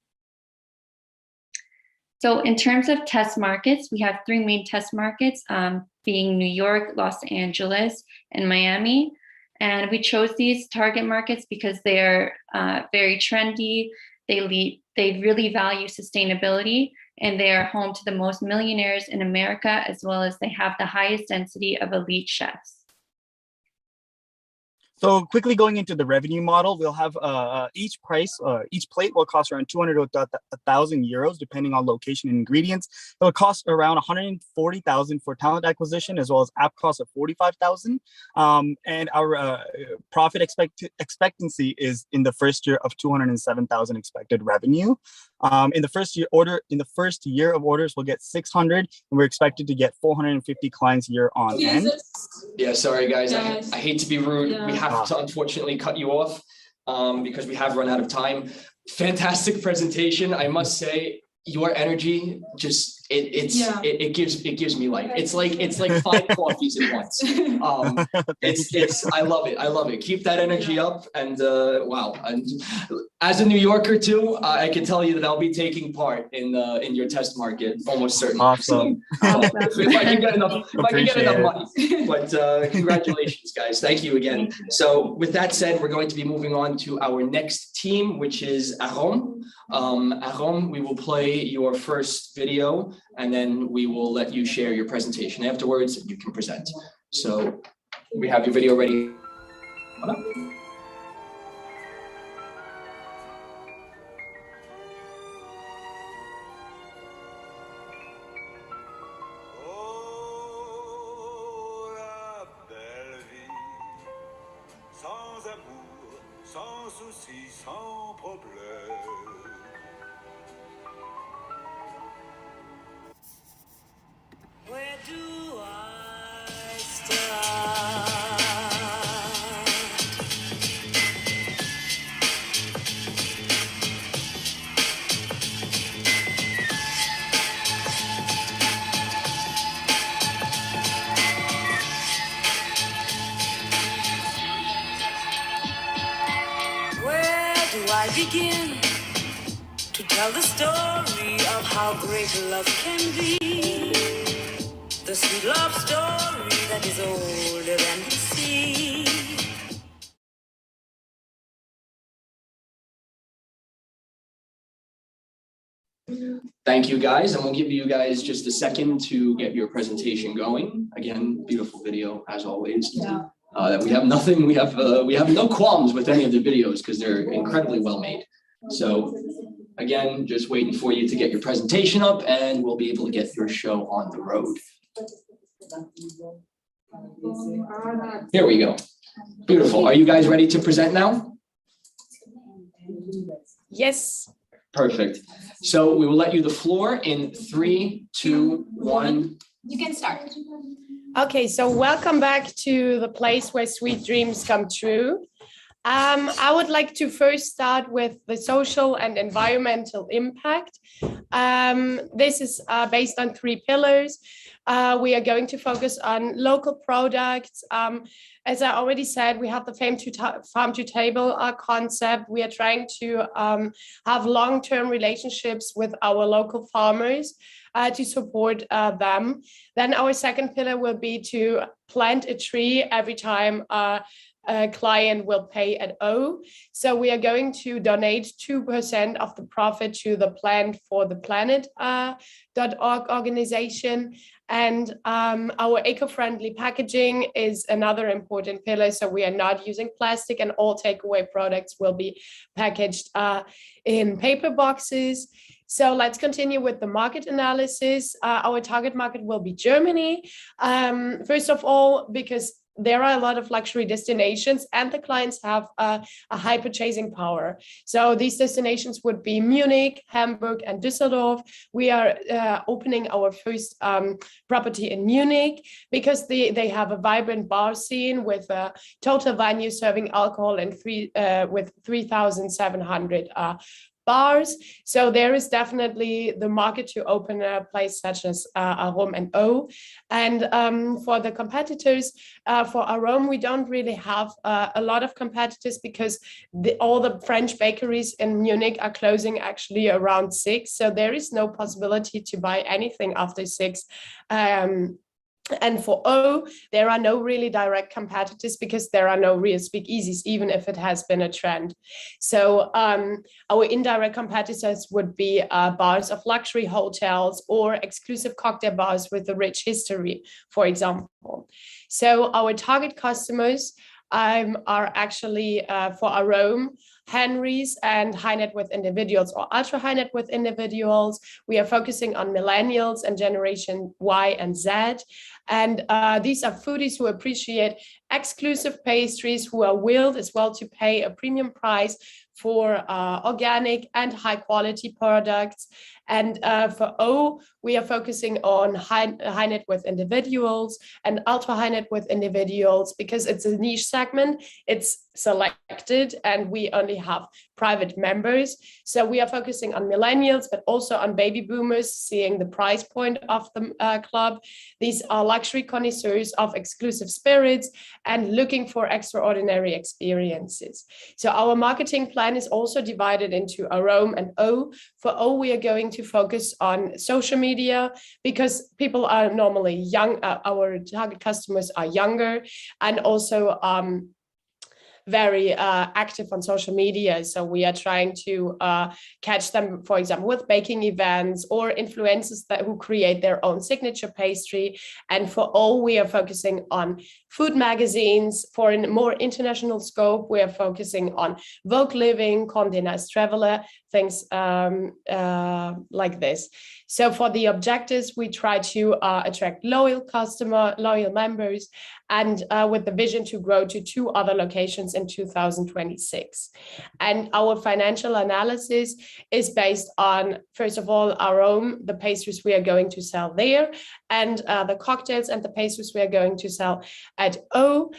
So in terms of test markets, we have 3 main test markets, being New York, Los Angeles, and Miami. And we chose these target markets because they're very trendy. They really value sustainability, and they are home to the most millionaires in America, as well as they have the highest density of elite chefs. So quickly going into the revenue model, we'll have each plate will cost around 200 to 1,000 euros, depending on location and ingredients. It will cost around 140,000 for talent acquisition, as well as app costs of 45,000. And our profit expectancy is in the first year of 207,000 expected revenue. In the first year of orders, we'll get 600, and we're expected to get 450 clients year on end. Yeah, sorry guys, I hate to be rude. Yeah. We have to unfortunately cut you off because we have run out of time. Fantastic presentation, I must say. Your energy just it gives me life. It's like 5 coffees at once. I love it. Keep that energy up, and wow. And as a New Yorker too, I can tell you that I'll be taking part in your test market almost certainly. Awesome. If I can get enough money. But congratulations, guys. Thank you again. So with that said, we're going to be moving on to our next team, which is Ahum. Ahum, we will play your first video, and then we will let you share your presentation. Afterwards, you can present. So we have your video ready. Sans amour, sans souci, sans problème. Where do I start? Where do I begin to tell the story of how great love can be? The sweet love story that is older than the sea. Thank you guys, and we'll give you guys just a second to get your presentation going. Again, beautiful video as always. Yeah. We have no qualms with any of the videos because they're incredibly well made. So again, just waiting for you to get your presentation up, and we'll be able to get your show on the road. Here we go. Beautiful. Are you guys ready to present now? Yes. Perfect. So we will let you the floor in 3, 2, 1. You can start. Okay, so welcome back to the place where sweet dreams come true. I would like to first start with the social and environmental impact. This is based on 3 pillars. We are going to focus on local products. As I already said, we have the farm to table concept. We are trying to have long-term relationships with our local farmers to support them. Then our second pillar will be to plant a tree every time a client will pay at O. So we are going to donate 2% of the profit to the Plant for the Planet.org organization. And our eco-friendly packaging is another important pillar. So we are not using plastic, and all takeaway products will be packaged in paper boxes. So let's continue with the market analysis. Our target market will be Germany. First of all, because there are a lot of luxury destinations and the clients have a high purchasing power. So these destinations would be Munich, Hamburg, and Düsseldorf. We are opening our first property in Munich because they have a vibrant bar scene with a total venue serving alcohol and with 3,700 bars. So there is definitely the market to open a place such as Ahum and O. And for the competitors, for Ahum, we don't really have a lot of competitors because all the French bakeries in Munich are closing actually around 6. So there is no possibility to buy anything after 6. And for O, there are no really direct competitors because there are no real speakeasies, even if it has been a trend. So our indirect competitors would be bars of luxury hotels or exclusive cocktail bars with a rich history, for example. So our target customers are actually for Arome, Henry's, and high net worth individuals or ultra high net worth individuals. We are focusing on millennials and generation Y and Z. And these are foodies who appreciate exclusive pastries, who are willed as well to pay a premium price for organic and high quality products. And for O, we are focusing on high net worth individuals and ultra high net worth individuals because it's a niche segment, it's selected, and we only have private members. So we are focusing on millennials, but also on baby boomers, seeing the price point of the club. These are luxury connoisseurs of exclusive spirits and looking for extraordinary experiences. So our marketing plan is also divided into Arome and O. For O, we are going to focus on social media because people are normally young, our target customers are younger, and also very active on social media. So we are trying to catch them, for example, with baking events or influencers who create their own signature pastry. And for all, we are focusing on food magazines. For a more international scope, we are focusing on Vogue Living, Condé Nast Traveler, things like this. So for the objectives, we try to attract loyal members, and with the vision to grow to 2 other locations in 2026. And our financial analysis is based on, first of all, Arome, the pastries we are going to sell there, and the cocktails and the pastries we are going to sell at O.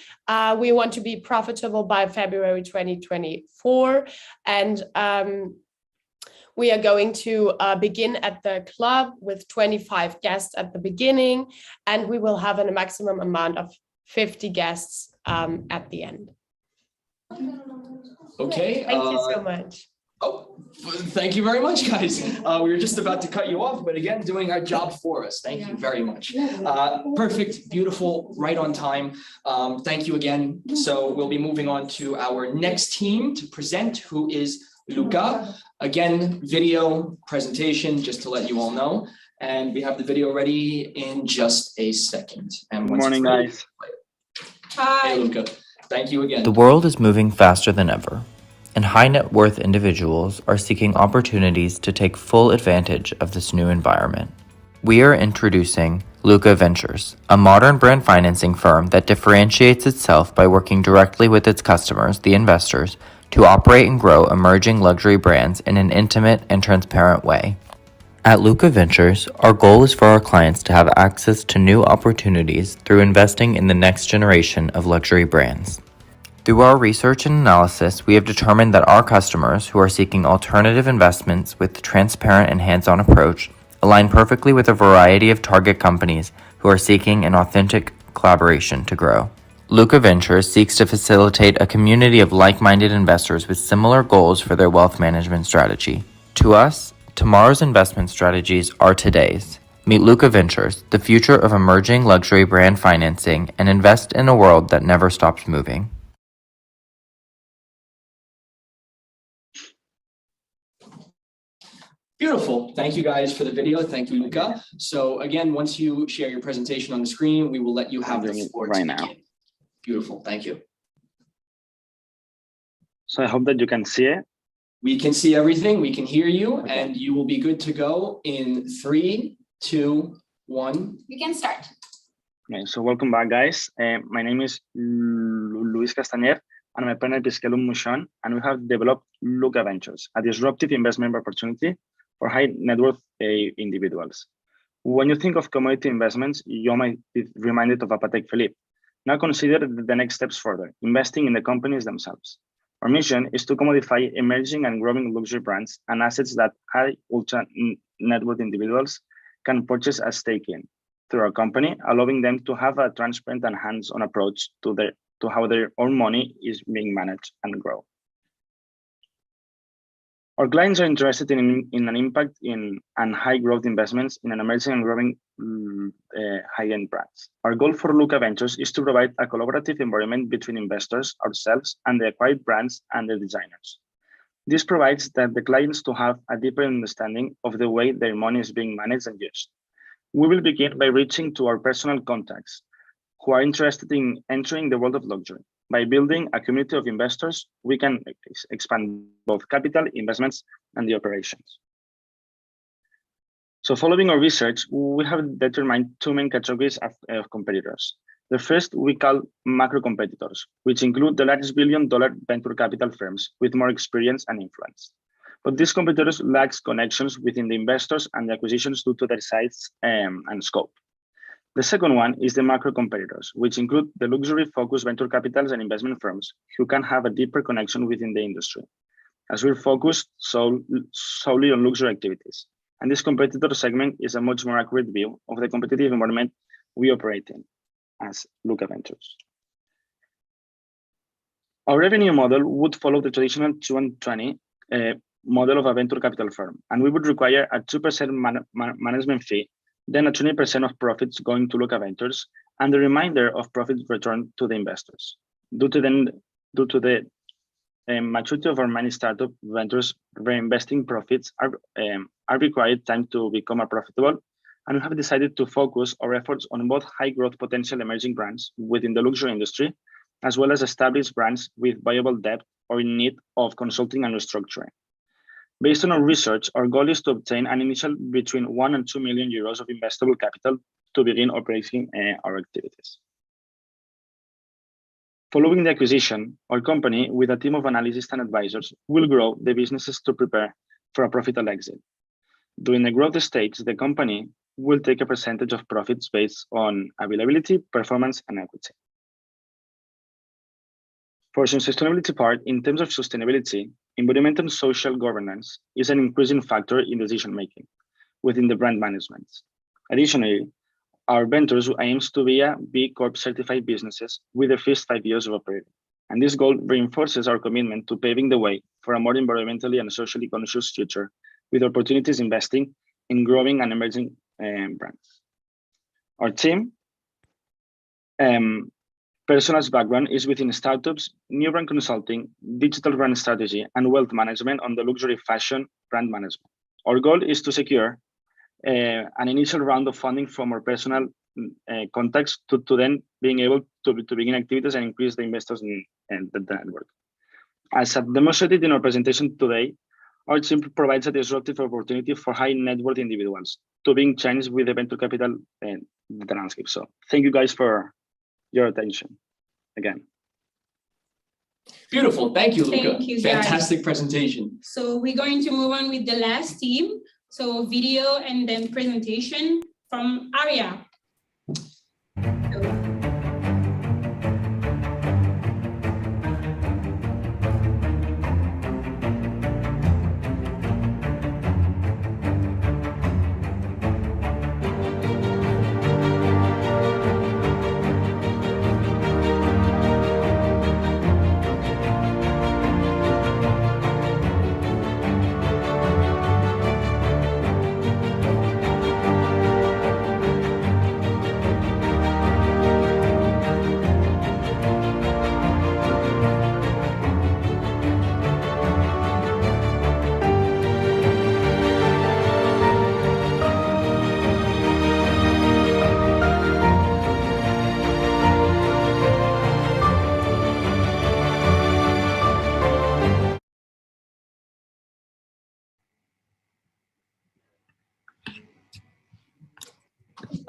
We want to be profitable by February 2024. And we are going to begin at the club with 25 guests at the beginning, and we will have a maximum amount of 50 guests at the end. Okay. Thank you so much. Oh, thank you very much, guys. We were just about to cut you off, but again, doing our job for us. Thank you very much. Perfect, beautiful, right on time. Thank you again. So we'll be moving on to our next team to present, who is Luca. Again, video presentation, just to let you all know. And we have the video ready in just a second. And good morning, guys. Hi. Hey, Luca. Thank you again. The world is moving faster than ever, and high net worth individuals are seeking opportunities to take full advantage of this new environment. We are introducing Luca Ventures, a modern brand financing firm that differentiates itself by working directly with its customers, the investors, to operate and grow emerging luxury brands in an intimate and transparent way. At Luca Ventures, our goal is for our clients to have access to new opportunities through investing in the next generation of luxury brands. Through our research and analysis, we have determined that our customers who are seeking alternative investments with a transparent and hands-on approach align perfectly with a variety of target companies who are seeking an authentic collaboration to grow. Luca Ventures seeks to facilitate a community of like-minded investors with similar goals for their wealth management strategy. To us, tomorrow's investment strategies are today's. Meet Luca Ventures, the future of emerging luxury brand financing, and invest in a world that never stops moving. Beautiful. Thank you guys for the video. Thank you, Luca. So again, once you share your presentation on the screen, we will let you have the floor right now. Beautiful. Thank you. So I hope that you can see it. We can see everything. We can hear you, and you will be good to go in 3, 2, 1. You can start. Okay, so welcome back, guys. My name is Luis Castañer, and my partner is Kelum Mushon, and we have developed Luca Ventures, a disruptive investment opportunity for high net worth individuals. When you think of commodity investments, you might be reminded of Patek Philippe. Now consider the next steps further, investing in the companies themselves. Our mission is to commodify emerging and growing luxury brands and assets that high ultra net worth individuals can purchase a stake in through our company, allowing them to have a transparent and hands-on approach to how their own money is being managed and grow. Our clients are interested in an impact in and high growth investments in an emerging and growing high-end brands. Our goal for Luca Ventures is to provide a collaborative environment between investors, ourselves, and the acquired brands and the designers. This provides that the clients to have a deeper understanding of the way their money is being managed and used. We will begin by reaching to our personal contacts who are interested in entering the world of luxury. By building a community of investors, we can expand both capital, investments, and the operations. So following our research, we have determined two main categories of competitors. The first we call macro competitors, which include the largest billion-dollar venture capital firms with more experience and influence. But these competitors lack connections within the investors and the acquisitions due to their size and scope. The second one is the macro competitors, which include the luxury-focused venture capitals and investment firms who can have a deeper connection within the industry, as we're focused solely on luxury activities. And this competitor segment is a much more accurate view of the competitive environment we operate in as Luca Ventures. Our revenue model would follow the traditional 2-20 model of a venture capital firm, and we would require a 2% management fee, then a 20% of profits going to Luca Ventures, and the remainder of profits returned to the investors. Due to the maturity of our many startup ventures, reinvesting profits are required time to become more profitable, and we have decided to focus our efforts on both high growth potential emerging brands within the luxury industry, as well as established brands with viable debt or in need of consulting and restructuring. Based on our research, our goal is to obtain an initial between 1 and 2 million euros of investable capital to begin operating our activities. Following the acquisition, our company, with a team of analysts and advisors, will grow the businesses to prepare for a profitable exit. During the growth stage, the company will take a percentage of profits based on availability, performance, and equity. For the sustainability part, in terms of sustainability, environmental and social governance is an increasing factor in decision-making within the brand management. Additionally, our ventures aims to be a B Corp certified businesses with the first 5 years of operating. And this goal reinforces our commitment to paving the way for a more environmentally and socially conscious future, with opportunities investing in growing and emerging brands. Our team, personal background is within startups, new brand consulting, digital brand strategy, and wealth management on the luxury fashion brand management. Our goal is to secure an initial round of funding from our personal contacts to then being able to begin activities and increase the investors in the network. As demonstrated in our presentation today, our team provides a disruptive opportunity for high net worth individuals to being changed with the venture capital and the landscape. So thank you guys for your attention again. Beautiful, thank you, Luca. Thank you, guys. Fantastic presentation. So we're going to move on with the last team. So video and then presentation from Arya.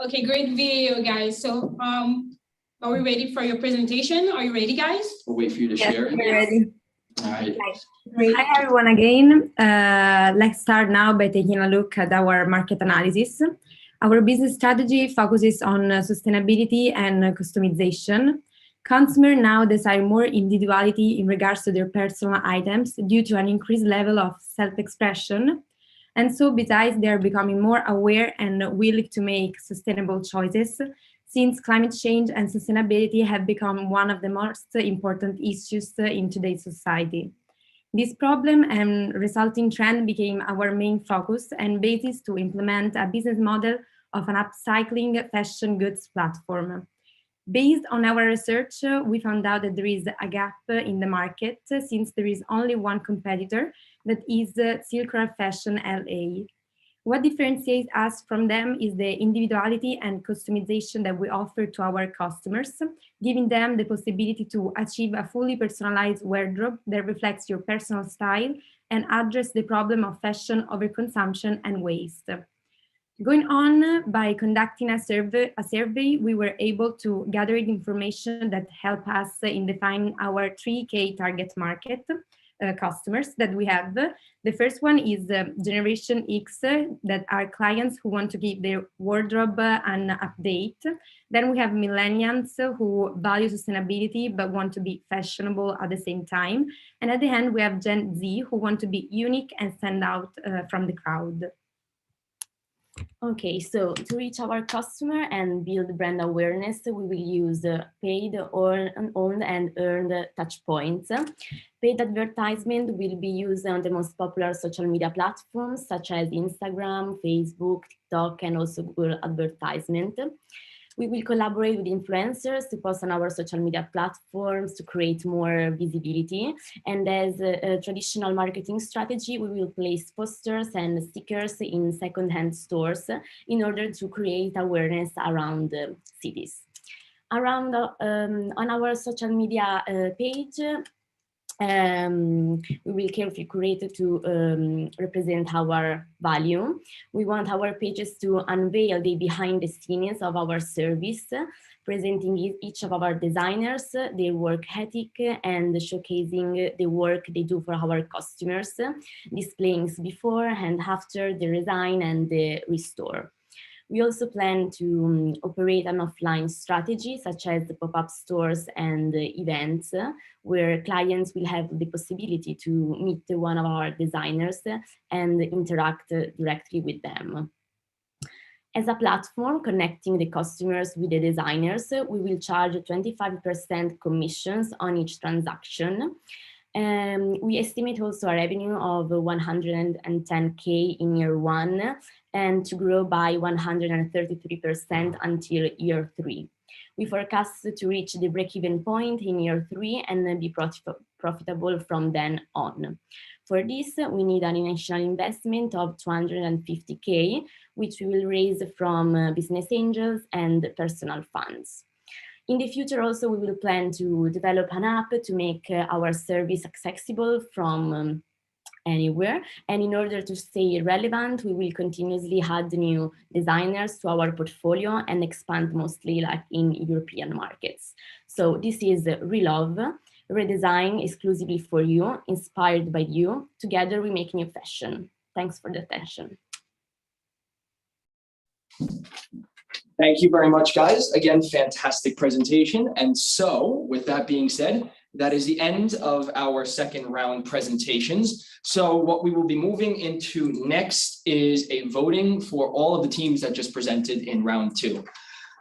Okay, great video, guys. So are we ready for your presentation? Are you ready, guys? We'll wait for you to share. We're ready. All right. Hi, everyone, again. Let's start now by taking a look at our market analysis. Our business strategy focuses on sustainability and customization. Consumers now desire more individuality in regards to their personal items due to an increased level of self-expression. And so besides, they are becoming more aware and willing to make sustainable choices, since climate change and sustainability have become one of the most important issues in today's society. This problem and resulting trend became our main focus and basis to implement a business model of an upcycling fashion goods platform. Based on our research, we found out that there is a gap in the market since there is only one competitor, that is Silk Road Fashion LA. What differentiates us from them is the individuality and customization that we offer to our customers, giving them the possibility to achieve a fully personalized wardrobe that reflects your personal style and address the problem of fashion overconsumption and waste. Going on, by conducting a survey, we were able to gather information that help us in defining our 3K target market customers that we have. The first one is Generation X, that are clients who want to keep their wardrobe an update. Then we have millennials who value sustainability but want to be fashionable at the same time. And at the end, we have Gen Z who want to be unique and stand out from the crowd. Okay, so to reach our customer and build brand awareness, we will use paid or owned and earned touch points. Paid advertisement will be used on the most popular social media platforms such as Instagram, Facebook, TikTok, and also Google advertisement. We will collaborate with influencers to post on our social media platforms to create more visibility. And as a traditional marketing strategy, we will place posters and stickers in secondhand stores in order to create awareness around cities. On our social media page, we will carefully curate to represent our value. We want our pages to unveil the behind the scenes of our service, presenting each of our designers, their work ethic, and showcasing the work they do for our customers, displaying before and after the design and the restore. We also plan to operate an offline strategy, such as the pop-up stores and events, where clients will have the possibility to meet one of our designers and interact directly with them. As a platform connecting the customers with the designers, we will charge 25% commissions on each transaction. We estimate also a revenue of 110K in year 1 and to grow by 133% until year 3. We forecast to reach the break-even point in year 3 and then be profitable from then on. For this, we need an initial investment of 250K, which we will raise from business angels and personal funds. In the future also, we will plan to develop an app to make our service accessible from anywhere. And in order to stay relevant, we will continuously add new designers to our portfolio and expand mostly like in European markets. So this is Relove, redesign exclusively for you, inspired by you. Together we make new fashion. Thanks for the attention. Thank you very much, guys. Again, fantastic presentation. And so with that being said, that is the end of our second round presentations. So what we will be moving into next is a voting for all of the teams that just presented in round 2.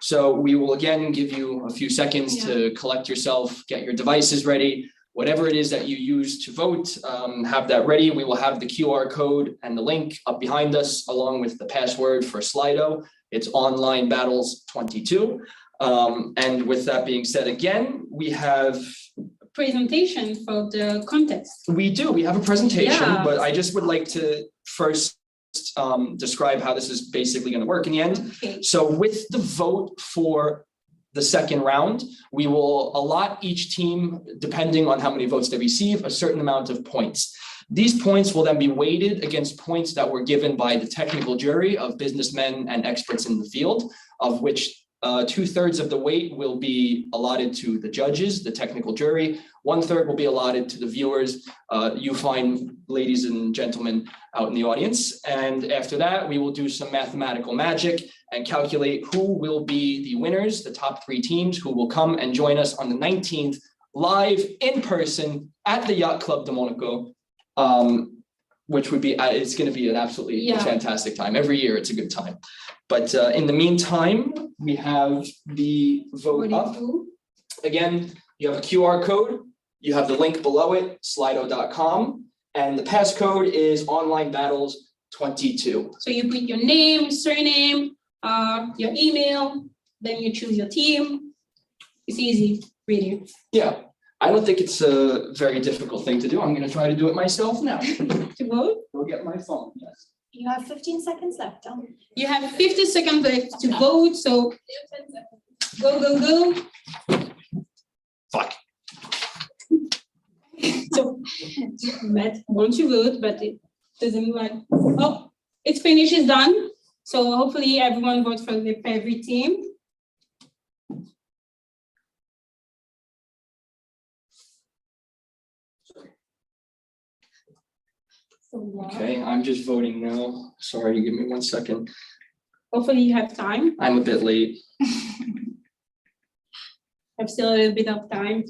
So we will again give you a few seconds to collect yourself, get your devices ready, whatever it is that you use to vote, have that ready. We will have the QR code and the link up behind us, along with the password for Slido. It's Online Battles 22. And with that being said, again, we have presentation for the contest. We do. We have a presentation, but I just would like to first describe how this is basically going to work in the end. Okay. So with the vote for the second round, we will allot each team, depending on how many votes they receive, a certain amount of points. These points will then be weighted against points that were given by the technical jury of businessmen and experts in the field, of which 2/3 of the weight will be allotted to the judges, the technical jury. 1/3 will be allotted to the viewers, you fine ladies and gentlemen out in the audience. And after that, we will do some mathematical magic and calculate who will be the winners, the top 3 teams who will come and join us on the 19th live in person at the Yacht Club de Monaco, which would be, it's going to be an absolutely fantastic time. Every year it's a good time. But in the meantime, we have the vote up. Again, you have a QR code. You have the link below it, slido.com. And the passcode is Online Battles 22. So you put your name, surname, your email, then you choose your team. It's easy, really. Yeah, I don't think it's a very difficult thing to do. I'm going to try to do it myself now. To vote? Go get my phone, yes. You have 15 seconds left. You have 50 seconds left to vote, so go. Fuck. So, Matt wants to vote, but it doesn't like. Oh, it's finished, it's done. So hopefully everyone votes for the every team. Okay, I'm just voting now. Sorry, give me 1 second. Hopefully you have time. I'm a bit late. Have still a little bit of time.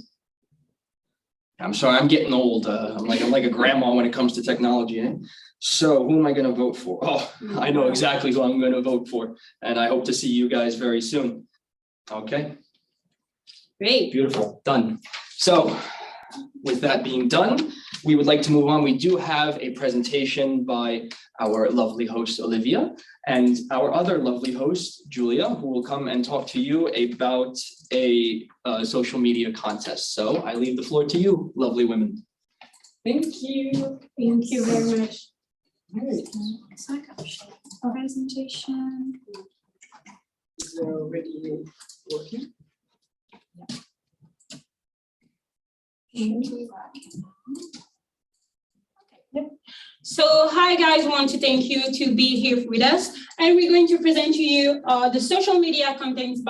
I'm sorry, I'm getting old. I'm like a grandma when it comes to technology. Eh? So who am I going to vote for? Oh, I know exactly who I'm going to vote for. And I hope to see you guys very soon. Okay. Great. Beautiful. Done. So with that being done, we would like to move on. We do have a presentation by our lovely host, Olivia, and our other lovely host, Julia, who will come and talk to you about a social media contest. So I leave the floor to you, lovely women. Thank you. Thank you very much. Presentation. Is it already working? So hi guys, want to thank you to be here with us, and we're going to present to you the social media contents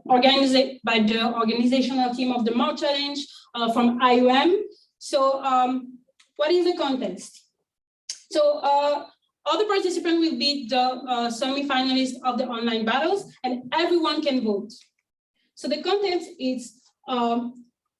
organized by the organizational team of the March Challenge from Ahum. So what is the contest? So all the participants will be the semi-finalists of the online battles, and everyone can vote. So the content is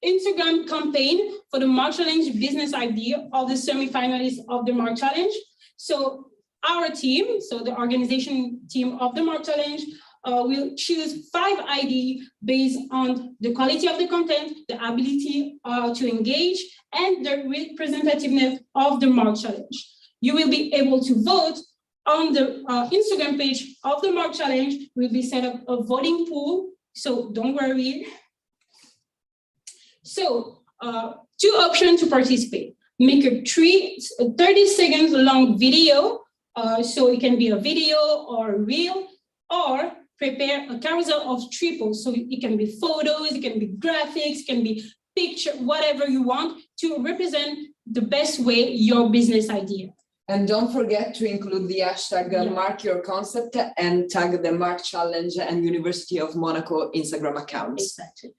Instagram campaign for the March Challenge business idea of the semi-finalists of the March Challenge. So our team, so the organization team of the March Challenge, will choose 5 ideas based on the quality of the content, the ability to engage, and the representativeness of the March Challenge. You will be able to vote on the Instagram page of the March Challenge. We'll be set up a voting pool, so don't worry. So 2 options to participate. Make a 30 seconds long video. So it can be a video or a reel, or prepare a carousel of triples. So it can be photos, it can be graphics, it can be picture, whatever you want to represent the best way your business idea. And don't forget to include the hashtag Mark Your Concept and tag the Mark Challenge and University of Monaco Instagram accounts. Exactly.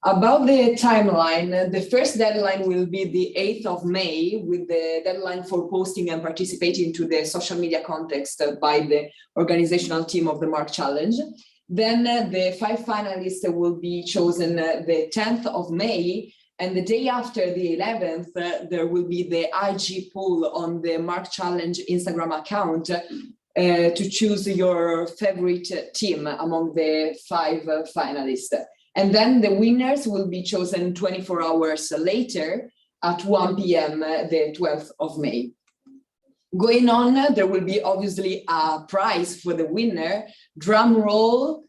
About the timeline, the first deadline will be the 8th of May, with the deadline for posting and participating to the social media contest by the organizational team of the Mark Challenge. Then the 5 finalists will be chosen the 10th of May, and the day after the 11th, there will be the IG poll on the Mark Challenge Instagram account to choose your favorite team among the 5 finalists. And then the winners will be chosen 24 hours later at 1 p.m. the 12th of May. Going on, there will be obviously a prize for the winner. Drum roll,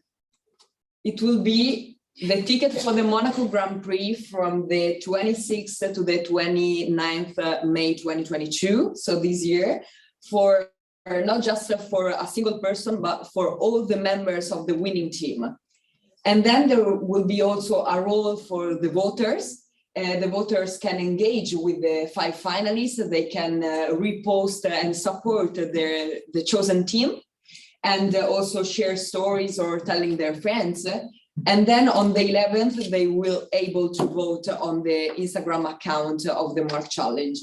it will be the ticket for the Monaco Grand Prix from the 26th to the 29th May 2022. So this year, for not just for a single person, but for all the members of the winning team. And then there will be also a role for the voters. The voters can engage with the 5 finalists. They can repost and support the chosen team, and also share stories or telling their friends. And then on the 11th, they will able to vote on the Instagram account of the Mark Challenge.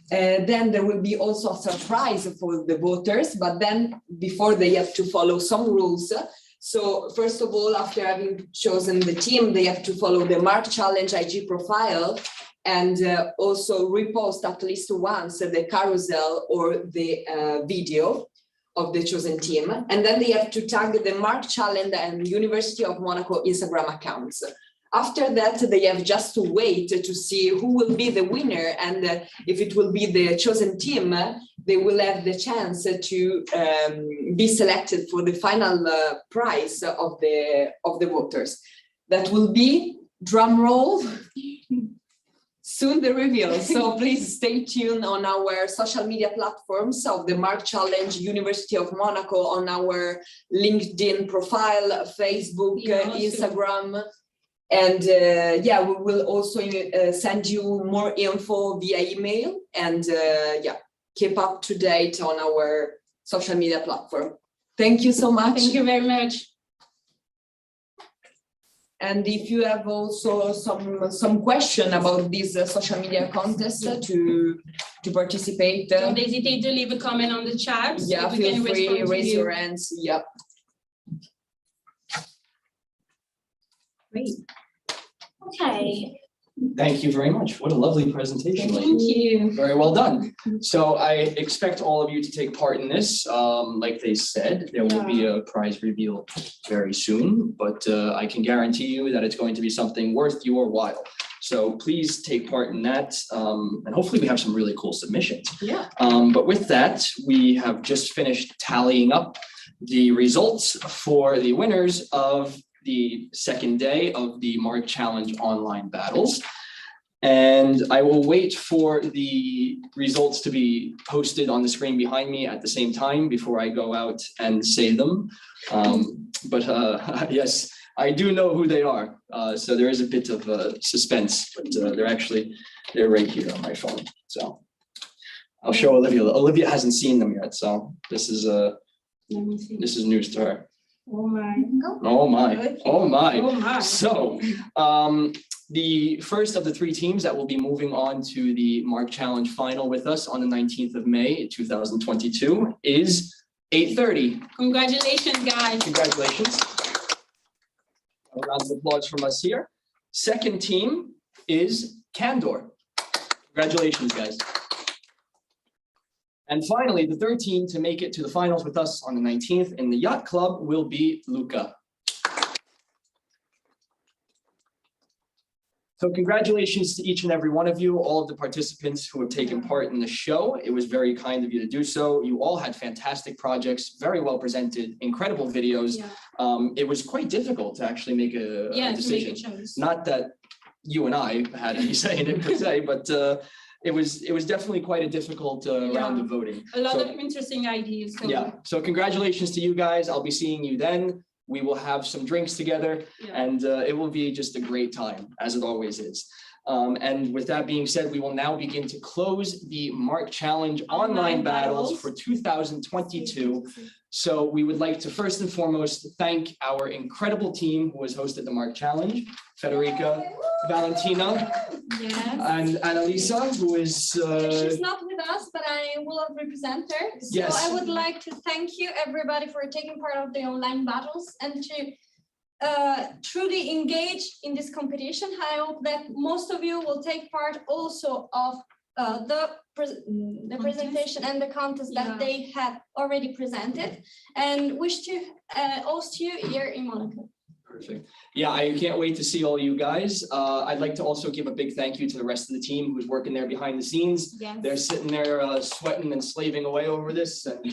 Then there will be also a surprise for the voters, but then before they have to follow some rules. So first of all, after having chosen the team, they have to follow the Mark Challenge IG profile and also repost at least once the carousel or the video of the chosen team. And then they have to tag the Mark Challenge and University of Monaco Instagram accounts. After that, they have just to wait to see who will be the winner, and if it will be the chosen team, they will have the chance to be selected for the final prize of the voters. That will be, drum roll, soon the reveal. So please stay tuned on our social media platforms of the Mark Challenge University of Monaco, on our LinkedIn profile, Facebook, Instagram. And yeah, we will also send you more info via email, and yeah, keep up to date on our social media platform. Thank you so much. Thank you very much. And if you have also some question about this social media contest to participate, don't hesitate to leave a comment on the chat. Yeah, so feel free, raise your hands. Yep. Great. Okay. Thank you very much. What a lovely presentation. Thank you. Very well done. So I expect all of you to take part in this. Like they said, there will be a prize reveal very soon, but I can guarantee you that it's going to be something worth your while. So please take part in that. And hopefully we have some really cool submissions. Yeah. But with that, we have just finished tallying up the results for the winners of the second day of the Mark Challenge online battles. And I will wait for the results to be posted on the screen behind me at the same time before I go out and say them. But yes, I do know who they are. So there is a bit of suspense, but they're right here on my phone. So I'll show Olivia. Olivia hasn't seen them yet, so this is news to her. Oh my. Oh my. Okay. Oh my. Oh my. So the first of the three teams that will be moving on to the Mark Challenge final with us on the 19th of May, 2022 is 8:30. Congratulations, guys. Congratulations. A round of applause from us here. Second team is Candor. Congratulations, guys. And finally, the third team to make it to the finals with us on the 19th in the Yacht Club will be Luca. So congratulations to each and every one of you, all of the participants who have taken part in the show. It was very kind of you to do so. You all had fantastic projects, very well presented, incredible videos. Yeah. It was quite difficult to actually make a decision. Not that you and I had any say in it per se, but it was definitely quite a difficult round of voting. A lot of interesting ideas. Yeah. So congratulations to you guys. I'll be seeing you then. We will have some drinks together, and it will be just a great time, as it always is. And with that being said, we will now begin to close the Mark Challenge online battles for 2022. So we would like to first and foremost thank our incredible team who has hosted the Mark Challenge, Federica, Valentina, and Annalisa, who is... She's not with us, but I will represent her. So I would like to thank you, everybody, for taking part of the online battles and to truly engage in this competition. I hope that most of you will take part also of the presentation and the contest that they have already presented, and wish to host you here in Monaco. Perfect. Yeah, I can't wait to see all you guys. I'd like to also give a big thank you to the rest of the team who's working there behind the scenes. Yes. They're sitting there sweating and slaving away over this, and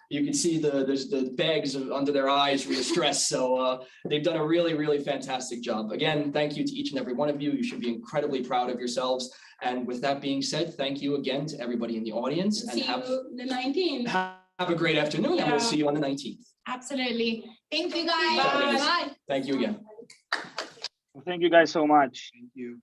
you can see there's the bags under their eyes from the stress. So they've done a really, really fantastic job. Again, thank you to each and every one of you. You should be incredibly proud of yourselves. And with that being said, thank you again to everybody in the audience. See you the 19th. Have a great afternoon, and we'll see you on the 19th. Absolutely. Thank you, guys. Bye. Bye. Thank you again. Thank you guys so much. Thank you.